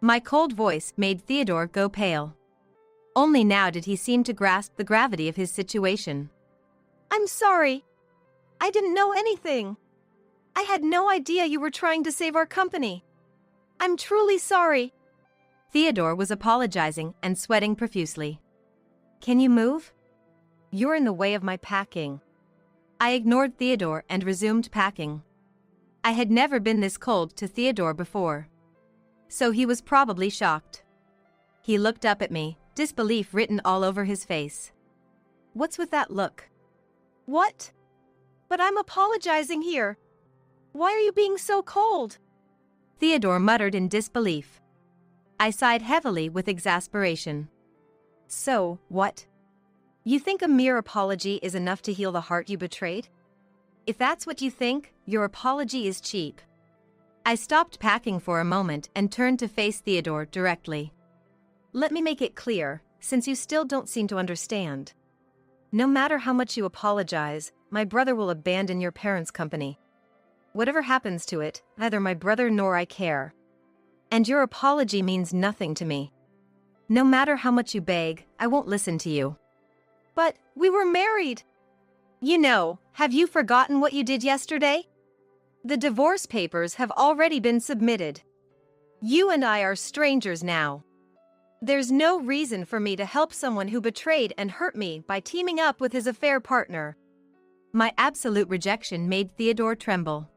My cold voice made Theodore go pale. Only now did he seem to grasp the gravity of his situation. I'm sorry. I didn't know anything. I had no idea you were trying to save our company. I'm truly sorry. Theodore was apologizing and sweating profusely. Can you move? You're in the way of my packing. I ignored Theodore and resumed packing. I had never been this cold to Theodore before. So he was probably shocked. He looked up at me, disbelief written all over his face. What's with that look? What? But I'm apologizing here. Why are you being so cold? Theodore muttered in disbelief. I sighed heavily with exasperation. So, what? You think a mere apology is enough to heal the heart you betrayed? If that's what you think, your apology is cheap. I stopped packing for a moment and turned to face Theodore directly. Let me make it clear, since you still don't seem to understand. No matter how much you apologize, my brother will abandon your parents' company. Whatever happens to it, neither my brother nor I care. And your apology means nothing to me. No matter how much you beg, I won't listen to you. But we were married. You know, have you forgotten what you did yesterday? The divorce papers have already been submitted. You and I are strangers now. There's no reason for me to help someone who betrayed and hurt me by teaming up with his affair partner. My absolute rejection made Theodore tremble.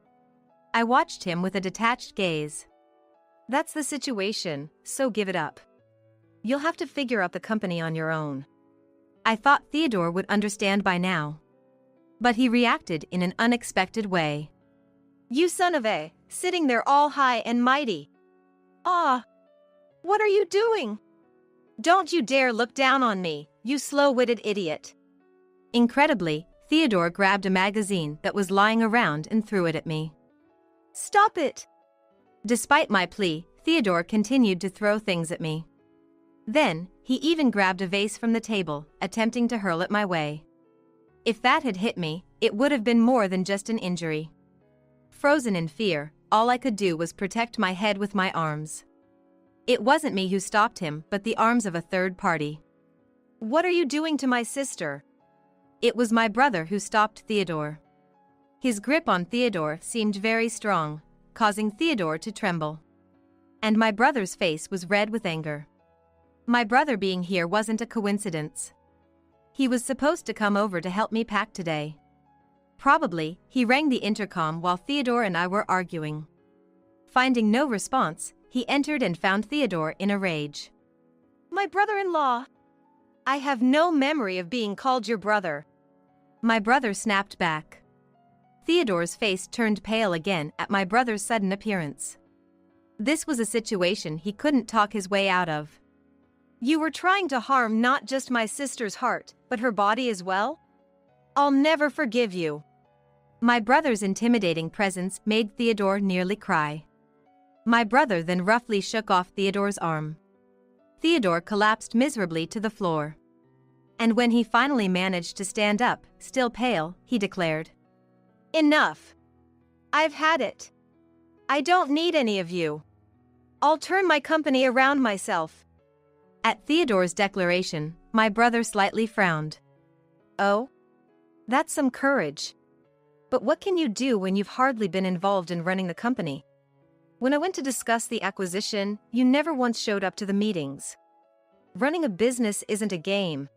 I watched him with a detached gaze. That's the situation, so give it up. You'll have to figure out the company on your own. I thought Theodore would understand by now. But he reacted in an unexpected way. You son of a, sitting there all high and mighty. Ah! What are you doing? Don't you dare look down on me, you slow-witted idiot. Incredibly, Theodore grabbed a magazine that was lying around and threw it at me. Stop it! Despite my plea, Theodore continued to throw things at me. Then, he even grabbed a vase from the table, attempting to hurl it my way. If that had hit me, it would have been more than just an injury. Frozen in fear, all I could do was protect my head with my arms. It wasn't me who stopped him, but the arms of a third party. What are you doing to my sister? It was my brother who stopped Theodore. His grip on Theodore seemed very strong, causing Theodore to tremble. And my brother's face was red with anger. My brother being here wasn't a coincidence. He was supposed to come over to help me pack today. Probably, he rang the intercom while Theodore and I were arguing. Finding no response, he entered and found Theodore in a rage. My brother-in-law! I have no memory of being called your brother. My brother snapped back. Theodore's face turned pale again at my brother's sudden appearance. This was a situation he couldn't talk his way out of. You were trying to harm not just my sister's heart, but her body as well? I'll never forgive you. My brother's intimidating presence made Theodore nearly cry. My brother then roughly shook off Theodore's arm. Theodore collapsed miserably to the floor. And when he finally managed to stand up, still pale, he declared, Enough. I've had it. I don't need any of you. I'll turn my company around myself. At Theodore's declaration, my brother slightly frowned. Oh? That's some courage. But what can you do when you've hardly been involved in running the company? When I went to discuss the acquisition, you never once showed up to the meetings. Running a business isn't a game.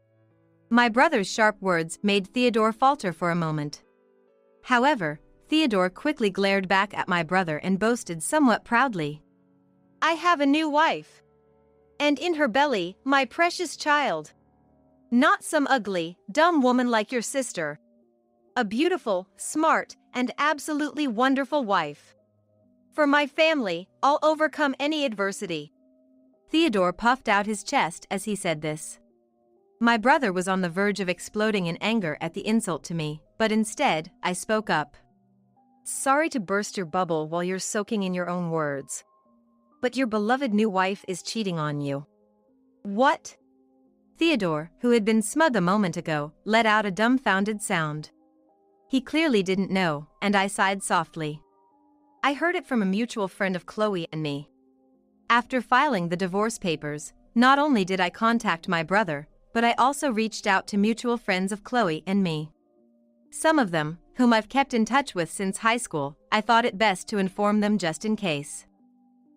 My brother's sharp words made Theodore falter for a moment. However, Theodore quickly glared back at my brother and boasted somewhat proudly. I have a new wife. And in her belly, my precious child. Not some ugly, dumb woman like your sister. A beautiful, smart, and absolutely wonderful wife. For my family, I'll overcome any adversity. Theodore puffed out his chest as he said this. My brother was on the verge of exploding in anger at the insult to me, but instead, I spoke up. Sorry to burst your bubble while you're soaking in your own words. But your beloved new wife is cheating on you. What? Theodore, who had been smug a moment ago, let out a dumbfounded sound. He clearly didn't know, and I sighed softly. I heard it from a mutual friend of Chloe and me. After filing the divorce papers, not only did I contact my brother, but I also reached out to mutual friends of Chloe and me. Some of them, whom I've kept in touch with since high school, I thought it best to inform them just in case.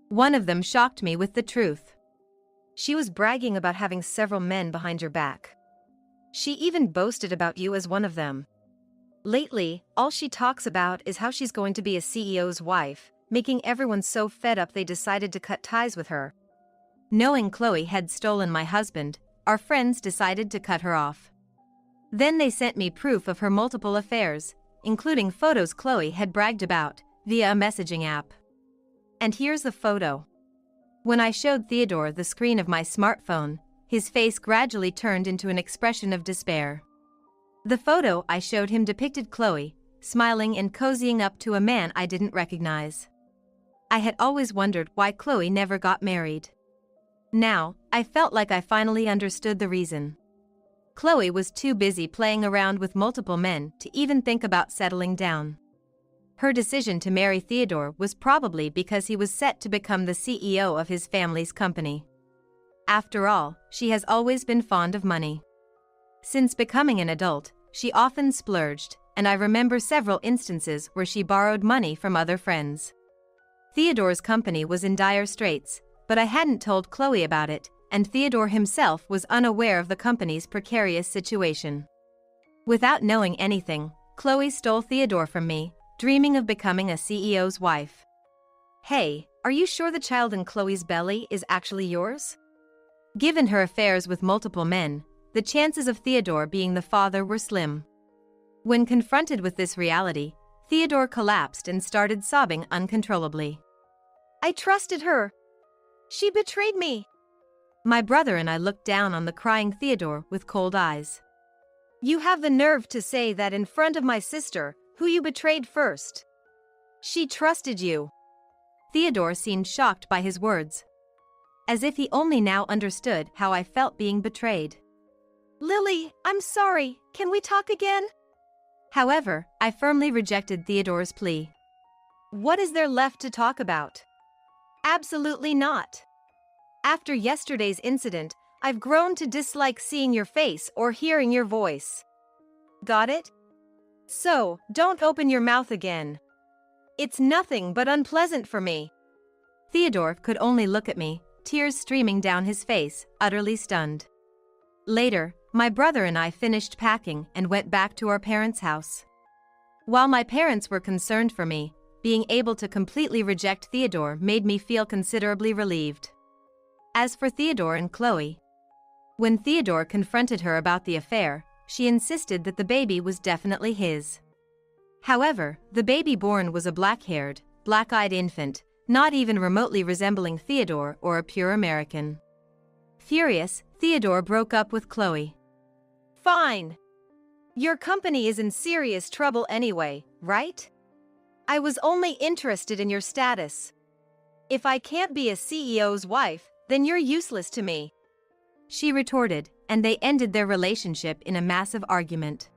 One of them shocked me with the truth. She was bragging about having several men behind your back. She even boasted about you as one of them. Lately, all she talks about is how she's going to be a CEO's wife, making everyone so fed up they decided to cut ties with her. Knowing Chloe had stolen my husband, our friends decided to cut her off. Then they sent me proof of her multiple affairs, including photos Chloe had bragged about, via a messaging app. And here's the photo. When I showed Theodore the screen of my smartphone, his face gradually turned into an expression of despair. The photo I showed him depicted Chloe, smiling and cozying up to a man I didn't recognize. I had always wondered why Chloe never got married. Now, I felt like I finally understood the reason. Chloe was too busy playing around with multiple men to even think about settling down. Her decision to marry Theodore was probably because he was set to become the CEO of his family's company. After all, she has always been fond of money. Since becoming an adult, she often splurged, and I remember several instances where she borrowed money from other friends. Theodore's company was in dire straits, but I hadn't told Chloe about it, and Theodore himself was unaware of the company's precarious situation. Without knowing anything, Chloe stole Theodore from me, dreaming of becoming a CEO's wife. Hey, are you sure the child in Chloe's belly is actually yours? Given her affairs with multiple men, the chances of Theodore being the father were slim. When confronted with this reality, Theodore collapsed and started sobbing uncontrollably. I trusted her. She betrayed me. My brother and I looked down on the crying Theodore with cold eyes. You have the nerve to say that in front of my sister, who you betrayed first. She trusted you. Theodore seemed shocked by his words, as if he only now understood how I felt being betrayed. Lily, I'm sorry, can we talk again? However, I firmly rejected Theodore's plea. What is there left to talk about? Absolutely not. After yesterday's incident, I've grown to dislike seeing your face or hearing your voice. Got it? So, don't open your mouth again. It's nothing but unpleasant for me. Theodore could only look at me, tears streaming down his face, utterly stunned. Later, my brother and I finished packing and went back to our parents' house. While my parents were concerned for me, being able to completely reject Theodore made me feel considerably relieved. As for Theodore and Chloe, when Theodore confronted her about the affair, she insisted that the baby was definitely his. However, the baby born was a black-haired, black-eyed infant, not even remotely resembling Theodore or a pure American. Furious, Theodore broke up with Chloe. Fine. Your company is in serious trouble anyway, right? I was only interested in your status. If I can't be a CEO's wife, then you're useless to me. She retorted, and they ended their relationship in a massive argument.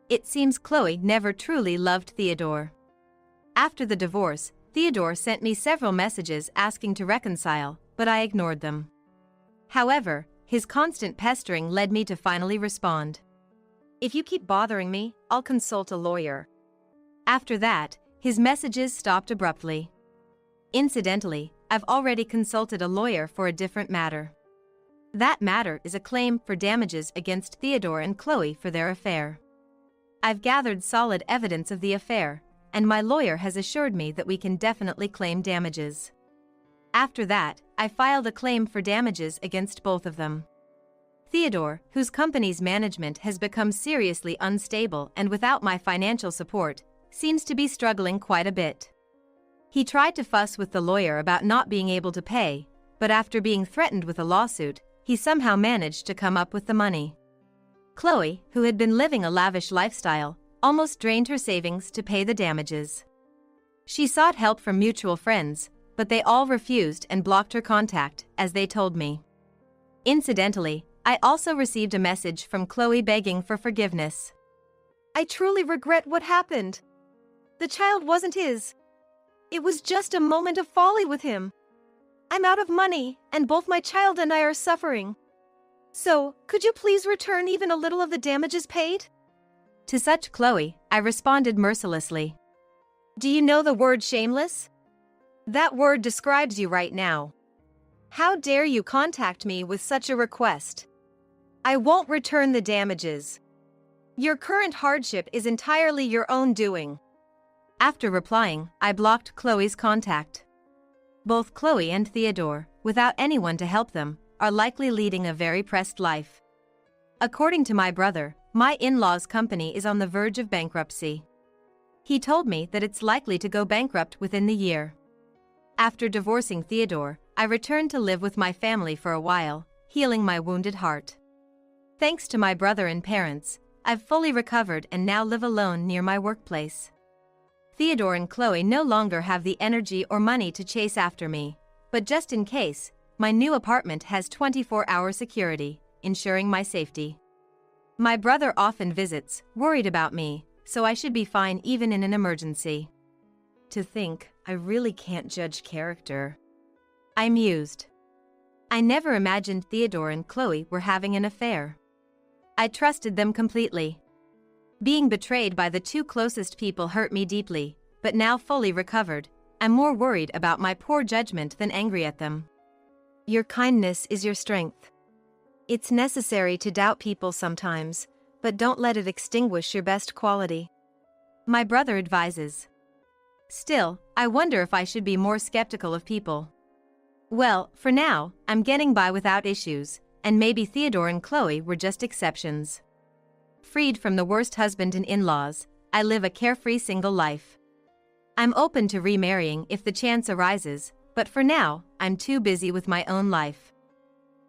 It seems Chloe never truly loved Theodore. After the divorce, Theodore sent me several messages asking to reconcile, but I ignored them. However, his constant pestering led me to finally respond. If you keep bothering me, I'll consult a lawyer. After that, his messages stopped abruptly. Incidentally, I've already consulted a lawyer for a different matter. That matter is a claim for damages against Theodore and Chloe for their affair. I've gathered solid evidence of the affair, and my lawyer has assured me that we can definitely claim damages. After that, I filed a claim for damages against both of them. Theodore, whose company's management has become seriously unstable and without my financial support, seems to be struggling quite a bit. He tried to fuss with the lawyer about not being able to pay, but after being threatened with a lawsuit, he somehow managed to come up with the money. Chloe, who had been living a lavish lifestyle, almost drained her savings to pay the damages. She sought help from mutual friends, but they all refused and blocked her contact, as they told me. Incidentally, I also received a message from Chloe begging for forgiveness. I truly regret what happened. The child wasn't his. It was just a moment of folly with him. I'm out of money, and both my child and I are suffering. So, could you please return even a little of the damages paid? To such Chloe, I responded mercilessly. Do you know the word shameless? That word describes you right now. How dare you contact me with such a request? I won't return the damages. Your current hardship is entirely your own doing. After replying, I blocked Chloe's contact. Both Chloe and Theodore, without anyone to help them, are likely leading a very pressed life. According to my brother, my in-laws' company is on the verge of bankruptcy. He told me that it's likely to go bankrupt within the year. After divorcing Theodore, I returned to live with my family for a while, healing my wounded heart. Thanks to my brother and parents, I've fully recovered and now live alone near my workplace. Theodore and Chloe no longer have the energy or money to chase after me, but just in case, my new apartment has 24-hour security, ensuring my safety. My brother often visits, worried about me, so I should be fine even in an emergency. To think, I really can't judge character. I mused. I never imagined Theodore and Chloe were having an affair. I trusted them completely. Being betrayed by the two closest people hurt me deeply, but now fully recovered, I'm more worried about my poor judgment than angry at them. Your kindness is your strength. It's necessary to doubt people sometimes, but don't let it extinguish your best quality. My brother advises. Still, I wonder if I should be more skeptical of people. Well, for now, I'm getting by without issues, and maybe Theodore and Chloe were just exceptions. Freed from the worst husband and in-laws, I live a carefree single life. I'm open to remarrying if the chance arises, but for now, I'm too busy with my own life.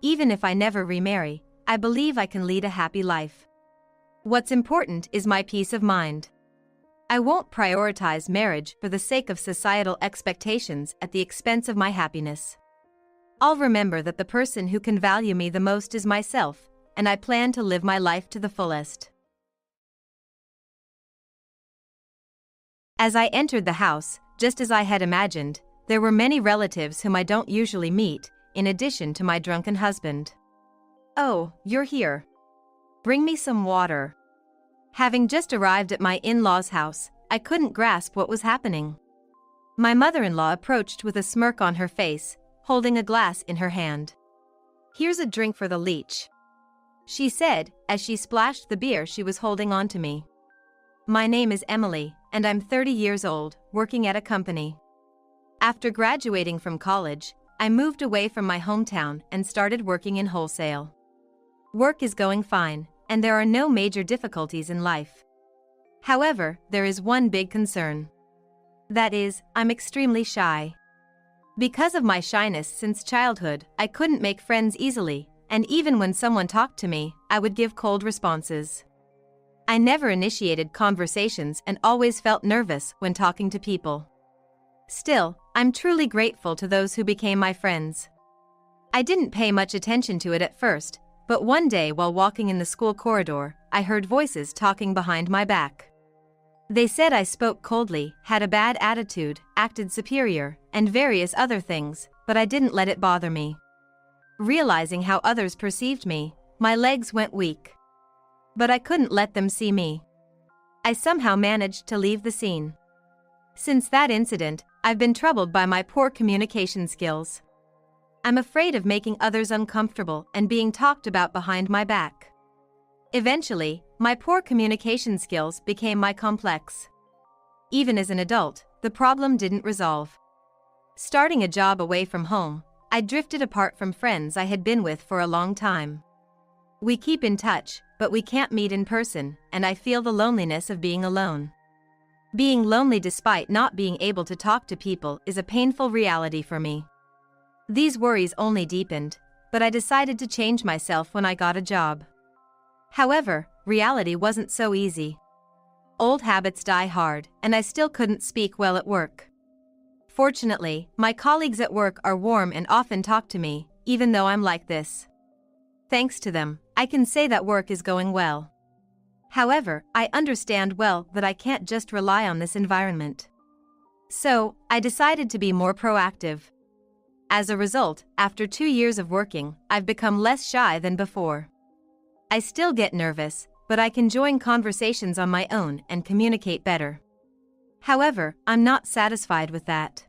Even if I never remarry, I believe I can lead a happy life. What's important is my peace of mind. I won't prioritize marriage for the sake of societal expectations at the expense of my happiness. I'll remember that the person who can value me the most is myself, and I plan to live my life to the fullest. As I entered the house, just as I had imagined, there were many relatives whom I don't usually meet, in addition to my drunken husband. "Oh, you're here. Bring me some water." Having just arrived at my in-laws' house, I couldn't grasp what was happening. My mother-in-law approached with a smirk on her face, holding a glass in her hand. "Here's a drink for the leech," she said, as she splashed the beer she was holding onto me. "My name is Emily, and I'm 30 years old, working at a company. After graduating from college, I moved away from my hometown and started working in wholesale. Work is going fine, and there are no major difficulties in life. However, there is one big concern. That is, I'm extremely shy. Because of my shyness since childhood, I couldn't make friends easily, and even when someone talked to me, I would give cold responses. I never initiated conversations and always felt nervous when talking to people. Still, I'm truly grateful to those who became my friends. I didn't pay much attention to it at first, but one day while walking in the school corridor, I heard voices talking behind my back. They said I spoke coldly, had a bad attitude, acted superior, and various other things, but I didn't let it bother me. Realizing how others perceived me, my legs went weak. But I couldn't let them see me. I somehow managed to leave the scene. Since that incident, I've been troubled by my poor communication skills. I'm afraid of making others uncomfortable and being talked about behind my back. Eventually, my poor communication skills became my complex. Even as an adult, the problem didn't resolve. Starting a job away from home, I drifted apart from friends I had been with for a long time. We keep in touch, but we can't meet in person, and I feel the loneliness of being alone. Being lonely despite not being able to talk to people is a painful reality for me. These worries only deepened, but I decided to change myself when I got a job. However, reality wasn't so easy. Old habits die hard, and I still couldn't speak well at work. Fortunately, my colleagues at work are warm and often talk to me, even though I'm like this. Thanks to them, I can say that work is going well. However, I understand well that I can't just rely on this environment. So, I decided to be more proactive. As a result, after 2 years of working, I've become less shy than before. I still get nervous, but I can join conversations on my own and communicate better. However, I'm not satisfied with that.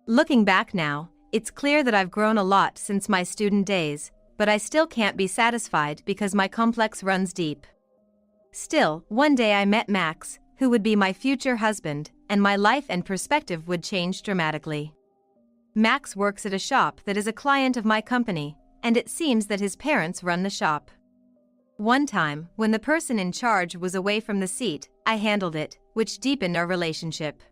Looking back now, it's clear that I've grown a lot since my student days, but I still can't be satisfied because my complex runs deep. Still, one day I met Max, who would be my future husband, and my life and perspective would change dramatically. Max works at a shop that is a client of my company, and it seems that his parents run the shop. One time, when the person in charge was away from the seat, I handled it, which deepened our relationship.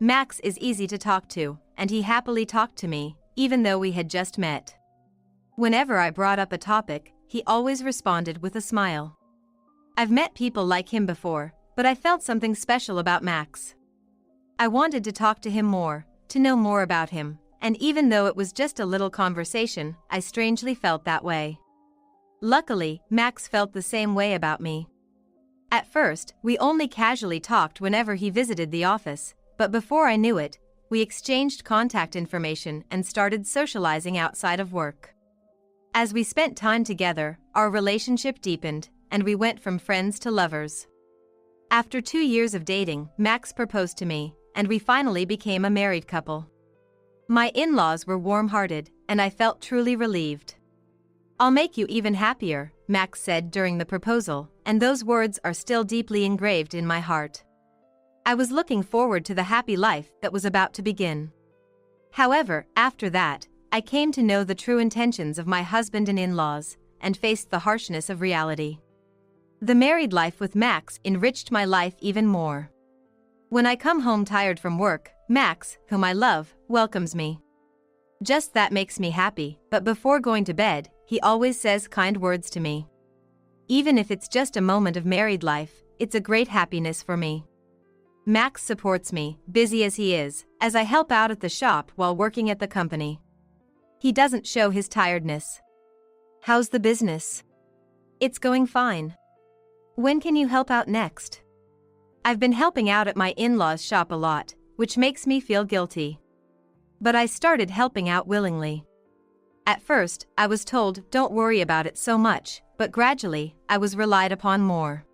Max is easy to talk to, and he happily talked to me, even though we had just met. Whenever I brought up a topic, he always responded with a smile. I've met people like him before, but I felt something special about Max. I wanted to talk to him more, to know more about him, and even though it was just a little conversation, I strangely felt that way. Luckily, Max felt the same way about me. At first, we only casually talked whenever he visited the office, but before I knew it, we exchanged contact information and started socializing outside of work. As we spent time together, our relationship deepened, and we went from friends to lovers. After 2 years of dating, Max proposed to me, and we finally became a married couple. My in-laws were warm-hearted, and I felt truly relieved. "I'll make you even happier," Max said during the proposal, and those words are still deeply engraved in my heart. I was looking forward to the happy life that was about to begin. However, after that, I came to know the true intentions of my husband and in-laws, and faced the harshness of reality. The married life with Max enriched my life even more. When I come home tired from work, Max, whom I love, welcomes me. Just that makes me happy, but before going to bed, he always says kind words to me. Even if it's just a moment of married life, it's a great happiness for me. Max supports me, busy as he is, as I help out at the shop while working at the company. He doesn't show his tiredness. How's the business? It's going fine. When can you help out next? I've been helping out at my in-laws' shop a lot, which makes me feel guilty. But I started helping out willingly. At first, I was told don't worry about it so much, but gradually, I was relied upon more.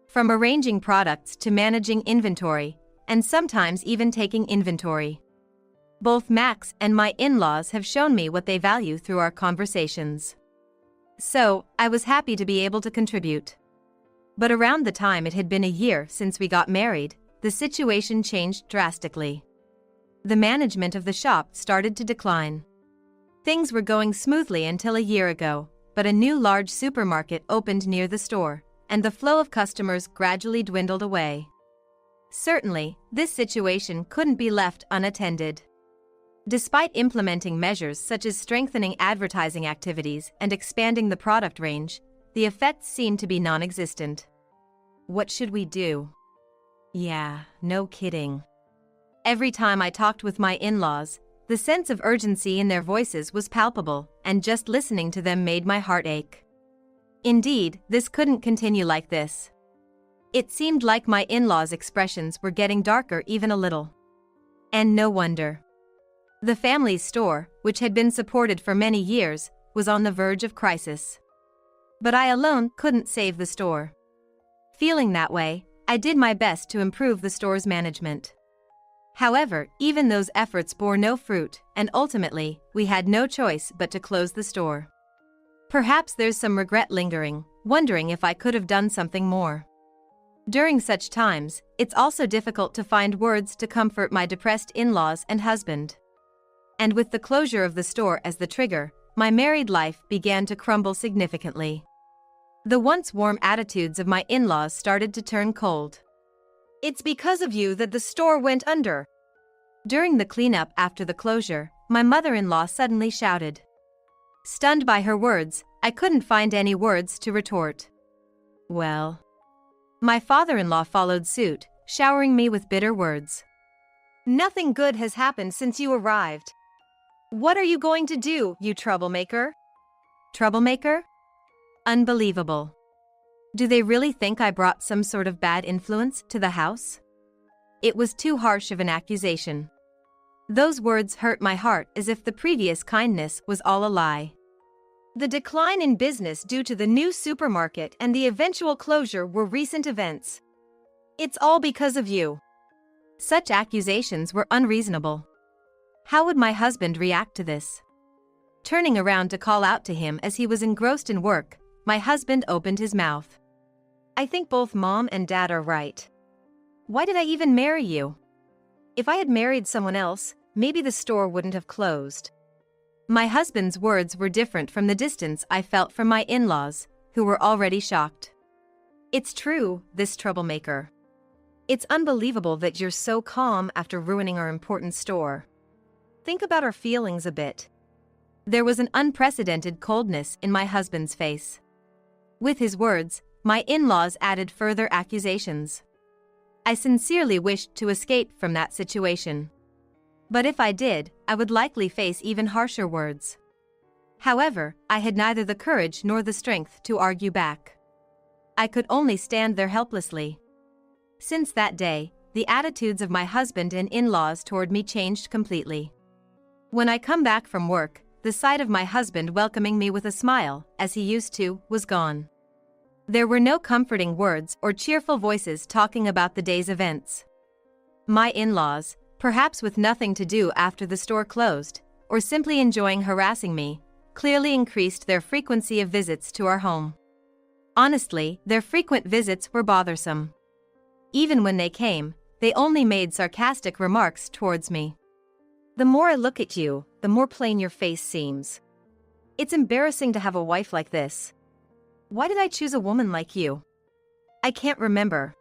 From arranging products to managing inventory, and sometimes even taking inventory. Both Max and my in-laws have shown me what they value through our conversations. So, I was happy to be able to contribute. But around the time it had been a year since we got married, the situation changed drastically. The management of the shop started to decline. Things were going smoothly until a year ago, but a new large supermarket opened near the store, and the flow of customers gradually dwindled away. Certainly, this situation couldn't be left unattended. Despite implementing measures such as strengthening advertising activities and expanding the product range, the effects seemed to be non-existent. What should we do? Yeah, no kidding. Every time I talked with my in-laws, the sense of urgency in their voices was palpable, and just listening to them made my heart ache. Indeed, this couldn't continue like this. It seemed like my in-laws' expressions were getting darker even a little. And no wonder. The family's store, which had been supported for many years, was on the verge of crisis. But I alone couldn't save the store. Feeling that way, I did my best to improve the store's management. However, even those efforts bore no fruit, and ultimately, we had no choice but to close the store. Perhaps there's some regret lingering, wondering if I could have done something more. During such times, it's also difficult to find words to comfort my depressed in-laws and husband. And with the closure of the store as the trigger, my married life began to crumble significantly. The once warm attitudes of my in-laws started to turn cold. It's because of you that the store went under. During the cleanup after the closure, my mother-in-law suddenly shouted. Stunned by her words, I couldn't find any words to retort. Well. My father-in-law followed suit, showering me with bitter words. Nothing good has happened since you arrived. What are you going to do, you troublemaker? Troublemaker? Unbelievable. Do they really think I brought some sort of bad influence to the house? It was too harsh of an accusation. Those words hurt my heart as if the previous kindness was all a lie. The decline in business due to the new supermarket and the eventual closure were recent events. It's all because of you. Such accusations were unreasonable. How would my husband react to this? Turning around to call out to him as he was engrossed in work, my husband opened his mouth. I think both Mom and Dad are right. Why did I even marry you? If I had married someone else, maybe the store wouldn't have closed. My husband's words were different from the distance I felt from my in-laws, who were already shocked. It's true, this troublemaker. It's unbelievable that you're so calm after ruining our important store. Think about our feelings a bit. There was an unprecedented coldness in my husband's face. With his words, my in-laws added further accusations. I sincerely wished to escape from that situation. But if I did, I would likely face even harsher words. However, I had neither the courage nor the strength to argue back. I could only stand there helplessly. Since that day, the attitudes of my husband and in-laws toward me changed completely. When I come back from work, the sight of my husband welcoming me with a smile, as he used to, was gone. There were no comforting words or cheerful voices talking about the day's events. My in-laws, perhaps with nothing to do after the store closed, or simply enjoying harassing me, clearly increased their frequency of visits to our home. Honestly, their frequent visits were bothersome. Even when they came, they only made sarcastic remarks towards me. The more I look at you, the more plain your face seems. It's embarrassing to have a wife like this. Why did I choose a woman like you? I can't remember.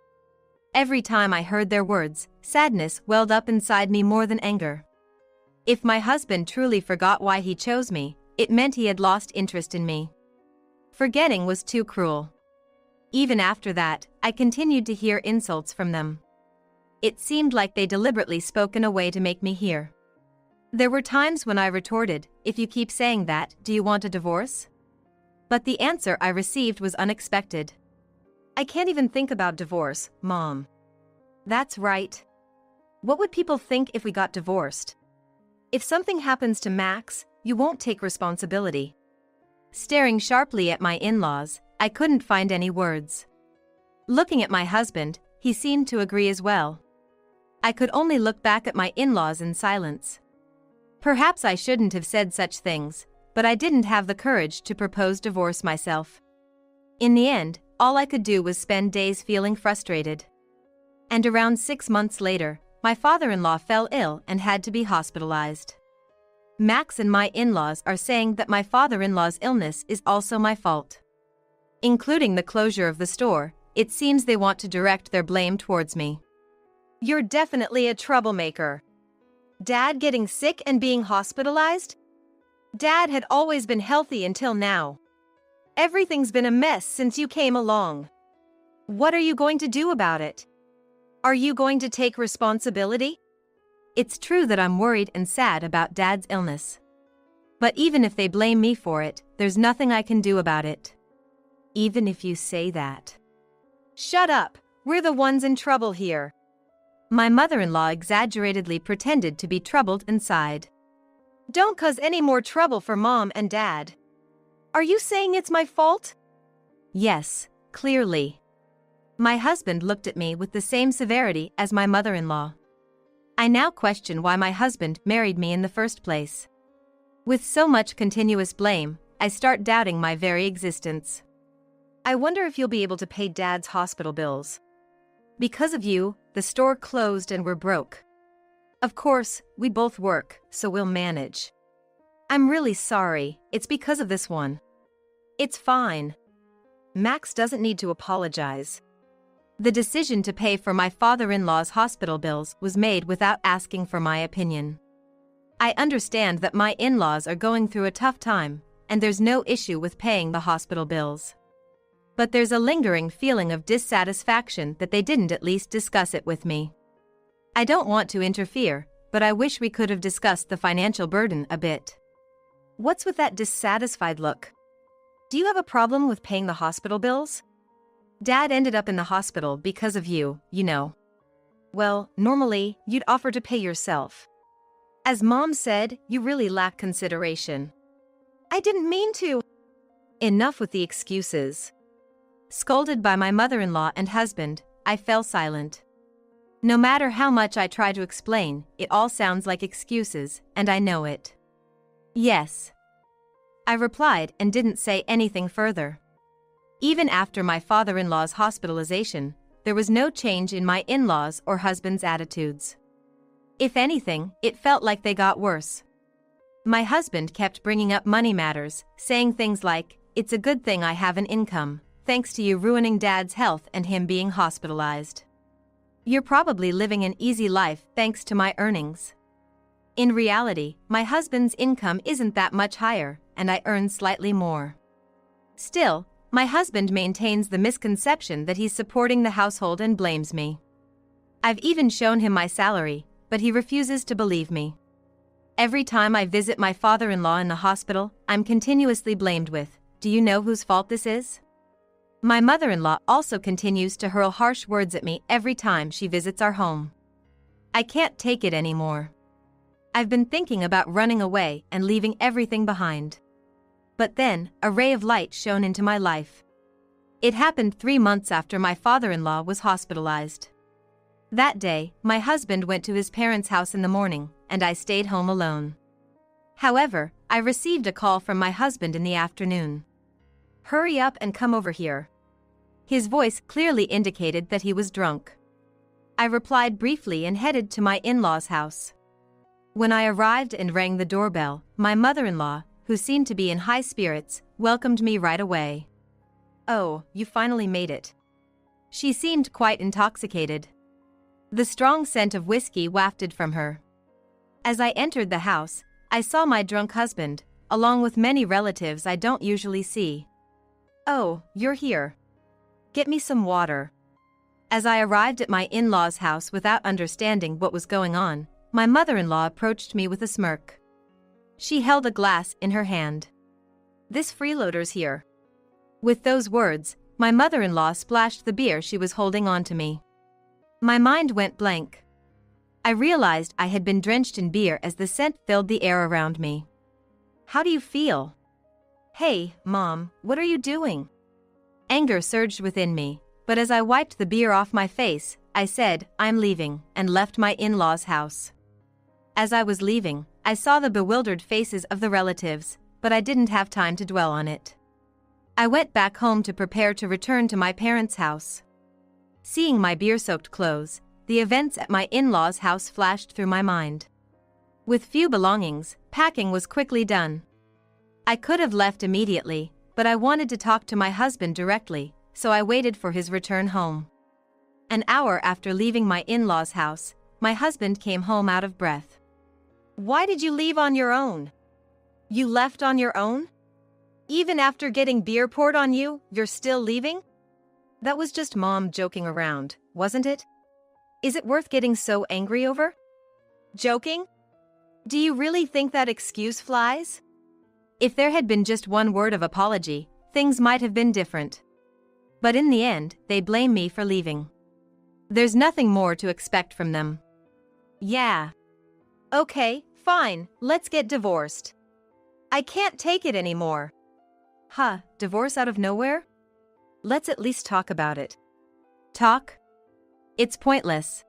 Every time I heard their words, sadness welled up inside me more than anger. If my husband truly forgot why he chose me, it meant he had lost interest in me. Forgetting was too cruel. Even after that, I continued to hear insults from them. It seemed like they deliberately spoke in a way to make me hear. There were times when I retorted, "If you keep saying that, do you want a divorce?" But the answer I received was unexpected. "I can't even think about divorce, Mom." That's right. What would people think if we got divorced? If something happens to Max, you won't take responsibility. Staring sharply at my in-laws, I couldn't find any words. Looking at my husband, he seemed to agree as well. I could only look back at my in-laws in silence. Perhaps I shouldn't have said such things, but I didn't have the courage to propose divorce myself. In the end, all I could do was spend days feeling frustrated. And around 6 months later, my father-in-law fell ill and had to be hospitalized. Max and my in-laws are saying that my father-in-law's illness is also my fault. Including the closure of the store, it seems they want to direct their blame towards me. You're definitely a troublemaker. Dad getting sick and being hospitalized? Dad had always been healthy until now. Everything's been a mess since you came along. What are you going to do about it? Are you going to take responsibility? It's true that I'm worried and sad about Dad's illness. But even if they blame me for it, there's nothing I can do about it. Even if you say that. Shut up, we're the ones in trouble here. My mother-in-law exaggeratedly pretended to be troubled and sighed. Don't cause any more trouble for Mom and Dad. Are you saying it's my fault? Yes, clearly. My husband looked at me with the same severity as my mother-in-law. I now question why my husband married me in the first place. With so much continuous blame, I start doubting my very existence. I wonder if you'll be able to pay Dad's hospital bills. Because of you, the store closed and we're broke. Of course, we both work, so we'll manage. I'm really sorry, it's because of this one. It's fine. Max doesn't need to apologize. The decision to pay for my father-in-law's hospital bills was made without asking for my opinion. I understand that my in-laws are going through a tough time, and there's no issue with paying the hospital bills. But there's a lingering feeling of dissatisfaction that they didn't at least discuss it with me. I don't want to interfere, but I wish we could have discussed the financial burden a bit. What's with that dissatisfied look? Do you have a problem with paying the hospital bills? Dad ended up in the hospital because of you, you know. Well, normally, you'd offer to pay yourself. As Mom said, you really lack consideration. I didn't mean to. Enough with the excuses. Scolded by my mother-in-law and husband, I fell silent. No matter how much I try to explain, it all sounds like excuses, and I know it. Yes. I replied and didn't say anything further. Even after my father-in-law's hospitalization, there was no change in my in-laws' or husband's attitudes. If anything, it felt like they got worse. My husband kept bringing up money matters, saying things like, "It's a good thing I have an income, thanks to you ruining Dad's health and him being hospitalized. You're probably living an easy life thanks to my earnings." In reality, my husband's income isn't that much higher, and I earn slightly more. Still, my husband maintains the misconception that he's supporting the household and blames me. I've even shown him my salary, but he refuses to believe me. Every time I visit my father-in-law in the hospital, I'm continuously blamed with, "Do you know whose fault this is?" My mother-in-law also continues to hurl harsh words at me every time she visits our home. I can't take it anymore. I've been thinking about running away and leaving everything behind. But then, a ray of light shone into my life. It happened 3 months after my father-in-law was hospitalized. That day, my husband went to his parents' house in the morning, and I stayed home alone. However, I received a call from my husband in the afternoon. "Hurry up and come over here." His voice clearly indicated that he was drunk. I replied briefly and headed to my in-laws' house. When I arrived and rang the doorbell, my mother-in-law, who seemed to be in high spirits, welcomed me right away. "Oh, you finally made it." She seemed quite intoxicated. The strong scent of whiskey wafted from her. As I entered the house, I saw my drunk husband, along with many relatives I don't usually see. "Oh, you're here. Get me some water." As I arrived at my in-laws' house without understanding what was going on, my mother-in-law approached me with a smirk. She held a glass in her hand. "This freeloader's here." With those words, my mother-in-law splashed the beer she was holding onto me. My mind went blank. I realized I had been drenched in beer as the scent filled the air around me. "How do you feel?" "Hey, Mom, what are you doing?" Anger surged within me, but as I wiped the beer off my face, I said, "I'm leaving," and left my in-laws' house. As I was leaving, I saw the bewildered faces of the relatives, but I didn't have time to dwell on it. I went back home to prepare to return to my parents' house. Seeing my beer-soaked clothes, the events at my in-laws' house flashed through my mind. With few belongings, packing was quickly done. I could have left immediately, but I wanted to talk to my husband directly, so I waited for his return home. An hour after leaving my in-laws' house, my husband came home out of breath. "Why did you leave on your own?" "You left on your own? Even after getting beer poured on you, you're still leaving?" "That was just Mom joking around, wasn't it? Is it worth getting so angry over?" "Joking? Do you really think that excuse flies?" If there had been just one word of apology, things might have been different. But in the end, they blame me for leaving. There's nothing more to expect from them. "Yeah. Okay, fine, let's get divorced. I can't take it anymore." "Huh, divorce out of nowhere? Let's at least talk about it." "Talk? It's pointless.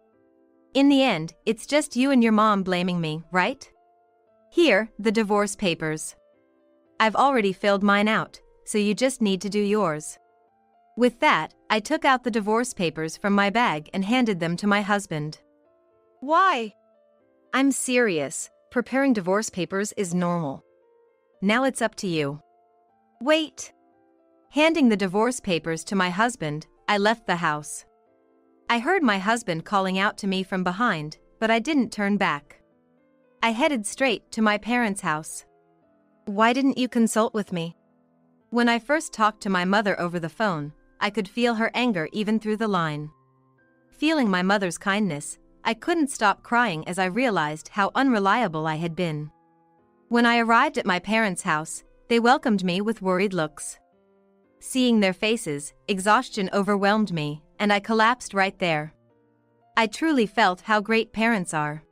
In the end, it's just you and your mom blaming me, right? Here, the divorce papers. I've already filled mine out, so you just need to do yours." With that, I took out the divorce papers from my bag and handed them to my husband. "Why?" "I'm serious. Preparing divorce papers is normal. Now it's up to you." "Wait." Handing the divorce papers to my husband, I left the house. I heard my husband calling out to me from behind, but I didn't turn back. I headed straight to my parents' house. "Why didn't you consult with me?" When I first talked to my mother over the phone, I could feel her anger even through the line. Feeling my mother's kindness, I couldn't stop crying as I realized how unreliable I had been. When I arrived at my parents' house, they welcomed me with worried looks. Seeing their faces, exhaustion overwhelmed me, and I collapsed right there. I truly felt how great parents are.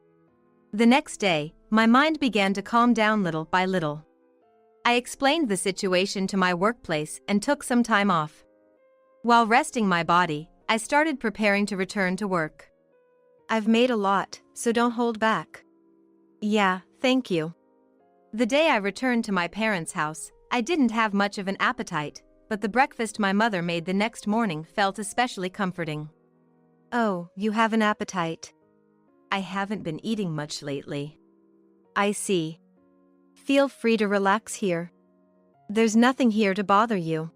The next day, my mind began to calm down little by little. I explained the situation to my workplace and took some time off. While resting my body, I started preparing to return to work. "I've made a lot, so don't hold back." "Yeah, thank you." The day I returned to my parents' house, I didn't have much of an appetite, but the breakfast my mother made the next morning felt especially comforting. "Oh, you have an appetite." "I haven't been eating much lately." "I see. Feel free to relax here. There's nothing here to bother you."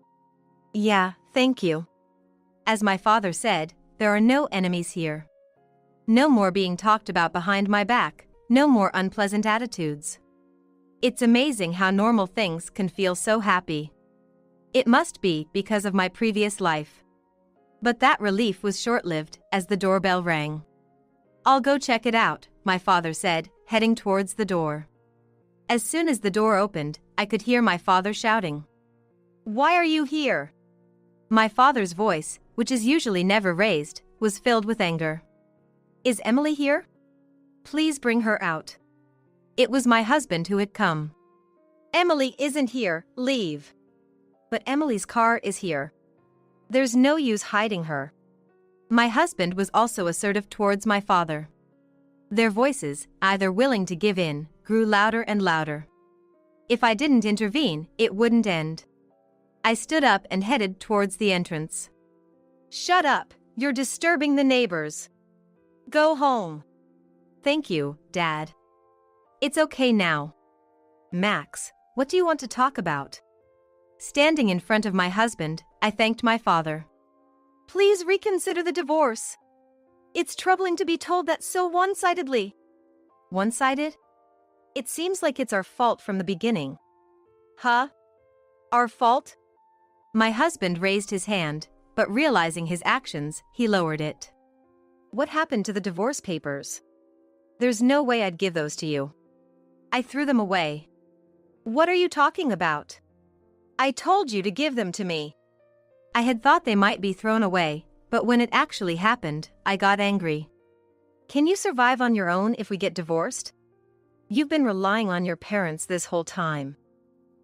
"Yeah, thank you." As my father said, there are no enemies here. No more being talked about behind my back, no more unpleasant attitudes. It's amazing how normal things can feel so happy. It must be because of my previous life. But that relief was short-lived as the doorbell rang. "I'll go check it out," my father said, heading towards the door. As soon as the door opened, I could hear my father shouting, "Why are you here?" My father's voice, which is usually never raised, was filled with anger. "Is Emily here? Please bring her out." It was my husband who had come. "Emily isn't here, leave." "But Emily's car is here. There's no use hiding her." My husband was also assertive towards my father. Their voices, either willing to give in, grew louder and louder. If I didn't intervene, it wouldn't end. I stood up and headed towards the entrance. "Shut up, you're disturbing the neighbors. Go home." "Thank you, Dad. It's okay now." "Max, what do you want to talk about?" Standing in front of my husband, I thanked my father. "Please reconsider the divorce. It's troubling to be told that so one-sidedly." "One-sided? It seems like it's our fault from the beginning." "Huh? Our fault?" My husband raised his hand, but realizing his actions, he lowered it. What happened to the divorce papers? There's no way I'd give those to you. I threw them away. What are you talking about? I told you to give them to me. I had thought they might be thrown away, but when it actually happened, I got angry. Can you survive on your own if we get divorced? You've been relying on your parents this whole time.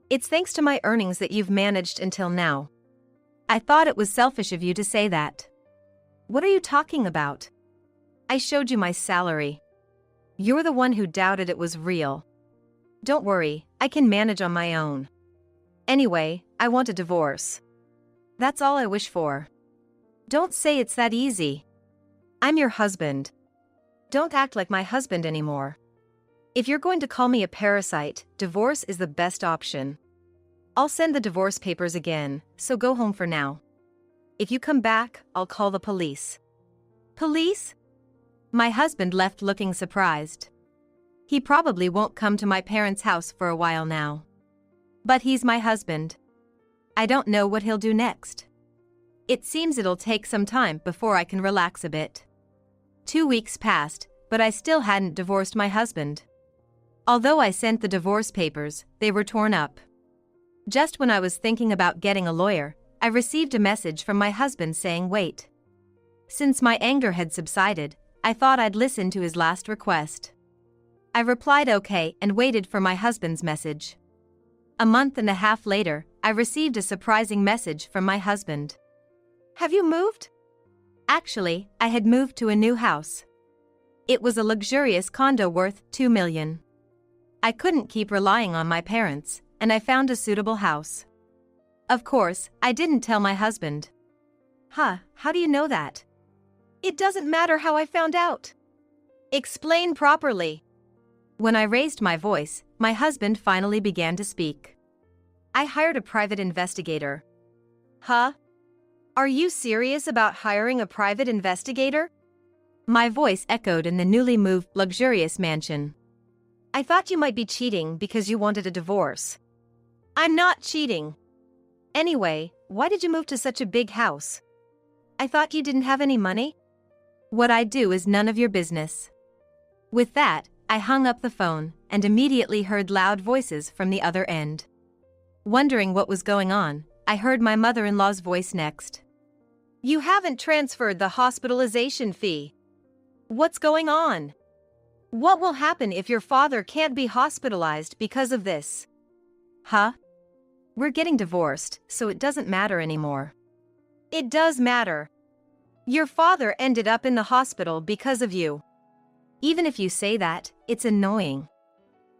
It's thanks to my earnings that you've managed until now. I thought it was selfish of you to say that. What are you talking about? I showed you my salary. You're the one who doubted it was real. Don't worry, I can manage on my own. Anyway, I want a divorce. That's all I wish for. Don't say it's that easy. I'm your husband. Don't act like my husband anymore. If you're going to call me a parasite, divorce is the best option. I'll send the divorce papers again, so go home for now. If you come back, I'll call the police. Police? My husband left looking surprised. He probably won't come to my parents' house for a while now. But he's my husband. I don't know what he'll do next. It seems it'll take some time before I can relax a bit. 2 weeks passed, but I still hadn't divorced my husband. Although I sent the divorce papers, they were torn up. Just when I was thinking about getting a lawyer, I received a message from my husband saying wait. Since my anger had subsided, I thought I'd listen to his last request. I replied okay and waited for my husband's message. A month and a half later, I received a surprising message from my husband. Have you moved? Actually, I had moved to a new house. It was a luxurious condo worth $2 million. I couldn't keep relying on my parents, and I found a suitable house. Of course, I didn't tell my husband. How do you know that? It doesn't matter how I found out. Explain properly. When I raised my voice, my husband finally began to speak. I hired a private investigator. Are you serious about hiring a private investigator? My voice echoed in the newly moved, luxurious mansion. I thought you might be cheating because you wanted a divorce. I'm not cheating. Anyway, why did you move to such a big house? I thought you didn't have any money? What I do is none of your business. With that, I hung up the phone and immediately heard loud voices from the other end. Wondering what was going on, I heard my mother-in-law's voice next. You haven't transferred the hospitalization fee. What's going on? What will happen if your father can't be hospitalized because of this? We're getting divorced, so it doesn't matter anymore. It does matter. Your father ended up in the hospital because of you. Even if you say that, it's annoying.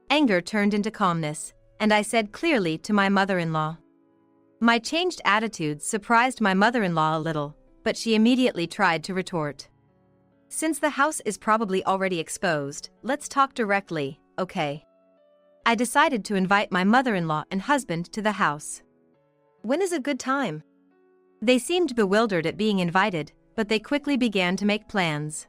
Anger turned into calmness, and I said clearly to my mother-in-law. My changed attitude surprised my mother-in-law a little, but she immediately tried to retort. Since the house is probably already exposed, let's talk directly, okay? I decided to invite my mother-in-law and husband to the house. When is a good time? They seemed bewildered at being invited, but they quickly began to make plans.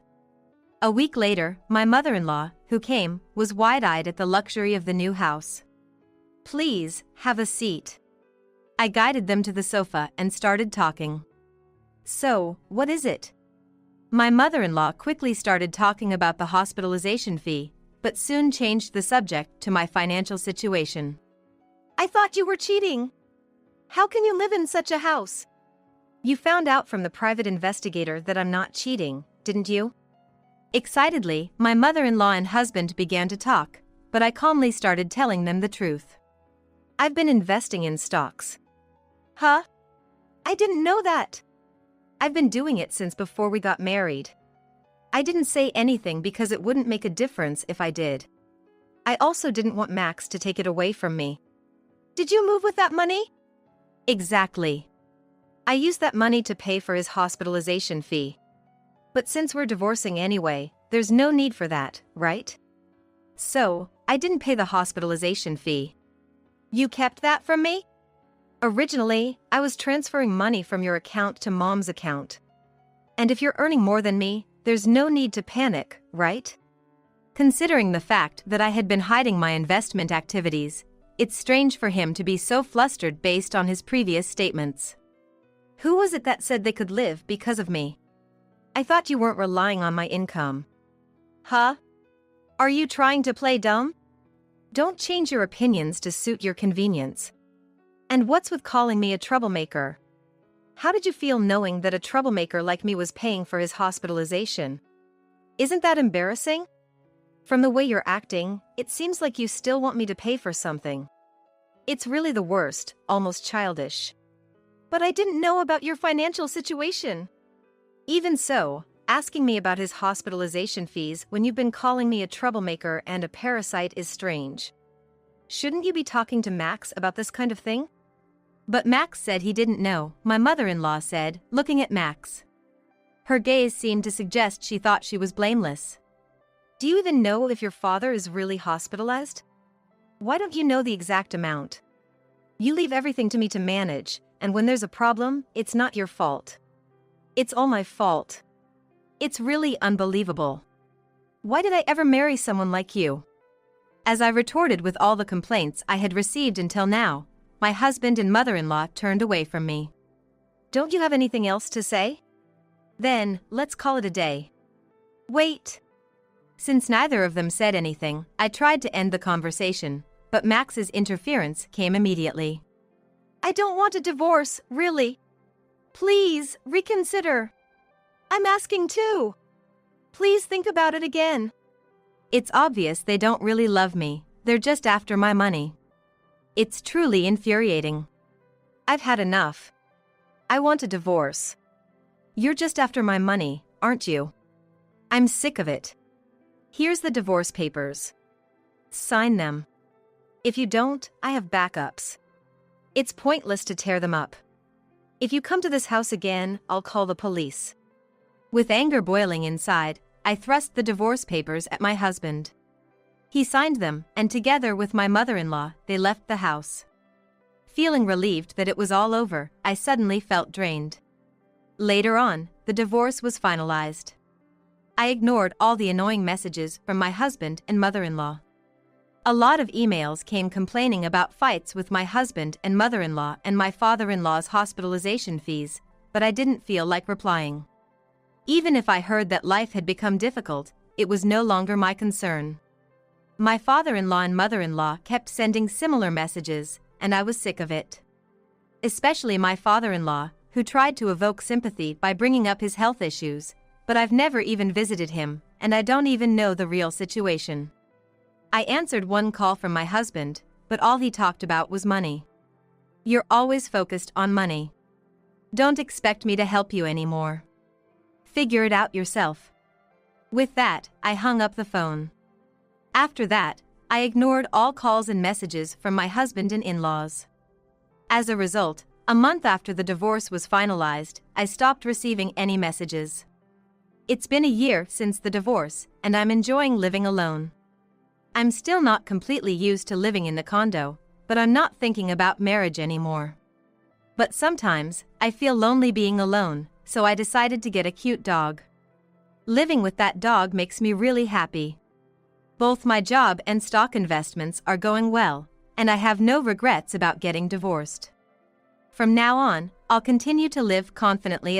A week later, my mother-in-law, who came, was wide-eyed at the luxury of the new house. Please, have a seat. I guided them to the sofa and started talking. So, what is it? My mother-in-law quickly started talking about the hospitalization fee, but soon changed the subject to my financial situation. I thought you were cheating. How can you live in such a house? You found out from the private investigator that I'm not cheating, didn't you? Excitedly, my mother-in-law and husband began to talk, but I calmly started telling them the truth. I've been investing in stocks. I didn't know that. I've been doing it since before we got married. I didn't say anything because it wouldn't make a difference if I did. I also didn't want Max to take it away from me. Did you move with that money? Exactly. I used that money to pay for his hospitalization fee. But since we're divorcing anyway, there's no need for that, right? So, I didn't pay the hospitalization fee. You kept that from me? Originally, I was transferring money from your account to Mom's account. And if you're earning more than me, there's no need to panic, right? Considering the fact that I had been hiding my investment activities, it's strange for him to be so flustered based on his previous statements. Who was it that said they could live because of me? I thought you weren't relying on my income. Huh? Are you trying to play dumb? Don't change your opinions to suit your convenience. And what's with calling me a troublemaker? How did you feel knowing that a troublemaker like me was paying for his hospitalization? Isn't that embarrassing? From the way you're acting, it seems like you still want me to pay for something. It's really the worst, almost childish. But I didn't know about your financial situation. Even so, asking me about his hospitalization fees when you've been calling me a troublemaker and a parasite is strange. Shouldn't you be talking to Max about this kind of thing? But Max said he didn't know, my mother-in-law said, looking at Max. Her gaze seemed to suggest she thought she was blameless. Do you even know if your father is really hospitalized? Why don't you know the exact amount? You leave everything to me to manage, and when there's a problem, it's not your fault. It's all my fault. It's really unbelievable. Why did I ever marry someone like you? As I retorted with all the complaints I had received until now, my husband and mother-in-law turned away from me. Don't you have anything else to say? Then, let's call it a day. Wait. Since neither of them said anything, I tried to end the conversation, but Max's interference came immediately. I don't want a divorce, really. Please, reconsider. I'm asking too. Please think about it again. It's obvious they don't really love me, they're just after my money. It's truly infuriating. I've had enough. I want a divorce. You're just after my money, aren't you? I'm sick of it. Here's the divorce papers. Sign them. If you don't, I have backups. It's pointless to tear them up. If you come to this house again, I'll call the police. With anger boiling inside, I thrust the divorce papers at my husband. He signed them, and together with my mother-in-law, they left the house. Feeling relieved that it was all over, I suddenly felt drained. Later on, the divorce was finalized. I ignored all the annoying messages from my husband and mother-in-law. A lot of emails came complaining about fights with my husband and mother-in-law and my father-in-law's hospitalization fees, but I didn't feel like replying. Even if I heard that life had become difficult, it was no longer my concern. My father-in-law and mother-in-law kept sending similar messages, and I was sick of it. Especially my father-in-law, who tried to evoke sympathy by bringing up his health issues, but I've never even visited him, and I don't even know the real situation. I answered one call from my husband, but all he talked about was money. You're always focused on money. Don't expect me to help you anymore. Figure it out yourself. With that, I hung up the phone. After that, I ignored all calls and messages from my husband and in-laws. As a result, a month after the divorce was finalized, I stopped receiving any messages. It's been a year since the divorce, and I'm enjoying living alone. I'm still not completely used to living in the condo, but I'm not thinking about marriage anymore. But sometimes, I feel lonely being alone, so I decided to get a cute dog. Living with that dog makes me really happy. Both my job and stock investments are going well, and I have no regrets about getting divorced. From now on, I'll continue to live confidently as